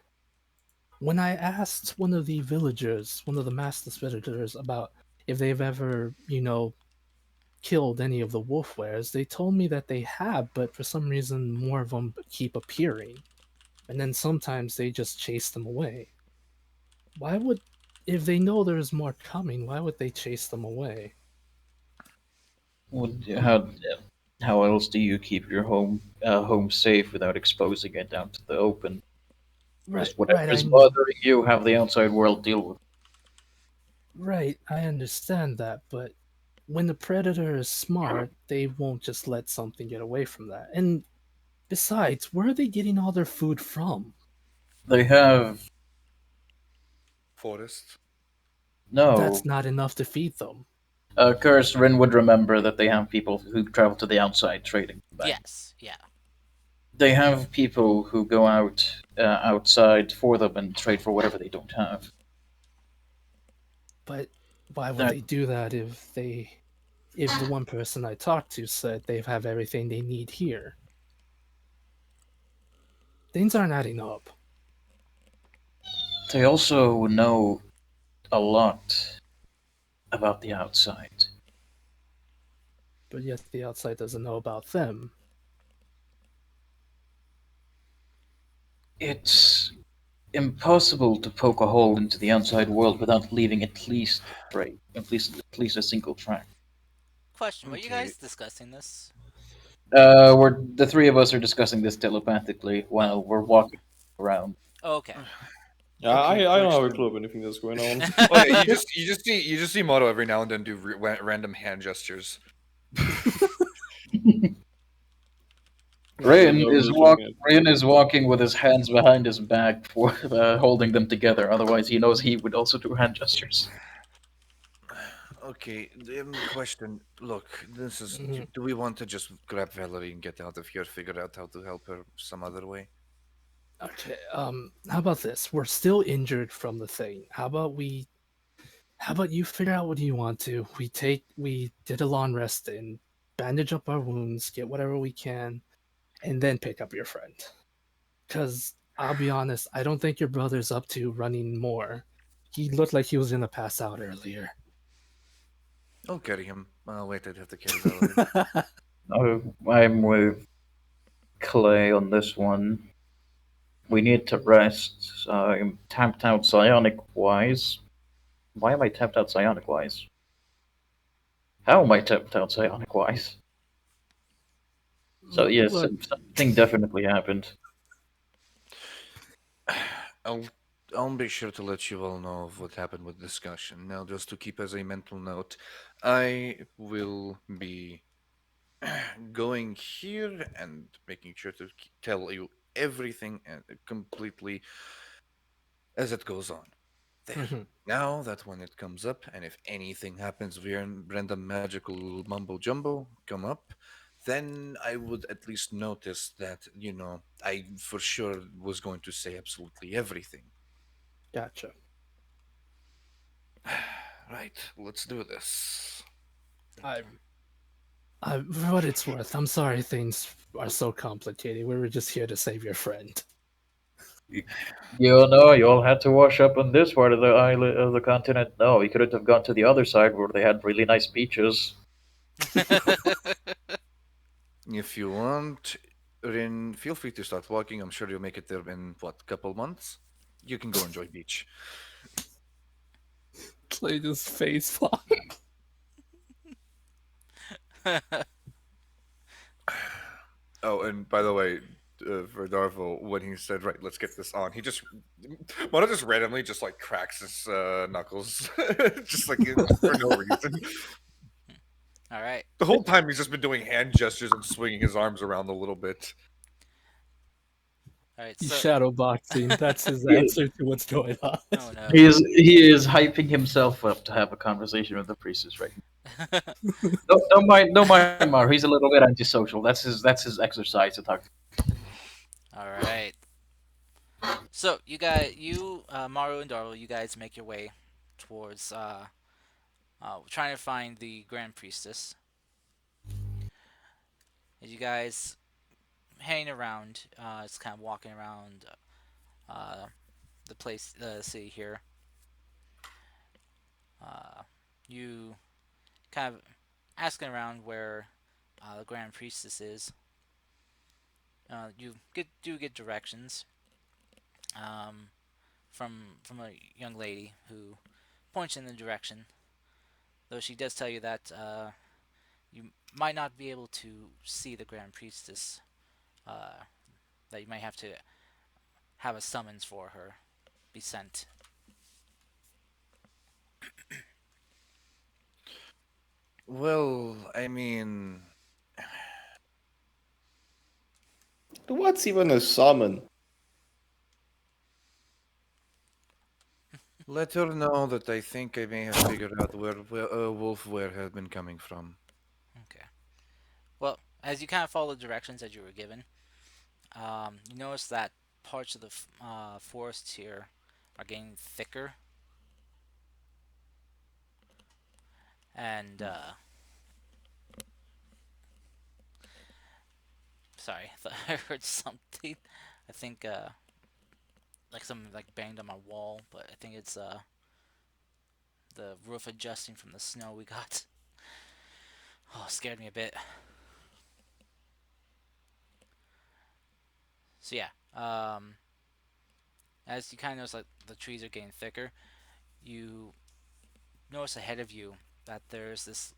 When I asked one of the villagers, one of the master villagers, about if they've ever, killed any of the wolf wares, they told me that they have, but for some reason more of them keep appearing. And then sometimes they just chase them away. Why would, if they know there's more coming, why would they chase them away? would how else do you keep your home safe without exposing it out to the open? Right, Just whatever right, is bothering you, have the outside world deal with. right. I understand that, but when the predator is smart, they won't just let something get away from that. And besides, where are they getting all their food from? They have Forest. no. That's not enough to feed them. Curse Rin would remember that they have people who travel to the outside trading. Back. Yes, yeah. They have people who go out outside for them and trade for whatever they don't have. But why would That- they do that if the one person I talked to said they have everything they need here? Things aren't adding up. They also know a lot about the outside. But yet the outside doesn't know about them. It's impossible to poke a hole into the outside world without leaving at least at least a single track. Question: Were you Okay. guys discussing this? We're the three of us are discussing this telepathically while we're walking around. Oh, okay. Yeah, Okay, I don't have a question. clue of anything that's going on. Oh, yeah, you just see Moto every now and then do random hand gestures. Rin No is looking at- Rin is walking with his hands behind his back, for holding them together. Otherwise, he knows he would also do hand gestures. Okay, question. Look, this is. Mhm. Do we want to just grab Valerie and get out of here? Figure out how to help her some other way. Okay, how about this? We're still injured from the thing. How about you figure out what you want to? We did a long rest in, bandage up our wounds, get whatever we can, and then pick up your friend. Cause I'll be honest, I don't think your brother's up to running more. He looked like he was gonna pass out earlier. I'll carry him. Oh wait, I'd have to carry Valerie. I'm with Clay on this one. We need to rest. I'm tapped out psionic wise. Why am I tapped out psionic wise? How am I tapped out psionic wise? So yes, Look, something definitely happened. I'll I'll be sure to let you all know of what happened with discussion. Now, just to keep as a mental note, I will be going here and making sure to tell you everything and completely as it goes on. There. mhm. Now that when it comes up, and if anything happens via random magical mumbo jumbo come up, then I would at least notice that, I for sure was going to say absolutely everything. Gotcha. Right, let's do this. I, for what it's worth, I'm sorry things are so complicated. We were just here to save your friend. You know, you all had to wash up on this part of the island of the continent. No, you couldn't have gone to the other side where they had really nice beaches. If you want, Rin, feel free to start walking. I'm sure you'll make it there in, what, couple months? You can go enjoy beach. Clay just face palm. Oh, and by the way, for Darvo, when he said, "Right, let's get this on," he just, Mono just randomly just like cracks his knuckles, just like for no reason. All right. The whole time he's just been doing hand gestures and swinging his arms around a little bit. All right. He's So, shadow boxing. That's his Yeah. answer to what's going on. oh no. He is hyping himself up to have a conversation with the priestess right now. Don't mind Mar. He's a little bit antisocial. That's his exercise to talk. All right. So Maru and Darlo, you guys make your way towards trying to find the Grand Priestess. As you guys hanging around, it's kind of walking around uh, the city here. You kind of asking around where the Grand Priestess is. You do get directions from a young lady who points in the direction. Though she does tell you that you might not be able to see the Grand Priestess. Uh, that you might have to have a summons for her be sent. Well, I mean, What's even a summon? let her know that I think I may have figured out where Wolfware has been coming from. Okay. Well, as you kind of follow the directions that you were given, you notice that parts of the forest here are getting thicker, and sorry, I thought I heard something. I think like something like banged on my wall, but I think it's the roof adjusting from the snow we got. Oh, scared me a bit. So yeah, as you kind of notice, like the trees are getting thicker, you notice ahead of you that there's this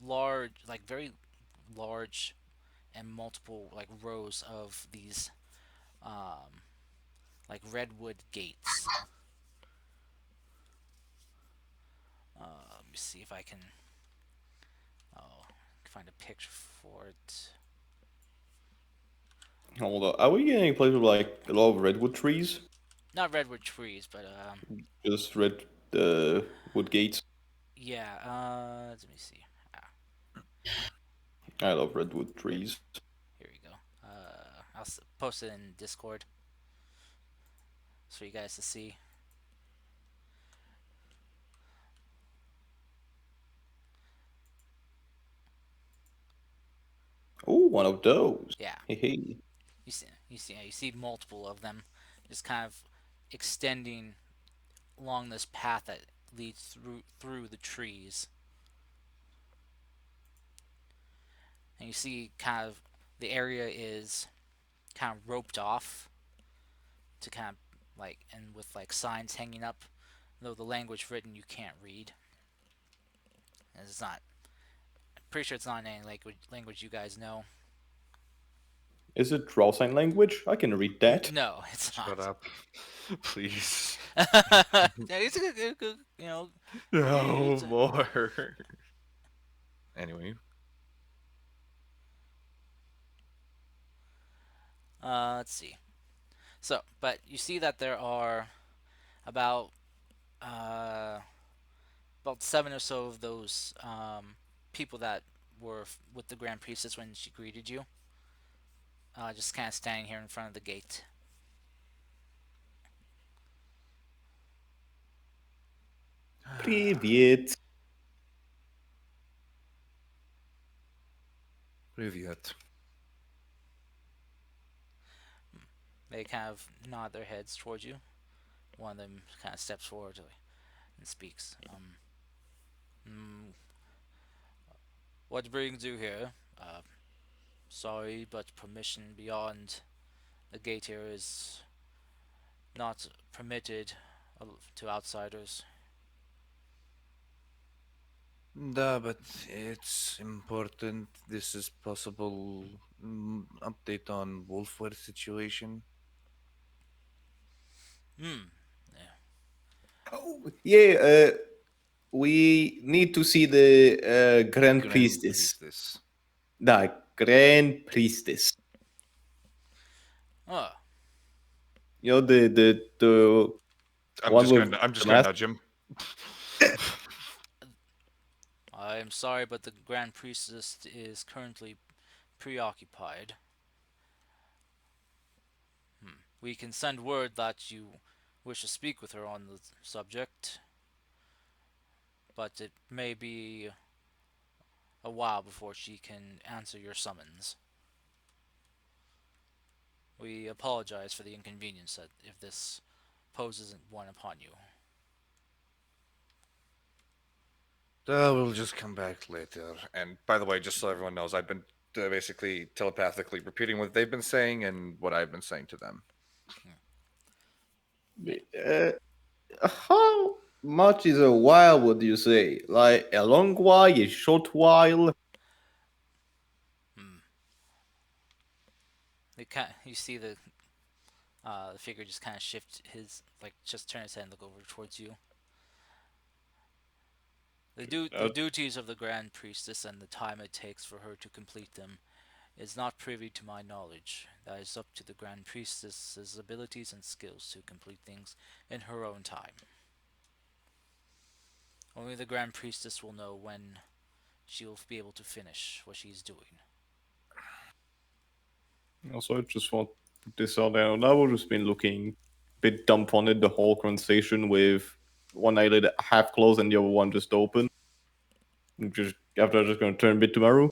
large, like very large and multiple like rows of these um, redwood gates. Let me see if I can. Oh, find a picture for it. Hold on. Are we getting a place with like a lot of redwood trees? Not redwood trees, but Just red wood gates. yeah. Let me see. Ah, I love redwood trees. here we go. I'll post it in Discord for you guys to see. Oh, one of those. Yeah, Hey, hey. you see multiple of them, just kind of extending along this path that leads through the trees, and you see kind of the area is kind of roped off to kind of like and with like signs hanging up, though the language written you can't read. And it's not. I'm pretty sure it's not in any language you guys know. Is it draw sign language? I can read that. No, it's Shut not. up, please. Yeah, it's you know. No It's more. Anyway, let's see. So, but you see that there are about uh, about seven or so of those people that were with the Grand Priestess when she greeted you. Just kind of standing here in front of the gate. Привет. Привет. They kind of nod their heads towards you. One of them kind of steps forward and speaks. Mm, what brings you here? Sorry, but permission beyond the gate here is not permitted to outsiders. Da, but it's important. This is possible update on Wolfware situation. Hmm. Yeah. Oh, yeah, we need to see the Grand Grand Priestess. Priestess. The Grand Priestess. Oh, You know the I'm one just with gonna I'm just the gonna mask? nudge him. I am sorry, but the Grand Priestess is currently preoccupied. We can send word that you wish to speak with her on the subject, but it may be a while before she can answer your summons. We apologize for the inconvenience that if this poses one upon you. We'll just come back later. And by the way, just so everyone knows, I've been basically telepathically repeating what they've been saying and what I've been saying to them. Uh, how much is a while, would you say? Like a long while, a short while? Hmm. You see the figure just kind of shift his, like, just turn his head and look over towards you. The duties of the Grand Priestess and the time it takes for her to complete them is not privy to my knowledge. That is up to the Grand Priestess's abilities and skills to complete things in her own time. Only the Grand Priestess will know when she will be able to finish what she's doing. Also, I just want to put this out there. I've just been looking a bit dumbfounded the whole conversation with one eyelid half closed and the other one just open. Just after I'm just gonna turn a bit tomorrow.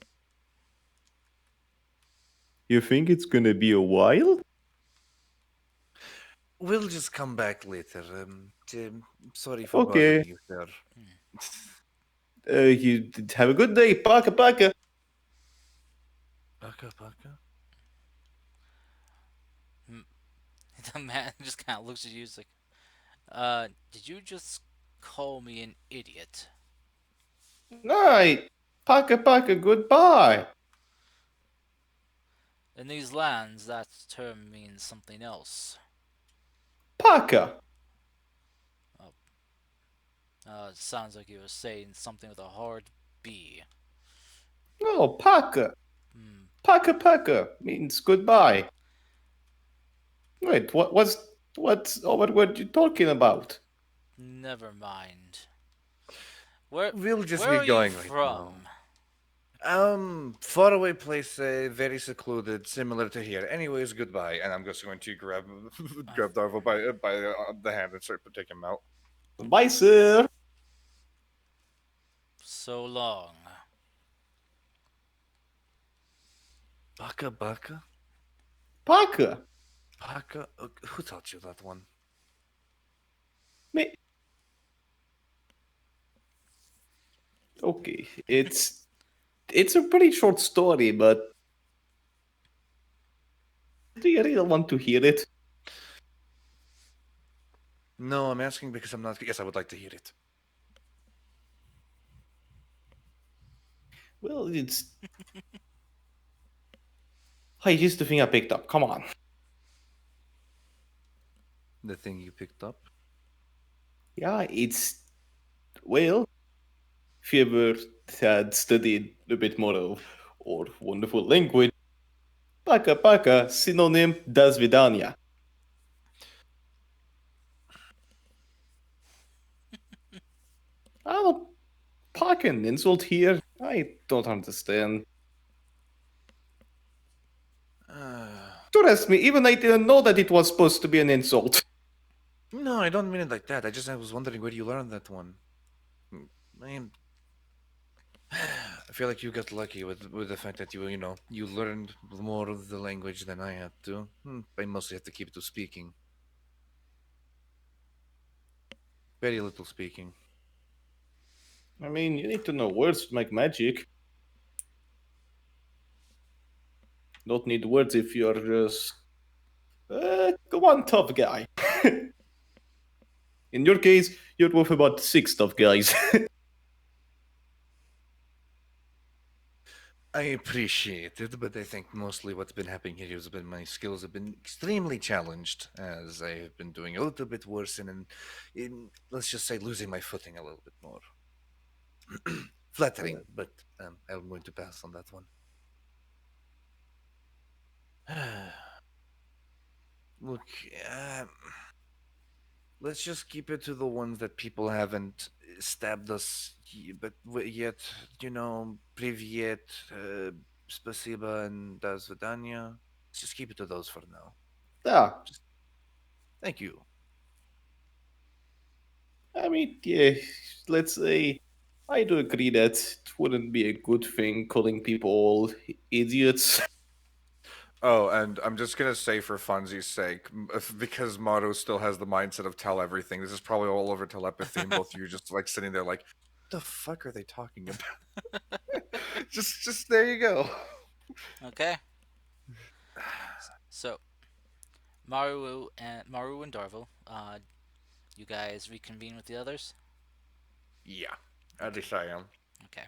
You think it's gonna be a while? We'll just come back later. Sorry for Okay. bothering you, sir. You have a good day, Paka Paka. Paka, paka. The man just kind of looks at you. He's like, did you just call me an idiot?" Night, Paka Paka, goodbye. In these lands, that term means something else. Paka. It sounds like you were saying something with a hard B. No, Paka. Hmm. Paka Paka means goodbye. Wait, what you talking about? Never mind. Where We'll just where be are going you right from? Faraway place, very secluded, similar to here. Anyways, goodbye. And I'm just going to grab grab Darvo by the hand and start to take him out. Bye, sir. So long. Baka Baka? Paka. Baka? Who taught you that one? Me. Okay, it's a pretty short story, but do you really want to hear it? No, I'm asking because I'm not. Yes, I would like to hear it. Well, hey, here's the thing I picked up. Come on. The thing you picked up? Yeah, well, if you ever had studied a bit more of or wonderful language, Paka Paka, synonym das vidania. I don't Paka an insult here. I don't understand. Trust me, even I didn't know that it was supposed to be an insult. No, I don't mean it like that. I was wondering where you learned that one. I mean, I feel like you got lucky with the fact that you learned more of the language than I had to. I mostly had to keep to speaking. Very little speaking. I mean, you need to know words to make magic. Don't need words if you're just one tough guy. In your case, you're with about 6 tough guys. I appreciate it, but I think mostly what's been happening here has been my skills have been extremely challenged as I have been doing a little bit worse and let's just say losing my footing a little bit more. Flattering, but I'm going to pass on that one. Look, let's just keep it to the ones that people haven't stabbed us, yet, Privyet, Spasiba, and Do Svidaniya. Let's just keep it to those for now. Yeah, Thank you. I mean, yeah, let's say I do agree that it wouldn't be a good thing calling people all idiots. Oh, and I'm just gonna say for funsies' sake, because Maru still has the mindset of tell everything. This is probably all over telepathy, and both of you just like sitting there like, "The fuck are they talking about?" just there you go. Okay. So, Maru and Darvo, you guys reconvene with the others. Yeah, at least I am. Okay.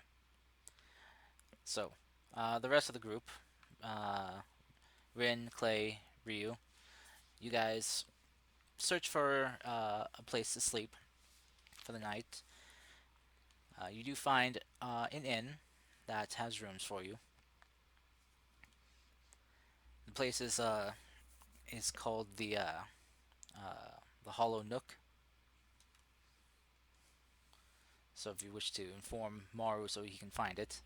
So, the rest of the group, Rin, Clay, Ryu, you guys search for a place to sleep for the night. You do find an inn that has rooms for you. The place is called the Hollow Nook. So if you wish to inform Maru so he can find it.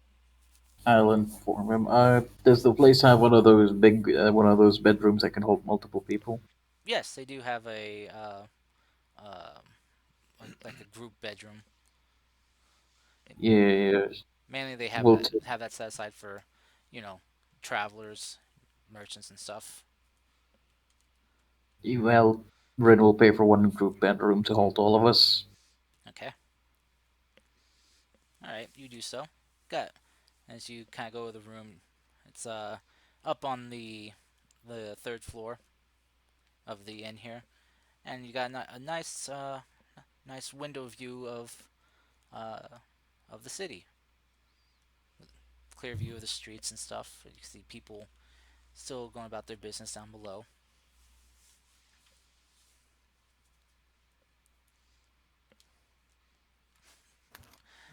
I'll inform him. Does the place have one of those one of those bedrooms that can hold multiple people? Yes, they do have uh, like a group bedroom. Yeah, Mainly they we'll t- have that set aside for, you know, travelers, merchants and stuff. well, Ren will pay for one group bedroom to hold all of us. Okay. All right, you do so. Got as you kind of go to the room. It's up on the third floor of the inn here, and you got a nice window view uh of the city. Clear view of the streets and stuff. You can see people still going about their business down below.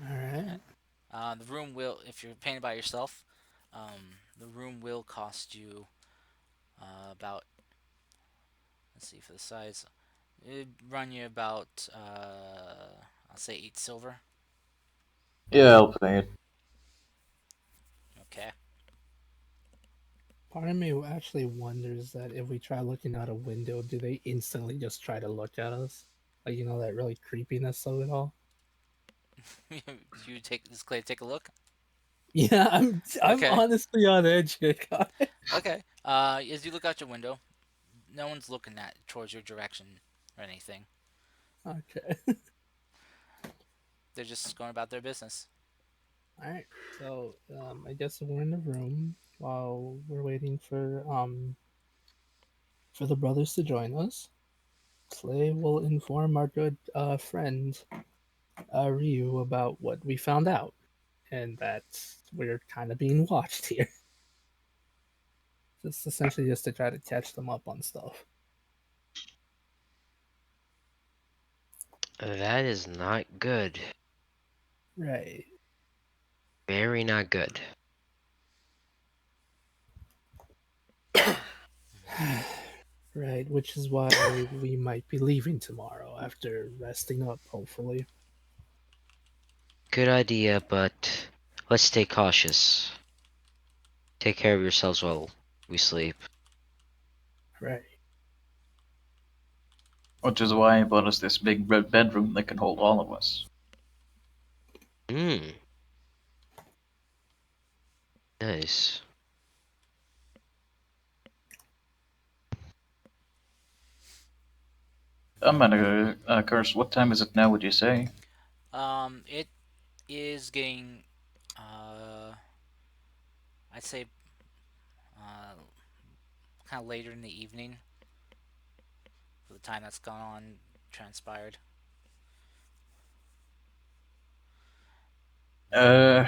All right. The room will, if you're paying by yourself, the room will cost you about. Let's see for the size. It'd run you about I'll say 8 silver. Yeah, I'll pay it. Okay. Part of me actually wonders that if we try looking out a window, do they instantly just try to look at us? Like, that really creepiness of it all? You take this Clay. Take a look. Yeah, I'm Okay. honestly on edge here, guys. Okay. As you look out your window, no one's looking at towards your direction or anything. Okay. They're just going about their business. All right. So, I guess we're in the room while we're waiting for the brothers to join us. Clay will inform our good friend Ryu about what we found out, and that we're kind of being watched here. Just essentially just to try to catch them up on stuff. That is not good. Right. Very not good. Right, which is why we might be leaving tomorrow after resting up, hopefully. Good idea, but let's stay cautious. Take care of yourselves while we sleep. Right. Which is why I bought us this big red bedroom that can hold all of us. Hmm. Nice. I'm gonna curse. What time is it now? Would you say? It is getting uh, I'd say uh, kind of later in the evening for the time that's gone on transpired. Uh,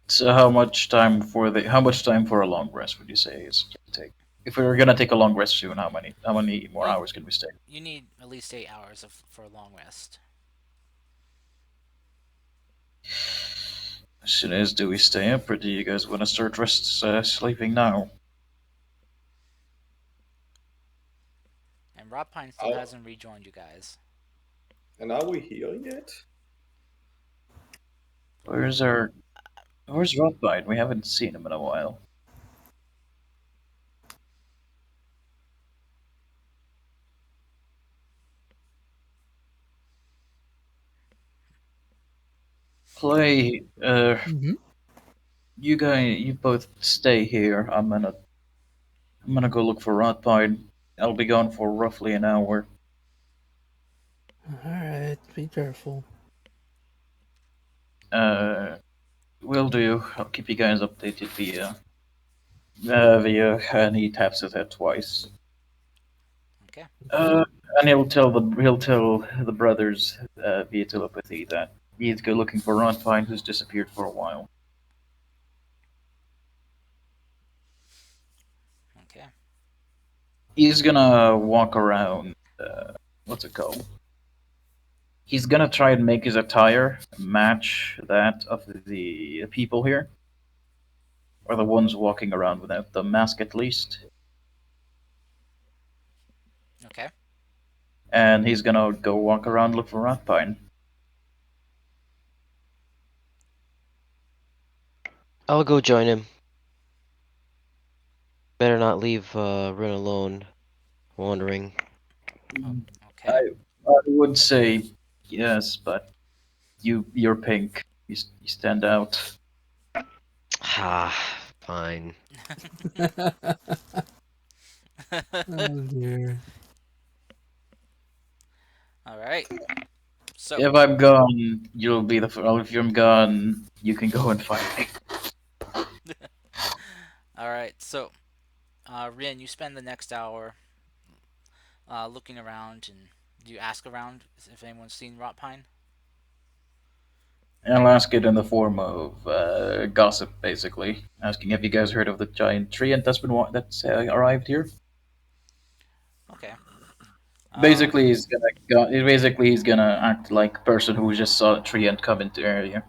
so how much time for a long rest would you say is gonna take? If we were gonna take a long rest soon, how many more You hours can we stay? you need at least 8 hours for a long rest. As soon as do we stay up, or do you guys want to start sleeping now? And Rob Pine still Oh, hasn't rejoined you guys. and are we here yet? Where's our Where's Rothbite? We haven't seen him in a while. Clay, Mm-hmm. you both stay here. I'm gonna go look for Rothbite. I'll be gone for roughly an hour. Alright, be careful. Uh, will do. I'll keep you guys updated via, and he taps his head twice. Okay. Uh, and he'll tell the brothers via telepathy that he's go looking for Rothbite, who's disappeared for a while. Okay. He's gonna walk around. What's it called? he's gonna try and make his attire match that of the people here, or the ones walking around without the mask at least. Okay. And he's gonna go walk around look for Ratpine. I'll go join him. Better not leave Rin alone, wandering. Okay. I would say yes, but you're pink. You stand out. Ah, fine. Oh dear. All right. So, If I'm gone, you'll be the. Well, if I'm gone, you can go and find me. all right. So, Rin, you spend the next hour looking around, and do you ask around if anyone's seen Rotpine? I'll ask it in the form of gossip, basically, asking have you guys heard of the giant tree that's arrived here? Okay. Basically, he's gonna act like a person who just saw a tree and come into the area.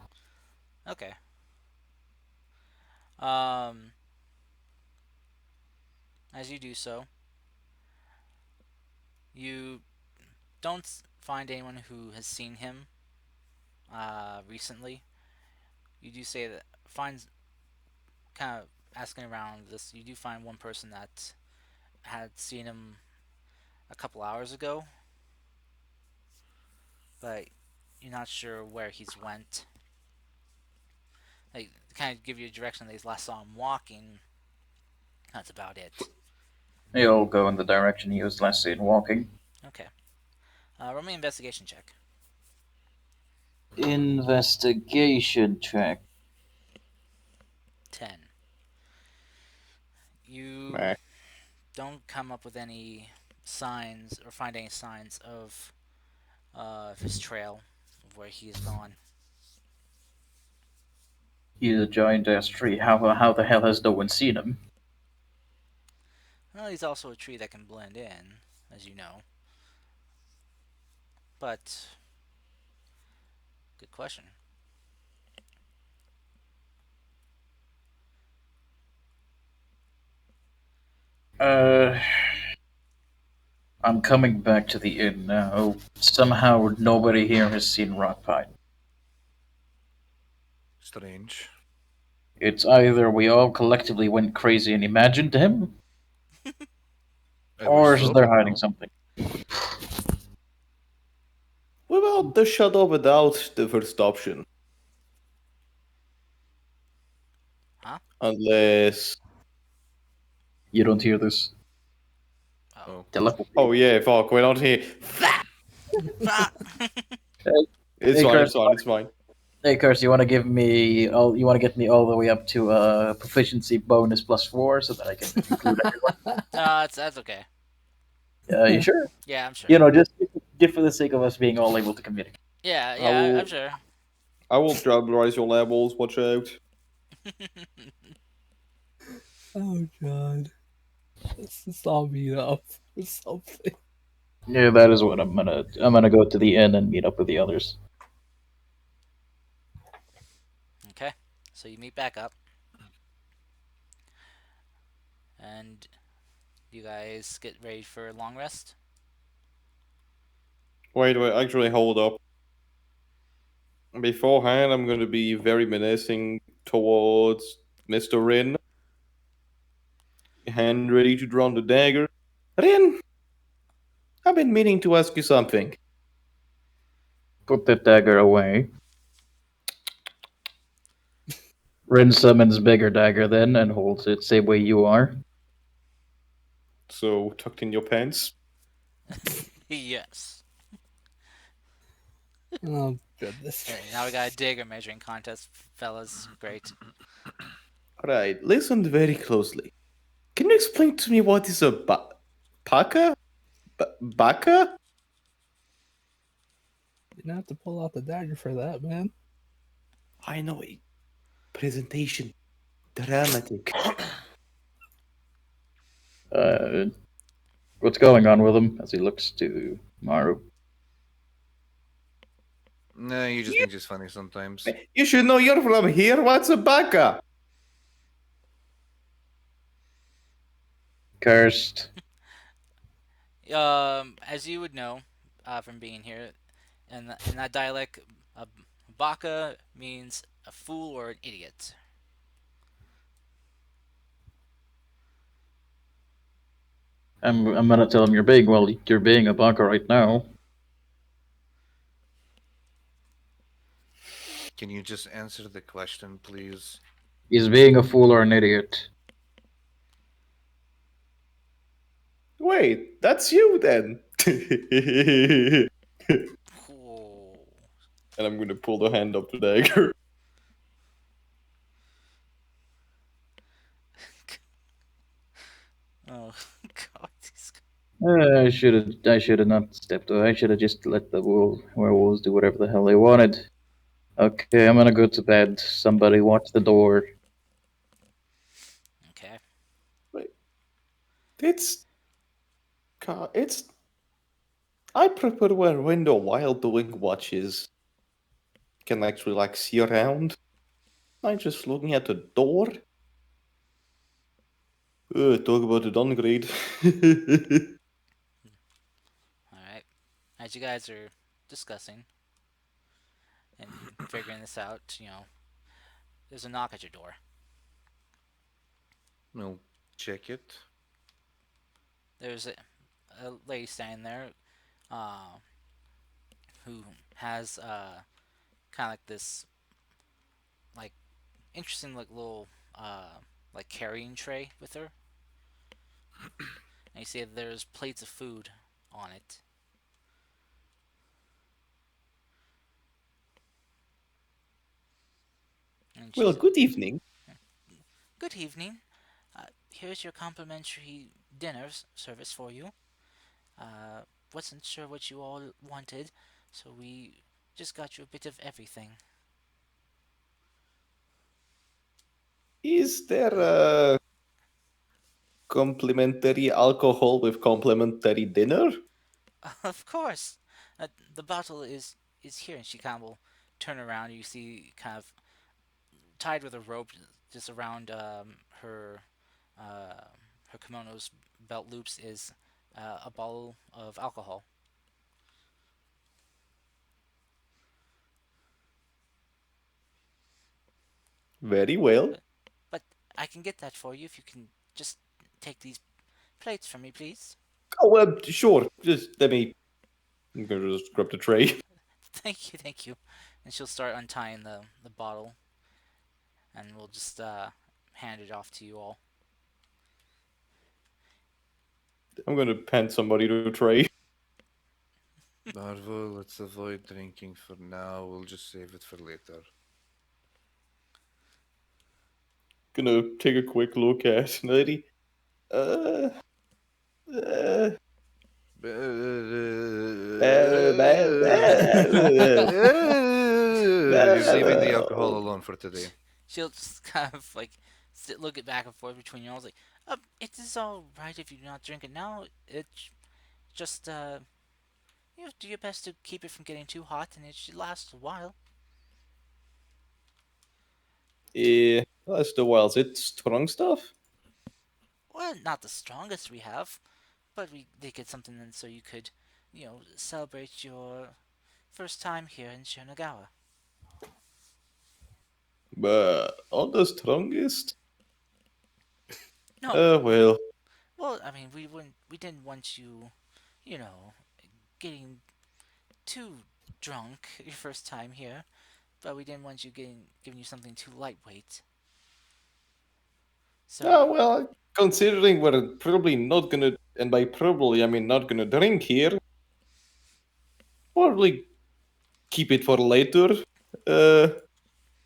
Okay. Um, as you do so, you don't find anyone who has seen him recently. You do say that finds kind of asking around this. You do find one person that had seen him a couple hours ago, but you're not sure where he's went. Like, kind of give you a direction that he's last saw him walking. That's about it. He'll go in the direction he was last seen walking. Okay. Roll me an investigation check. Investigation check. 10. You Meh. don't come up with any signs or find any signs of his trail, of where he is gone. He's a giant ass tree. How the hell has no one seen him? Well, he's also a tree that can blend in, as you know. But, good question. Uh, I'm coming back to the inn now. Somehow nobody here has seen Rockpine. Strange. It's either we all collectively went crazy and imagined him, I or wish so, they're but hiding no. something. Without the shadow of a doubt, the first option. Huh? Unless. You don't hear this. Oh. Telepathy. Oh yeah, fuck, we're not here. Ah! It's Hey, fine, Kurt. it's fine, it's fine. Hey, Curse, you want to give me all? You want to get me all the way up to proficiency bonus +4 so that I can include everyone? No, that's okay. You sure? Yeah, I'm sure. You know, just for the sake of us being all able to communicate. Yeah, will- I'm sure. I will jeopardize your levels, watch out. Oh god. Let's all meet up or something. Yeah, that is what I'm gonna go to the inn and meet up with the others. Okay, so you meet back up, and you guys get ready for a long rest. Wait, actually, hold up. Beforehand, I'm going to be very menacing towards Mr. Rin. Hand ready to draw the dagger. Rin, I've been meaning to ask you something. Put the dagger away. Rin summons bigger dagger then and holds it same way you are. So, tucked in your pants? Yes. Oh goodness. Okay, now we got a digger measuring contest, fellas. Great. Alright, listen very closely. Can you explain to me what is a baka? Baka? You don't have to pull out the dagger for that, man. I know it. Presentation. Dramatic. What's going on with him as he looks to Maru? Nah, you just think it's funny sometimes. You should know you're from here. What's a baka? Cursed. As you would know, from being here, in that dialect, baka means a fool or an idiot. I'm gonna tell him you're being, well, you're being a baka right now. Can you just answer the question, please? Is being a fool or an idiot? Wait, that's you then. Ooh. And I'm gonna pull the hand up the dagger. Oh God, these I should have not stepped away. I should have just let the werewolves do whatever the hell they wanted. Okay, I'm gonna go to bed. Somebody watch the door. okay. It's. It's. I prefer wear window while doing watches. Can actually like see around. I'm just looking at the door. Talk about the downgrade. All right. As you guys are discussing and figuring this out, there's a knock at your door. No, check it. There's a lady standing there, uh, who has kind of like this like interesting like little like carrying tray with her, and you see that there's plates of food on it. And Well, she's, good evening. good evening. Here's your complimentary service for you. Uh, wasn't sure what you all wanted, so we just got you a bit of everything. Is there complimentary alcohol with complimentary dinner? Of course, the bottle is here, and she kind of will turn around. You see, kind of tied with a rope just around uh, her kimono's belt loops is a bottle of alcohol. Very well. But I can get that for you if you can just take these plates from me, please. Oh, well, sure. Just let me. I'm gonna just grab the tray. Thank you, thank you. And she'll start untying the bottle, and we'll just hand it off to you all. I'm gonna hand somebody the tray. Marvel, let's avoid drinking for now. We'll just save it for later. Gonna take a quick look at lady. Uh, uh, You're leaving the alcohol alone for today. She'll just kind of like look it back and forth between you all. Like, it is all right if you do not drink it now. It just do your best to keep it from getting too hot, and it should last a while. yeah, that's the while. Is it strong stuff? Well, not the strongest we have, but we did get something in so you could, celebrate your first time here in Shinagawa. But not the strongest. No, Well, well, I mean, we didn't want you, you know, getting too drunk your first time here, but we didn't want you giving you something too lightweight. So, well, considering we're probably not gonna, and by probably I mean not gonna drink here, probably keep it for later.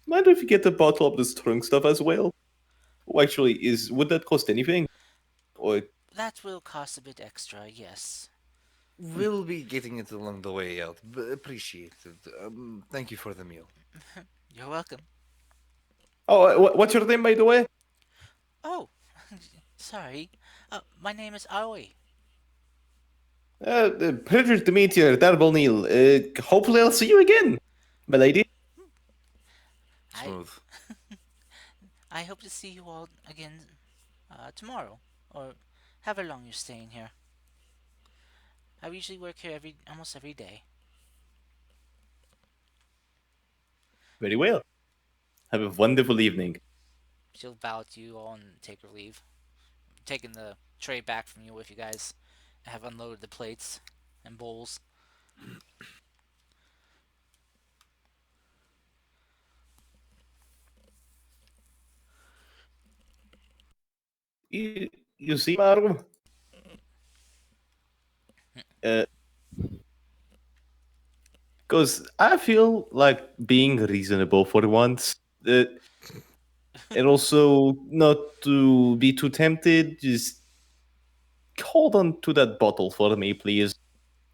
Mind if you get a bottle of the strong stuff as well? Oh, actually, would that cost anything? Or that will cost a bit extra, yes. We'll be getting it along the way out. Appreciate it. Thank you for the meal. You're welcome. what's your name, by the way? Oh, sorry. My name is Aoi. Pleasure to meet you, Darble Neil. Hopefully I'll see you again. My lady? I Smooth. I hope to see you all again tomorrow, or however long you're staying here. I usually work here almost every day. Very well. Have a wonderful evening. She'll bow to you all and take her leave, taking the tray back from you if you guys have unloaded the plates and bowls. You see, Maru? Uh, Because I feel like being reasonable for once. And also not to be too tempted, just hold on to that bottle for me, please.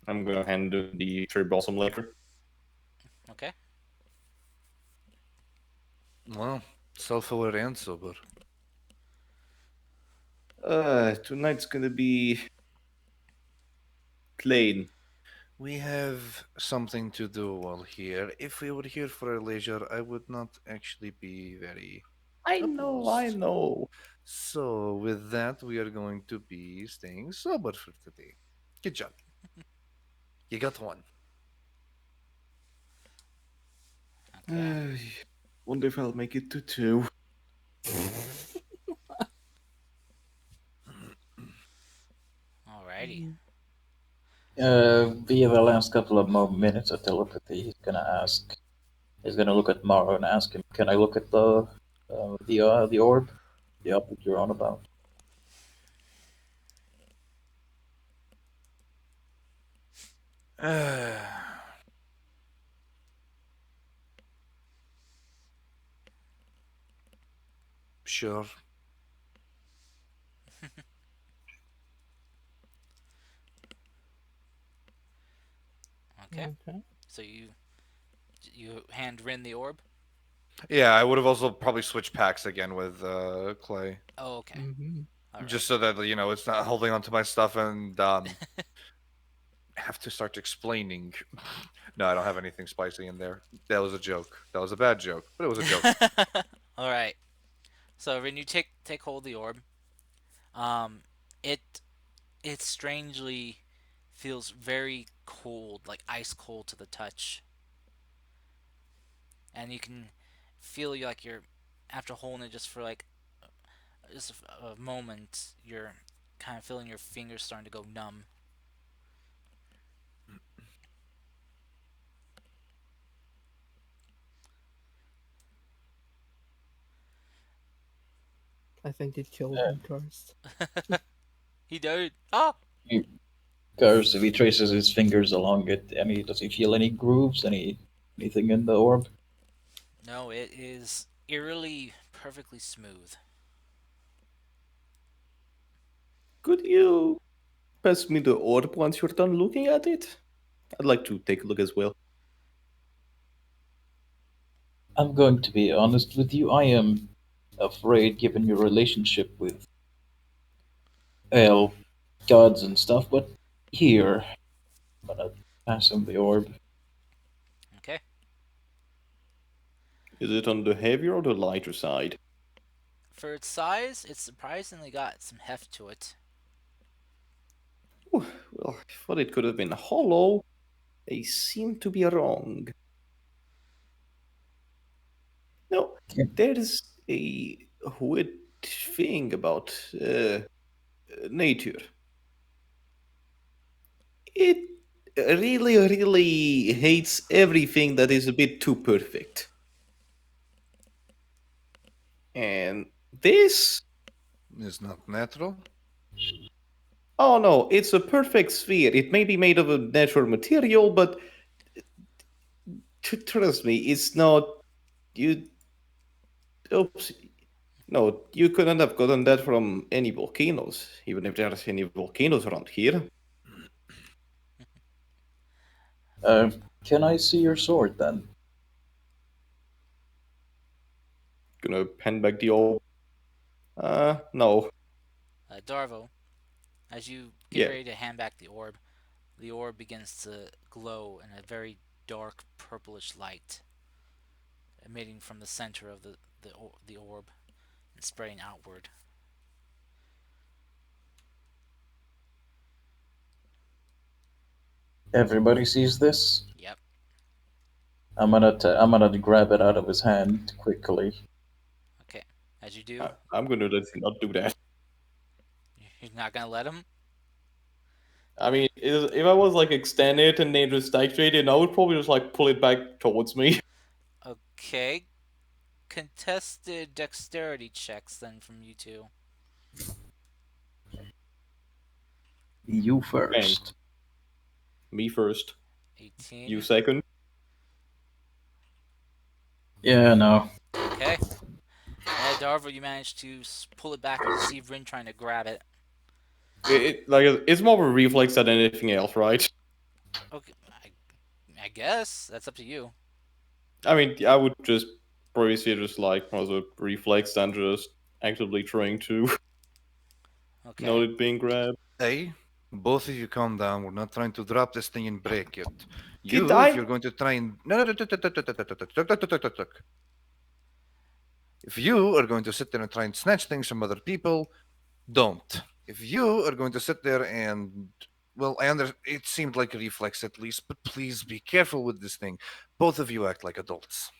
I'm gonna hand the cherry blossom liquor. Okay. Well, self-aware and sober. Tonight's gonna be plain. We have something to do while here. If we were here for our leisure, I would not actually be very I opposed. know. So, with that, we are going to be staying sober for today. Good job. You got one. Okay. Wonder if I'll make it to two. Alrighty. Via the last couple of more minutes of telepathy, he's gonna ask. He's gonna look at Morrow and ask him, "Can I look at the orb, the object you're on about?" Sure. Okay. Okay. So you hand Rin the orb. Yeah, I would have also probably switched packs again with Clay, Oh, okay. Mm-hmm. All right. just so that it's not holding onto my stuff and have to start explaining. No, I don't have anything spicy in there. That was a joke. That was a bad joke, but it was a joke. All right. So Rin, you take hold of the orb. Um, it it strangely feels very cold, like ice cold to the touch, and you can feel like you're after holding it just for like just a moment, you're kind of feeling your fingers starting to go numb. I think it killed Yeah. him first. He died. Ah. He goes, if he traces his fingers along it, does he feel any grooves, anything in the orb? No, it is eerily perfectly smooth. Could you pass me the orb once you're done looking at it? I'd like to take a look as well. I'm going to be honest with you. I am afraid, given your relationship with well, gods and stuff. But here, I'm gonna pass him the orb. Okay. Is it on the heavier or the lighter side? For its size, it's surprisingly got some heft to it. Ooh, well, I thought it could have been hollow. I seem to be wrong. No, there's a weird thing about nature. It really, really hates everything that is a bit too perfect. And this, It's not natural. oh no, it's a perfect sphere. It may be made of a natural material, but trust me, it's not. You, oops, no, you couldn't have gotten that from any volcanoes, even if there's any volcanoes around here. Uh, can I see your sword then? Gonna hand back the old. No. Darvo, as you get Yeah. ready to hand back the orb begins to glow in a very dark purplish light emitting from the center of the orb and spreading outward. Everybody sees this. Yep. I'm gonna grab it out of his hand quickly. Okay. As you do, I'm gonna let you not do that. you're not gonna let him. I mean, if I was like extended and they just activated, I would probably just like pull it back towards me. Okay. Contested dexterity checks then from you two. You first. Me first. 18. You second. Yeah, no. Okay. Darvo, you managed to pull it back and you see Rin trying to grab it. It's more of a reflex than anything else, right? Okay. I guess. That's up to you. I mean, I would just probably see it just like as a reflex than just actively trying to Okay. not it being grabbed. Hey, both of you calm down. We're not trying to drop this thing and break it. I- If you're going to try and look. If you are going to sit there and try and snatch things from other people, don't. If you are going to sit there and well, it seemed like a reflex at least, but please be careful with this thing. Both of you act like adults.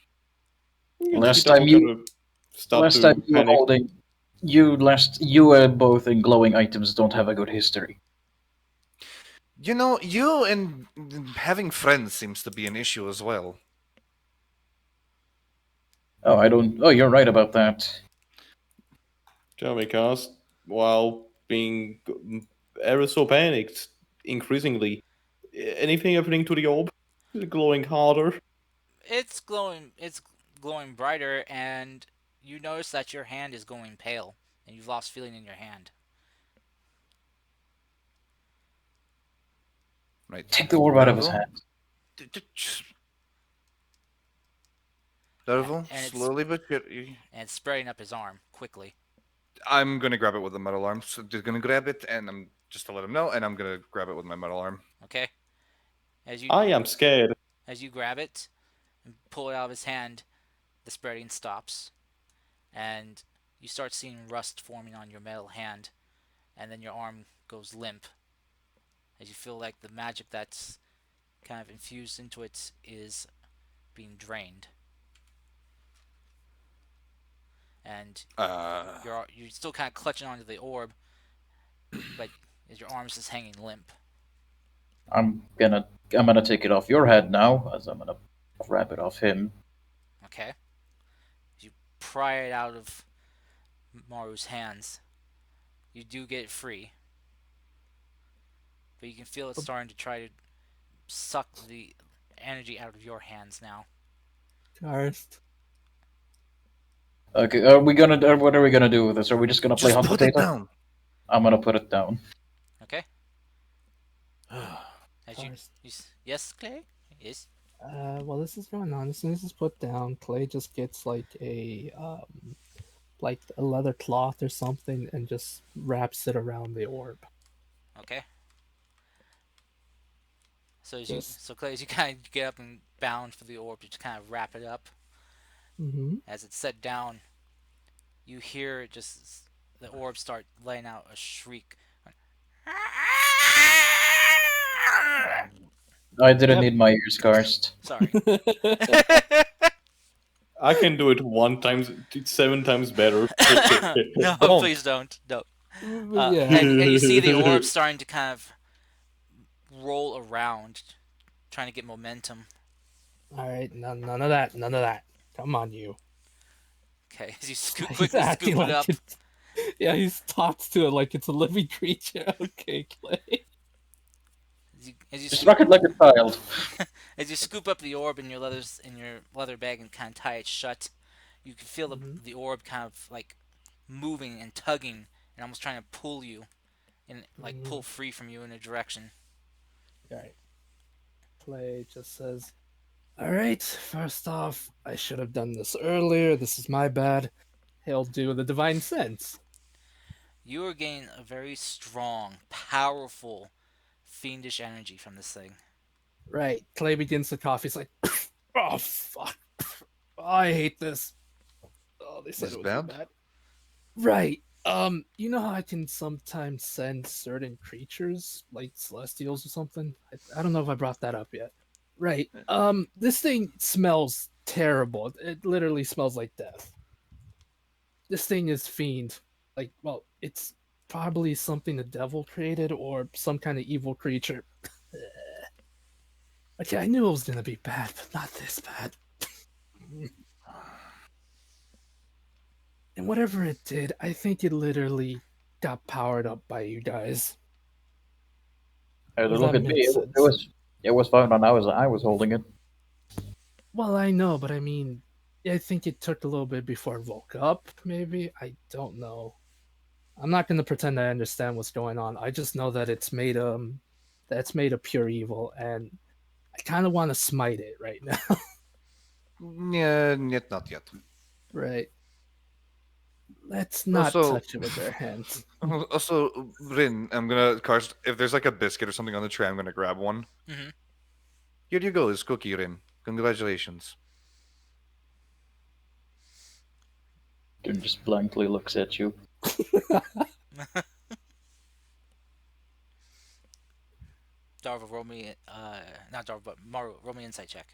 Last time you were holding, you were both in glowing items don't have a good history. You know, you and having friends seems to be an issue as well. Oh, I don't. Oh, you're right about that. Jeremy cast while being ever so panicked, increasingly. Anything happening to the orb? Is it glowing harder? It's glowing. It's glowing brighter, and you notice that your hand is going pale, and you've lost feeling in your hand. Right. Take the orb out of his Darvo? hand. Darvo, And it's- slowly but surely. And it's spreading up his arm quickly. I'm gonna grab it with the metal arm. So just gonna grab it, and I'm just to let him know, and I'm gonna grab it with my metal arm. Okay. As you I am scared. As you grab it and pull it out of his hand, the spreading stops, and you start seeing rust forming on your metal hand, and then your arm goes limp as you feel like the magic that's kind of infused into it is being drained. And you're still kind of clutching onto the orb, but your arm's just hanging limp. I'm gonna take it off your head now, as I'm gonna grab it off him. Okay. You pry it out of Maru's hands. You do get it free, but you can feel it starting to try to suck the energy out of your hands now. Karst. Okay, what are we gonna do with this? Are we just gonna play hot Just put potato? it down. I'm gonna put it down. Okay. As Karst. Yes, Clay. Yes. While this is going on, as soon as it's put down, Clay just gets like a leather cloth or something and just wraps it around the orb. Okay. So Clay, as you kind of get up and bound for the orb, you just kind of wrap it up. Mm-hmm. As it's set down, you hear just the orb start letting out a shriek. I didn't need my ears, Karst. Sorry. I can do it 7 times better. No, Don't. please don't. No. Yeah. And you see the orb starting to kind of roll around, trying to get momentum. All right, none of that. None of that. Come on, you. Okay, as you He's quickly acting scoop it up. Yeah, he talks to it like it's a living creature. Okay, Clay. As you Struck it like a child. As you scoop up the orb in your leather bag and kind of tie it shut, you can feel the orb kind of like moving and tugging and almost trying to pull you and like pull free from you in a direction. All right. Clay just says, "All right. First off, I should have done this earlier. This is my bad. He'll do the divine sense." You are getting a very strong, powerful, fiendish energy from this thing. Right. Clay begins the cough. He's like, oh fuck, I hate this. Oh, they said This it was so bad? bad. Right. You know how I can sometimes send certain creatures, like celestials or something? I don't know if I brought that up yet. Right. This thing smells terrible. It literally smells like death. This thing is fiend. Like, well, it's probably something the devil created or some kind of evil creature. Okay, I knew it was gonna be bad, but not this bad. And whatever it did, I think it literally got powered up by you guys. Does Look that at me. make It sense? was fine when I was holding it. Well, I know, but I mean, I think it took a little bit before it woke up, maybe? I don't know. I'm not gonna pretend I understand what's going on. I just know that it's made of pure evil, and I kinda wanna smite it right now. Yeah, yet not yet. Right. Let's not Also, touch it with our hands. also, Rin, I'm gonna cast. If there's like a biscuit or something on the tray, I'm gonna grab one. Mhm. Here you go, this cookie, Rin. Congratulations. Dude just blankly looks at you. Darva, roll me, not Darva, but Maru, roll me insight check.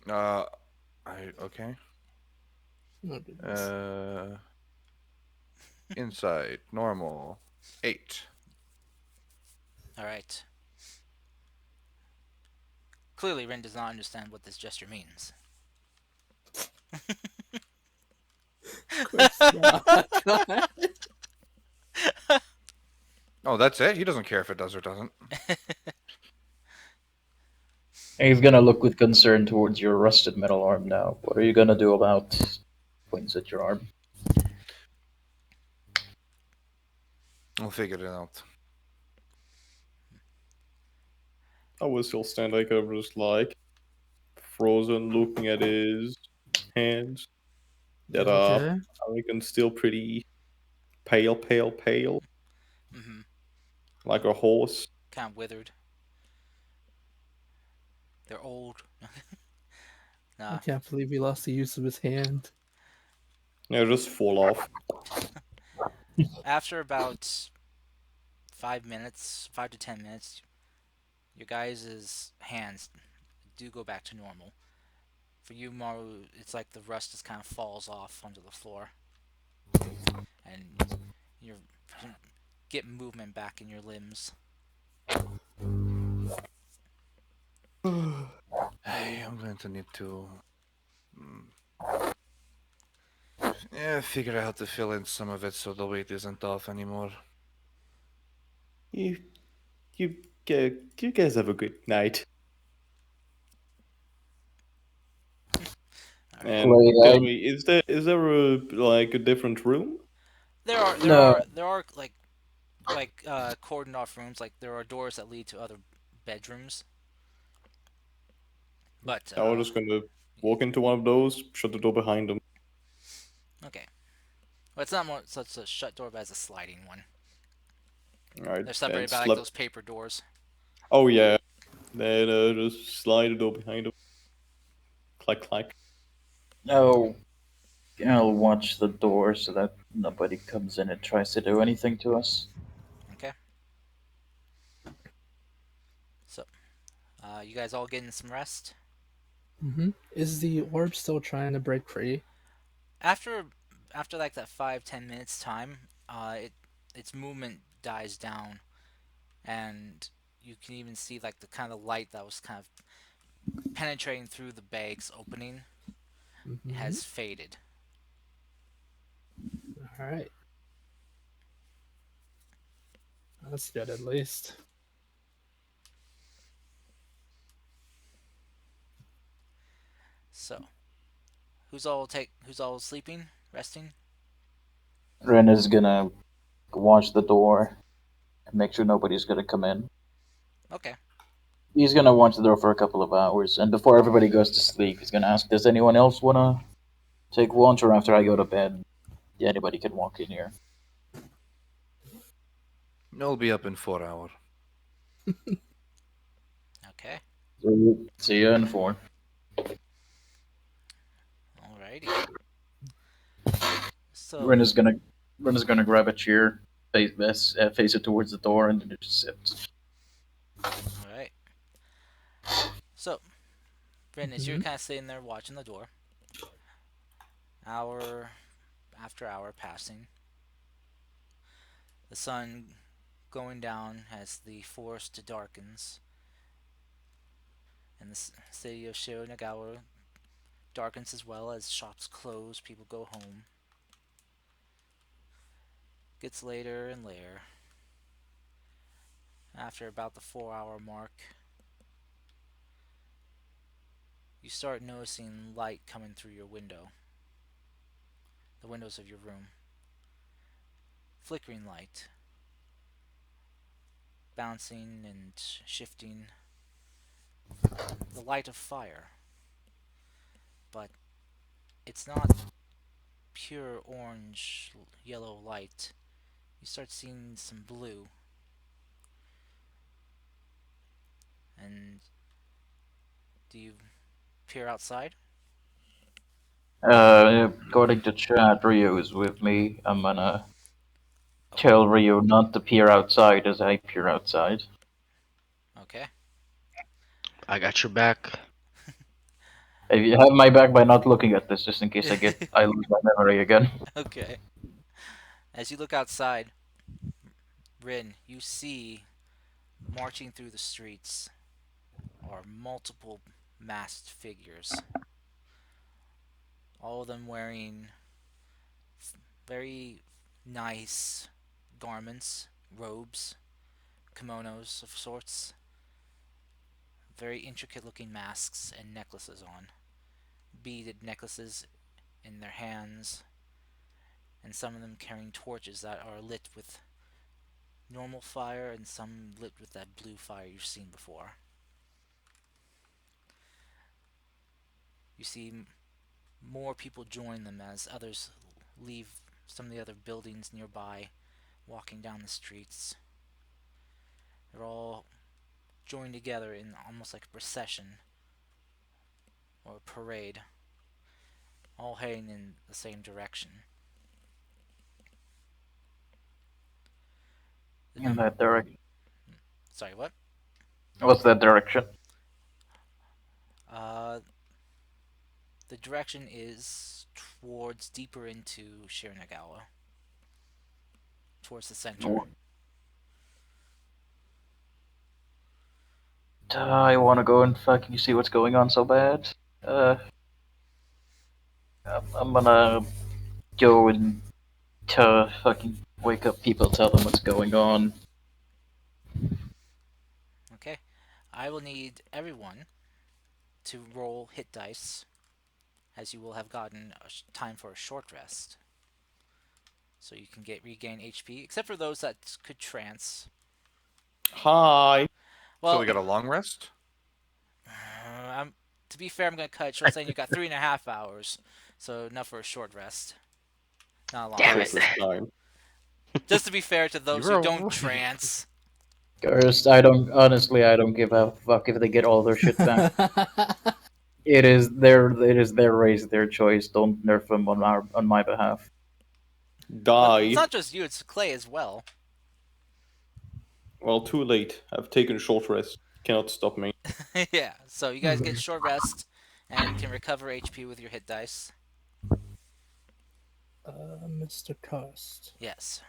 Okay. Oh, goodness. Inside normal 8. All right. Clearly, Rin does not understand what this gesture means. Of course not. Oh, that's it. He doesn't care if it does or doesn't. And he's gonna look with concern towards your rusted metal arm now. What are you gonna do about points at your arm? We'll figure it out. I was still standing like over just like frozen, looking at his hands that are, Okay. I reckon, still pretty pale, Mm-hmm. like a horse. Kind of withered. They're old. I Nah. can't believe he lost the use of his hand. Yeah, just fall off. After about 5 to 10 minutes, your guys' hands do go back to normal. For you, Maru, it's like the rust just kind of falls off onto the floor, and you get movement back in your limbs. Hey, I'm going to need to figure out how to fill in some of it so the weight isn't off anymore. You, you guys have a good night. And Clay, tell me, is there a like a different room? There are No. like cordoned off rooms. Like there are doors that lead to other bedrooms. But I was just gonna walk into one of those, shut the door behind them. okay. Well, it's not more such a shut door, but as a sliding one. Alright, They're separated and by like slap. those paper doors. Oh yeah. Then just slide the door behind them. Clack clack. No. I'll watch the door so that nobody comes in and tries to do anything to us. Okay. So, you guys all getting some rest? Is the orb still trying to break free? After like that 5-10 minutes time, its movement dies down, and you can even see like the kind of light that was kind of penetrating through the bag's opening has faded. All right. That's good, at least. So, who's all sleeping, resting? Ren is gonna watch the door and make sure nobody's gonna come in. Okay. He's gonna watch the door for a couple of hours, and before everybody goes to sleep, he's gonna ask, "Does anyone else wanna take lunch, or after I go to bed, yeah, anybody can walk in here?" I'll be up in 4 hours. Okay. So, see you in 4. Alrighty. So, Ren is gonna Ren is gonna grab a chair, face it towards the door, and then just sit. alright. So, Bryn, as you're Mhm. kind of sitting there watching the door, hour after hour passing, the sun going down as the forest darkens, and the city of Shironagawa darkens as well as shops close, people go home. Gets later and later. After about the 4 hour mark, you start noticing light coming through your window, the windows of your room. Flickering light, bouncing and shifting, the light of fire. But it's not pure orange, yellow light. You start seeing some blue, and do you peer outside? According to chat, Rio is with me. I'm gonna Oh, tell Rio not to peer outside as I peer outside. okay. I got your back. If you have my back by not looking at this, just in case I lose my memory again. Okay. As you look outside, Rin, you see marching through the streets are multiple masked figures, all of them wearing very nice garments, robes, kimonos of sorts, very intricate looking masks and necklaces on, beaded necklaces in their hands, and some of them carrying torches that are lit with normal fire and some lit with that blue fire you've seen before. You see more people join them as others leave some of the other buildings nearby, walking down the streets. They're all joined together in almost like a procession or a parade, all heading in the same direction. The In that direction. Sorry, what? What's that direction? Uh, the direction is towards deeper into Shiranagawa, towards the center. I want to go and fucking see what's going on so bad. I'm gonna go and fucking wake up people, tell them what's going on. Okay, I will need everyone to roll hit dice, as you will have gotten time for a short rest, so you can regain HP, except for those that could trance. Hi. So Well, we got a long rest? I'm, to be fair, I'm gonna cut it short, saying you got 3.5 hours, so enough for a short rest, not a long Damn it. rest. Precious time. Just to be fair to those who You're don't a- trance. First, I don't give a fuck if they get all their shit back. It is their race, their choice. Don't nerf them on my behalf. But it's Die. not just you; it's Clay as well. Well, too late. I've taken a short rest. Cannot stop me. Yeah. So you guys get short rest and can recover HP with your hit dice. Mr. Cost. Yes.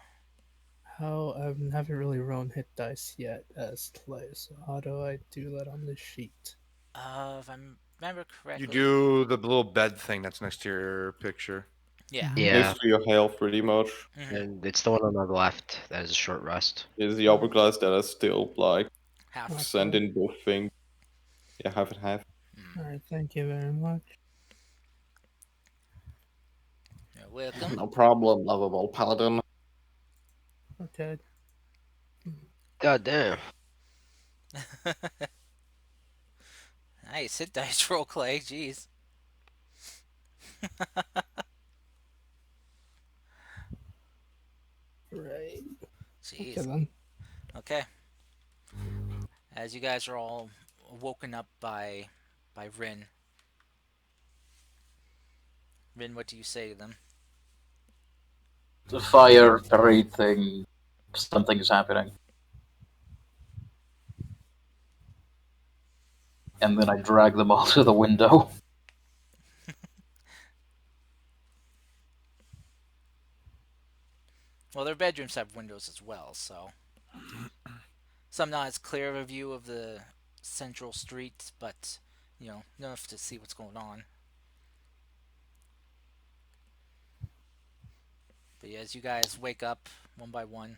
How I haven't really rolled hit dice yet as Clay, so how do I do that on this sheet? If I remember You correctly. do the little bed thing that's next to your picture. Yeah. Mhm. Yeah, Next to your health, pretty much. Hmm. and it's the one on the left that is a short rest. Is the hourglass that is still like Half. sending both things. Yeah, half and half. Mm. Alright, thank you very much. You're welcome. No problem, lovable paladin. Okay. God damn. Nice hit dice roll, Clay. Jeez. Right. Okay Jeez. then. Okay. as you guys are all woken up by Rin. Rin, what do you say to them? The fire parade thing. Something's happening. And then I drag them all to the window. Well, their bedrooms have windows as well, so some not as clear of a view of the central street, but enough to see what's going on. But yeah, as you guys wake up one by one,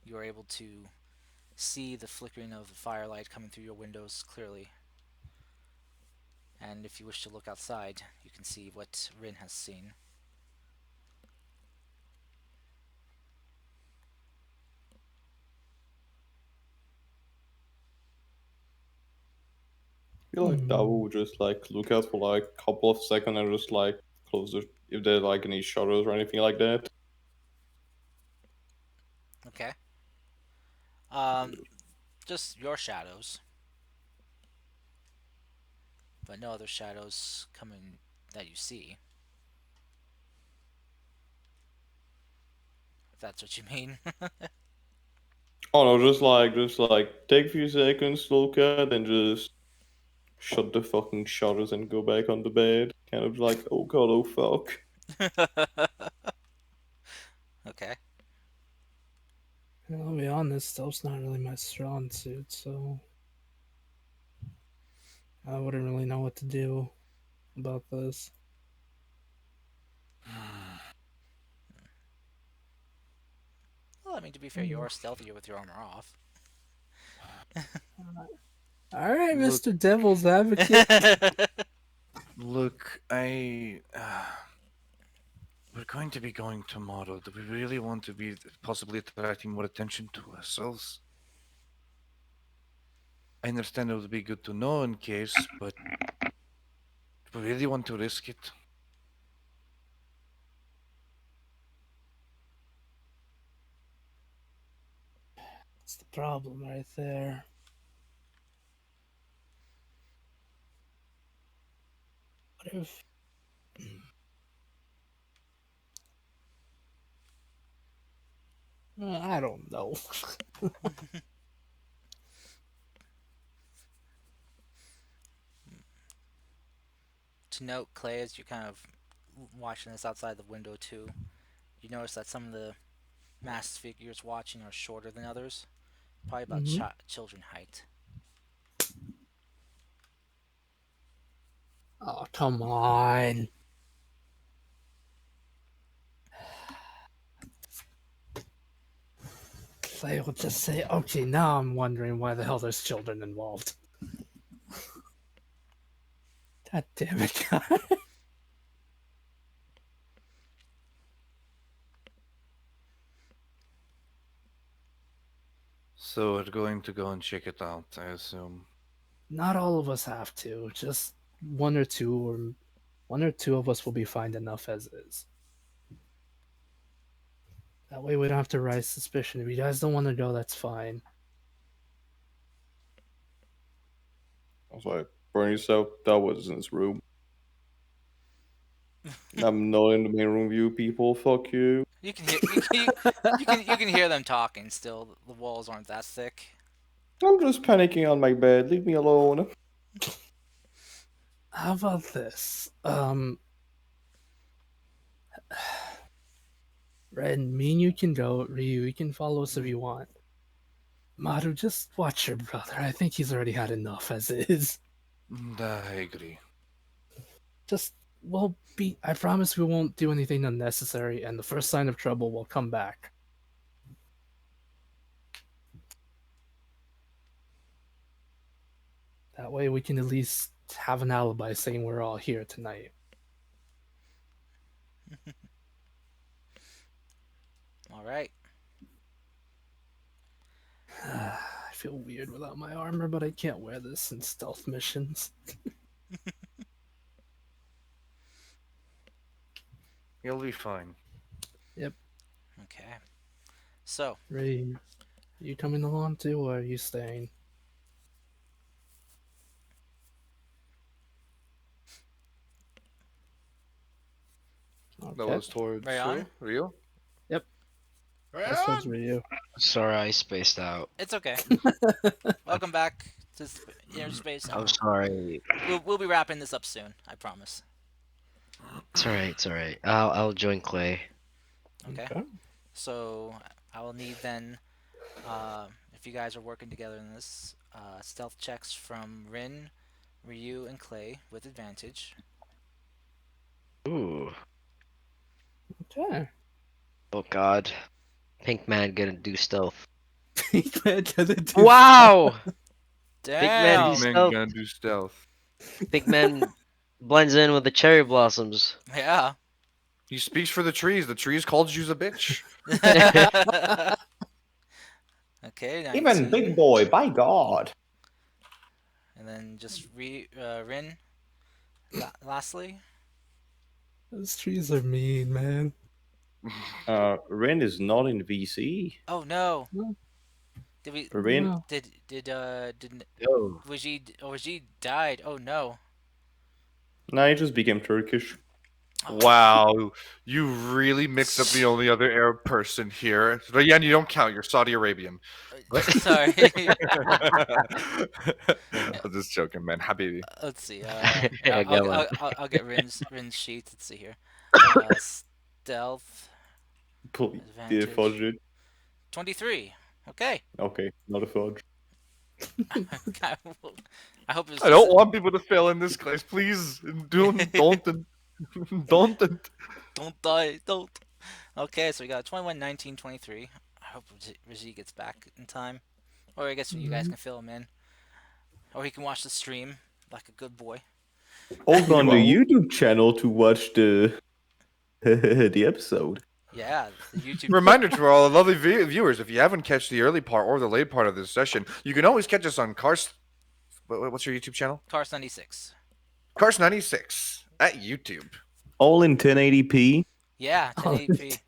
you are able to see the flickering of the firelight coming through your windows clearly. And if you wish to look outside, you can see what Rin has seen. I feel like Davo would just like look out for like a couple of seconds and just like close the if there's like any shutters or anything like that. Okay. Um, just your shadows, but no other shadows coming that you see. If that's what you mean. Oh no, just like take a few seconds to look at and just shut the fucking shutters and go back on the bed. Kind of like, oh god, oh fuck. Okay. I'll be honest, stealth's not really my strong suit, so I wouldn't really know what to do about this. Well, I mean, to be fair, you are stealthier with your armor off. All right, Look- Mr. Devil's Advocate. Look, we're going to be going tomorrow. Do we really want to be possibly attracting more attention to ourselves? I understand it would be good to know in case, but do we really want to risk it? That's the problem right there. What if... I don't know. To note, Clay, as you're kind of watching this outside the window too, you notice that some of the masked figures watching are shorter than others, probably about children height. Oh, come on. Clay will just say, okay, now I'm wondering why the hell there's children involved. God damn it, God. So we're going to go and check it out, I assume. Not all of us have to. Just one or two of us will be fine enough as is. That way we don't have to raise suspicion. If you guys don't want to go, that's fine. I was like, burn yourself, that was in his room. I'm not in the main room view, people, fuck you. You can hear you can hear them talking still. The walls aren't that thick. I'm just panicking on my bed, leave me alone. How about this? Ren, me and you can go. Ryu, you can follow us if you want. Maru, just watch your brother. I think he's already had enough as is. I agree. Just, I promise we won't do anything unnecessary, and the first sign of trouble will come back. That way we can at least have an alibi saying we're all here tonight. All right. I feel weird without my armor, but I can't wear this in stealth missions. You'll be fine. Okay. So, Ray, you coming along too, or are you staying? That Okay. was towards Rayon? Rio. Yep. That's towards Ryu. Sorry, I spaced out. It's okay. Welcome back to Inner Space. I'm sorry. We'll be wrapping this up soon. I promise. It's alright. It's alright. I'll join Clay. Okay. So I will need then, if you guys are working together in this, stealth checks from Rin, Ryu, and Clay with advantage. Ooh. Okay. Oh God. Pink Man gonna do stealth. Man, Wow. Damn. Man, Man Stealth. gonna do stealth. Pink Man blends in with the cherry blossoms. Yeah. He speaks for the trees. The trees called you a bitch. Okay. 19. Even big boy, by God. And then just Rin. Lastly. Those trees are mean, man. Ren is not in VC. Oh no. No. Did we? Ren, No. Did Yo. Wajid died? Oh no. no, he just became Turkish. Wow, you really mixed up the only other Arab person here. Rayan, you don't count. You're Saudi Arabian. Sorry. I'm just joking, man. Habibi. Let's see. Yeah, go on. I'll get Rin's sheet. Let's see here. Stealth Please, advantage. fudge. 23. Okay. Okay, not a fudge. I hope it's I don't want people to fail in this class. Please, don't. Don't. Don't die. Don't. Okay, so we got 21, 19, 23. I hope Raji gets back in time. Or I guess you guys can fill him in. Or he can watch the stream like a good boy. Hold on the Well- YouTube channel to watch the the episode. Yeah, the YouTube. Reminder to all the lovely viewers: if you haven't catch the early part or the late part of this session, you can always catch us on Cars. What's your YouTube channel? Cars 96. Cars 96 at YouTube. All in 1080p. Yeah, 1080p.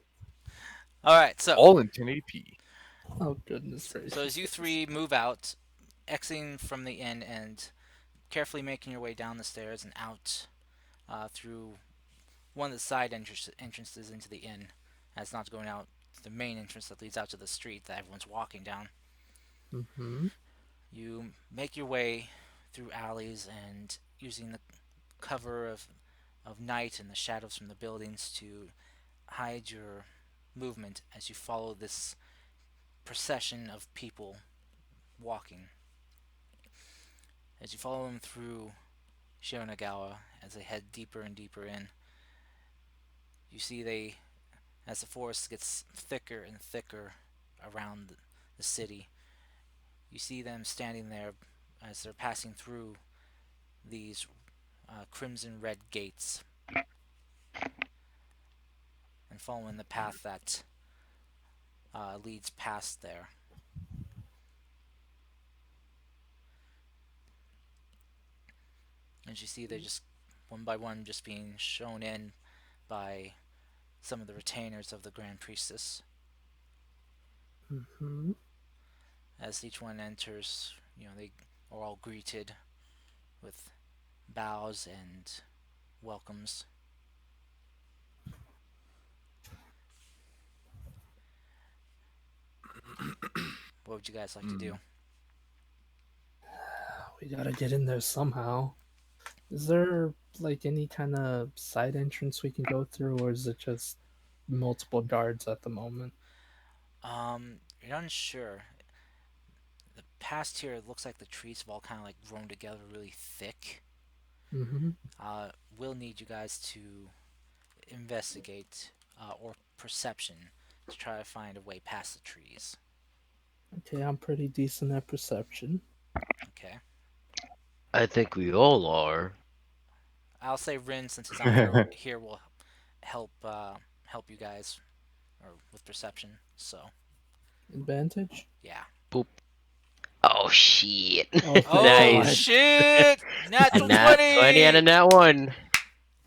Alright, so All in 1080p. Oh goodness gracious. as you three move out, exiting from the inn and carefully making your way down the stairs and out through one of the side entrances into the inn, as not going out the main entrance that leads out to the street that everyone's walking down. Mm-hmm. You make your way through alleys and using the cover of night and the shadows from the buildings to hide your movement as you follow this procession of people walking. As you follow them through Shironagawa, as they head deeper and deeper in, you see as the forest gets thicker and thicker around the city, you see them standing there as they're passing through these crimson red gates and following the path that leads past there. As you see, they just one by one just being shown in by some of the retainers of the Grand Priestess. Mm-hmm. As each one enters, they are all greeted with bows and welcomes. What would you guys like to do? We gotta get in there somehow. Is there like any kind of side entrance we can go through, or is it just multiple guards at the moment? You're unsure. The past here, it looks like the trees have all kind of like grown together really thick. Mm-hmm. We'll need you guys to investigate or perception to try to find a way past the trees. Okay, I'm pretty decent at perception. Okay. I think we all are. I'll say Rin, since he's not here will help you guys or with perception. So Advantage? yeah. Oh shit! Oh Nice. shit! Natural Nat 20! 20 and a nat 1.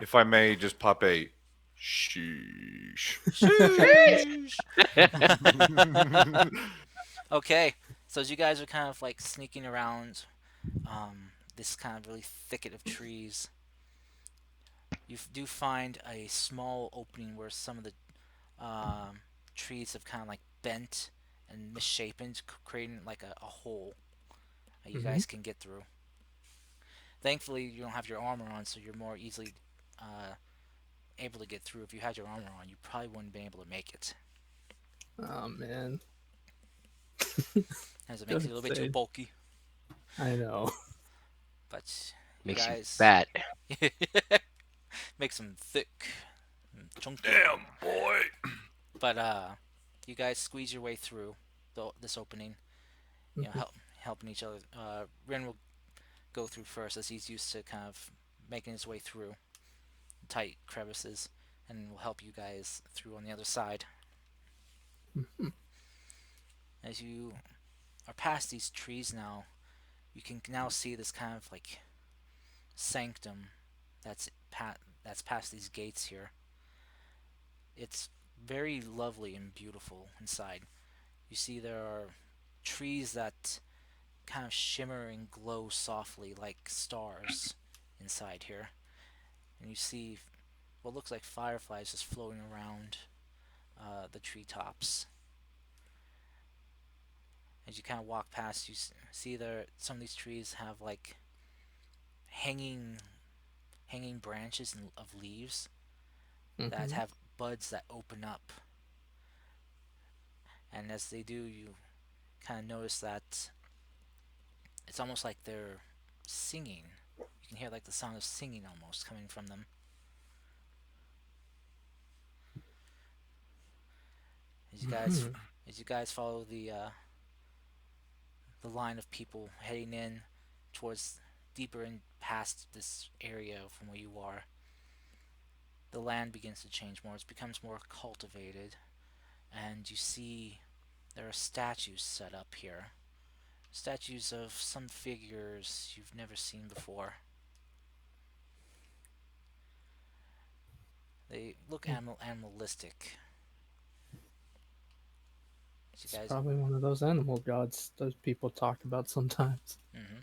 If I may just pop a sheesh. Sheesh. Okay, so as you guys are kind of like sneaking around this kind of really thicket of trees, You do find a small opening where some of the um, trees have kind of like bent and misshapen, creating like a hole that you Mm-hmm. guys can get through. Thankfully, you don't have your armor on, so you're more easily uh, able to get through. If you had your armor on, you probably wouldn't have been able to make it, Oh man, as it makes it a don't little bit too say. bulky. I know. But you Makes you guys fat. makes them thick and chunky. Damn, boy. But you guys squeeze your way through this opening. You know, Mhm. helping each other. Ren will go through first, as he's used to kind of making his way through tight crevices, and will help you guys through on the other side. Mhm. As you are past these trees now, you can now see this kind of like sanctum that's that's past these gates here. It's very lovely and beautiful inside. You see there are trees that kind of shimmer and glow softly like stars inside here. And you see what looks like fireflies just floating around the treetops. As you kind of walk past, you see there some of these trees have like hanging branches of leaves that Mhm. have buds that open up. And as they do, you kind of notice that it's almost like they're singing. You can hear like the sound of singing almost coming from them. As you guys Mhm. follow the line of people heading in towards deeper and past this area from where you are, the land begins to change more. It becomes more cultivated, and you see there are statues set up here. Statues of some figures you've never seen before. They look animalistic. As you It's guys, probably one of those animal gods those people talk about sometimes. mm-hmm,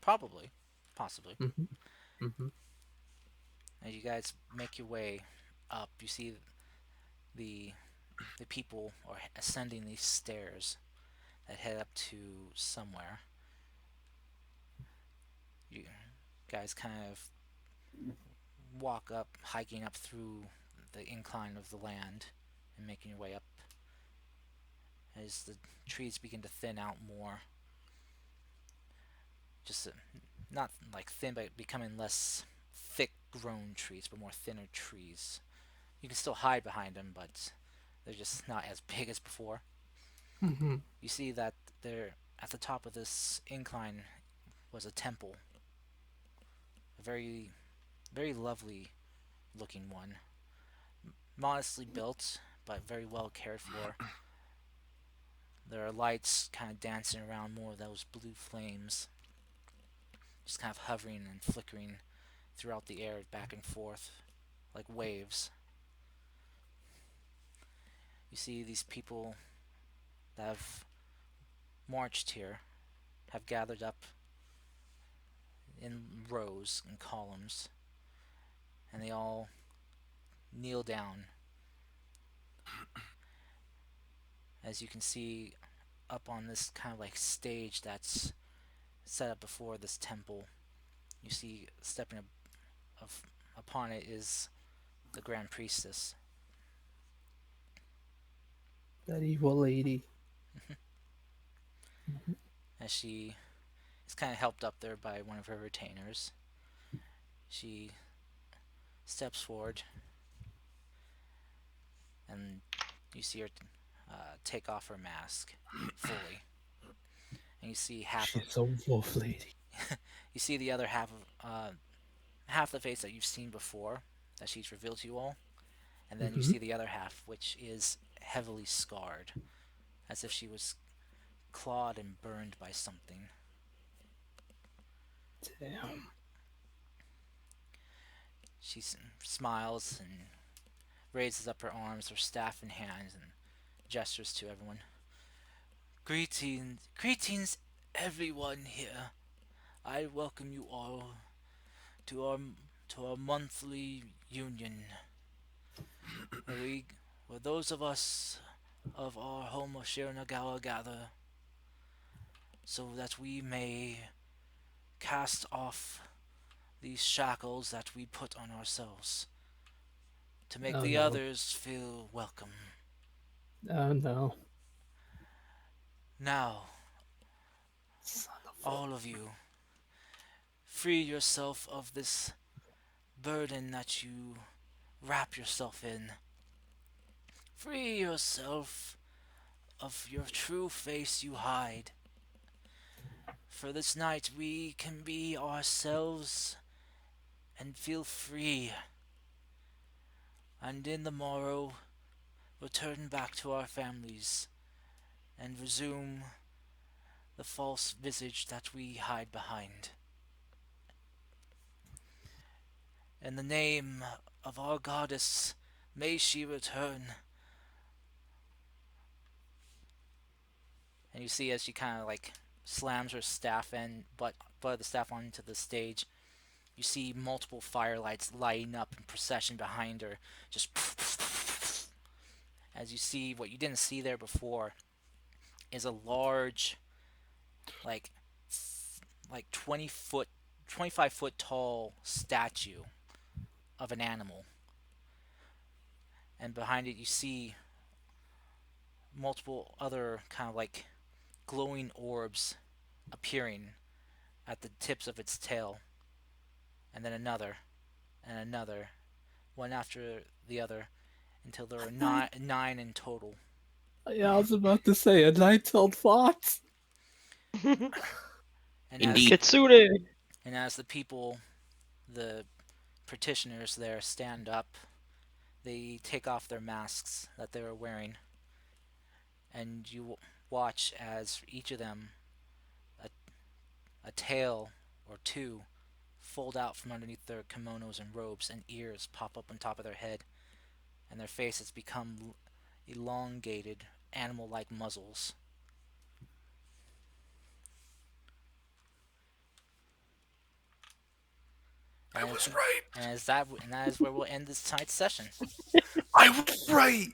probably, possibly. Mhm. Mhm. As you guys make your way up, you see the people are ascending these stairs that head up to somewhere. You guys kind of walk up, hiking up through the incline of the land and making your way up as the trees begin to thin out more. Just not like thin, but becoming less thick grown trees, but more thinner trees. You can still hide behind them, but they're just not as big as before. Mhm. You see that there at the top of this incline was a temple, a very lovely looking one, modestly built but very well cared for. There are lights kind of dancing around more of those blue flames, just kind of hovering and flickering throughout the air back and forth like waves. You see these people that have marched here have gathered up in rows and columns, and they all kneel down. As you can see up on this kind of like stage that's set up before this temple, you see stepping of, upon it is the Grand Priestess. That evil lady. Mhm. As she is kind of helped up there by one of her retainers, she steps forward and you see her take off her mask fully. And you see half of She's a wolf lady. you see the other half of half the face that you've seen before that she's revealed to you all, and then you Mhm. see the other half, which is heavily scarred, as if she was clawed and burned by something. Damn. She smiles and raises up her arms, her staff in hand, and gestures to everyone. Greetings, everyone here. I welcome you all to our to our monthly union, where those of us of our home of Shiranagawa gather, so that we may cast off these shackles that we put on ourselves, to make Oh, the no. others feel welcome. Oh no. Now, Son of a... all of you, free yourself of this burden that you wrap yourself in. Free yourself of your true face you hide. For this night we can be ourselves and feel free. And in the morrow, return back to our families and resume the false visage that we hide behind. In the name of our goddess, may she return. And you see as she kind of like slams her staff and butt of the staff onto the stage, you see multiple firelights lighting up in procession behind her, just as you see what you didn't see there before is a large, like 20-foot, 25-foot tall statue of an animal, and behind it you see multiple other kind of like glowing orbs appearing at the tips of its tail, and then another, and another, one after the other, until there are nine in total. Yeah, I was about to say a nine-tailed fox. And Indeed. Kitsune! as the people, the petitioners there, stand up, they take off their masks that they were wearing, and you watch as each of them, a tail or two, fold out from underneath their kimonos and robes, and ears pop up on top of their head, and their faces become elongated, animal-like muzzles. I was right. And that is where we'll end this tonight's session. I was right.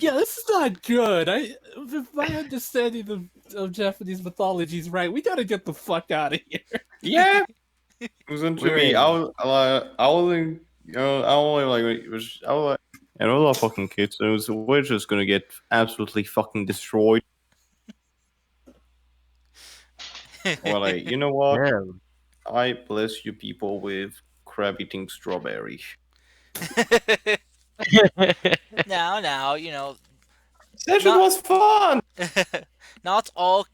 Yeah, this is not good. If my understanding of Japanese mythology is right, we gotta get the fuck out of here. Yeah. Listen to We're me. in. I only, I only like it was. I was like, and all our fucking kids. We're just gonna get absolutely fucking destroyed. Well, like, you know what? Damn. I bless you people with crab eating strawberry. now, you know, Session Not- was fun. not all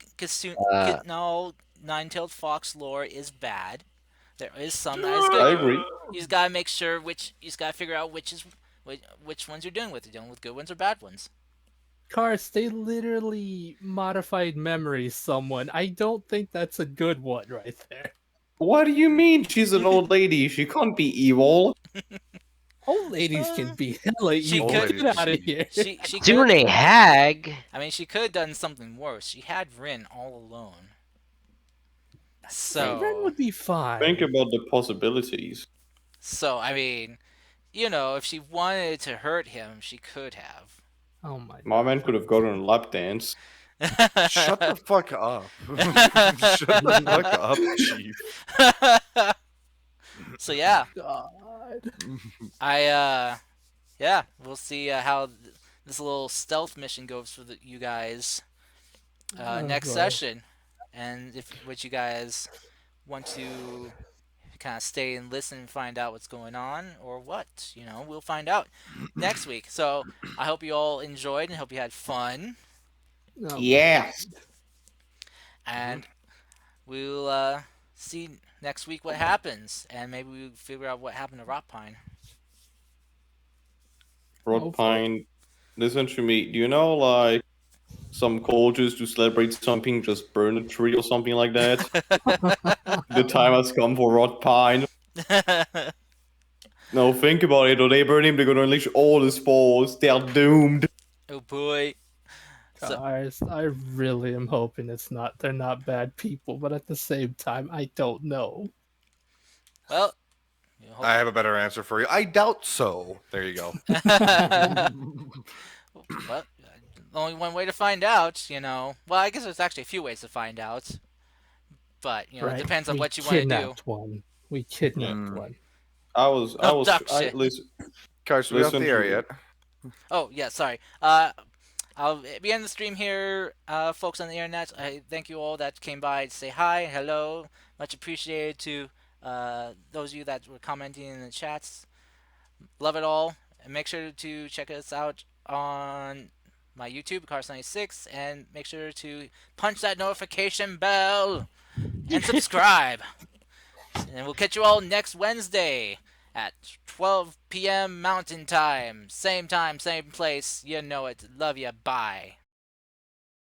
Uh, no nine-tailed fox lore is bad. There is some that is I good. agree. You just gotta make sure you just gotta figure out which ones you're dealing with. You're dealing with good ones or bad ones. Cars, they literally modified memory someone. I don't think that's a good one right there. What do you mean? She's an old lady. She can't be evil. Old ladies can be hella she evil. could- Get out of here. She Dune could. Hag. I mean, she could have done something worse. She had Rin all alone. So Ren would be fine. Think about the possibilities. So I mean, you know, if she wanted to hurt him, she could have. Oh my My man could have gotten a lap dance. Shut the fuck up. Shut the fuck up, Chief. So yeah, god. yeah, we'll see how this little stealth mission goes for you guys Oh, next boy. session, and if what you guys want to kind of stay and listen and find out what's going on or what, you know, we'll find out next week. So I hope you all enjoyed and hope you had fun, Oh, Yeah. and we'll see next week what happens, and maybe we'll figure out what happened to Rot Pine. Rod Pine, listen to me. Do you know, like, some cultures to celebrate something just burn a tree or something like that? The time has come for Rod Pine. No, think about it. If they burn him, they're gonna unleash all the spores. They are doomed. Oh boy. So, Guys, I really am hoping they're not bad people, but at the same time, I don't know. Well, you I have a better answer for you. I doubt so. There you go. well, only one way to find out, you know. Well, I guess there's actually a few ways to find out, but you know, it Right? depends on We what you want to do. kidnapped one. We kidnapped Hmm. one. Abduction. Guys, we off Listen the air to- yet? Oh yeah, sorry. I'll be end the stream here, folks on the internet. I thank you all that came by to say hi, hello. Much appreciated to those of you that were commenting in the chats. Love it all. And make sure to check us out on my YouTube, Cars96, and make sure to punch that notification bell and subscribe. And we'll catch you all next Wednesday at 12 p.m. Mountain Time. Same time, same place. You know it. Love ya. Bye.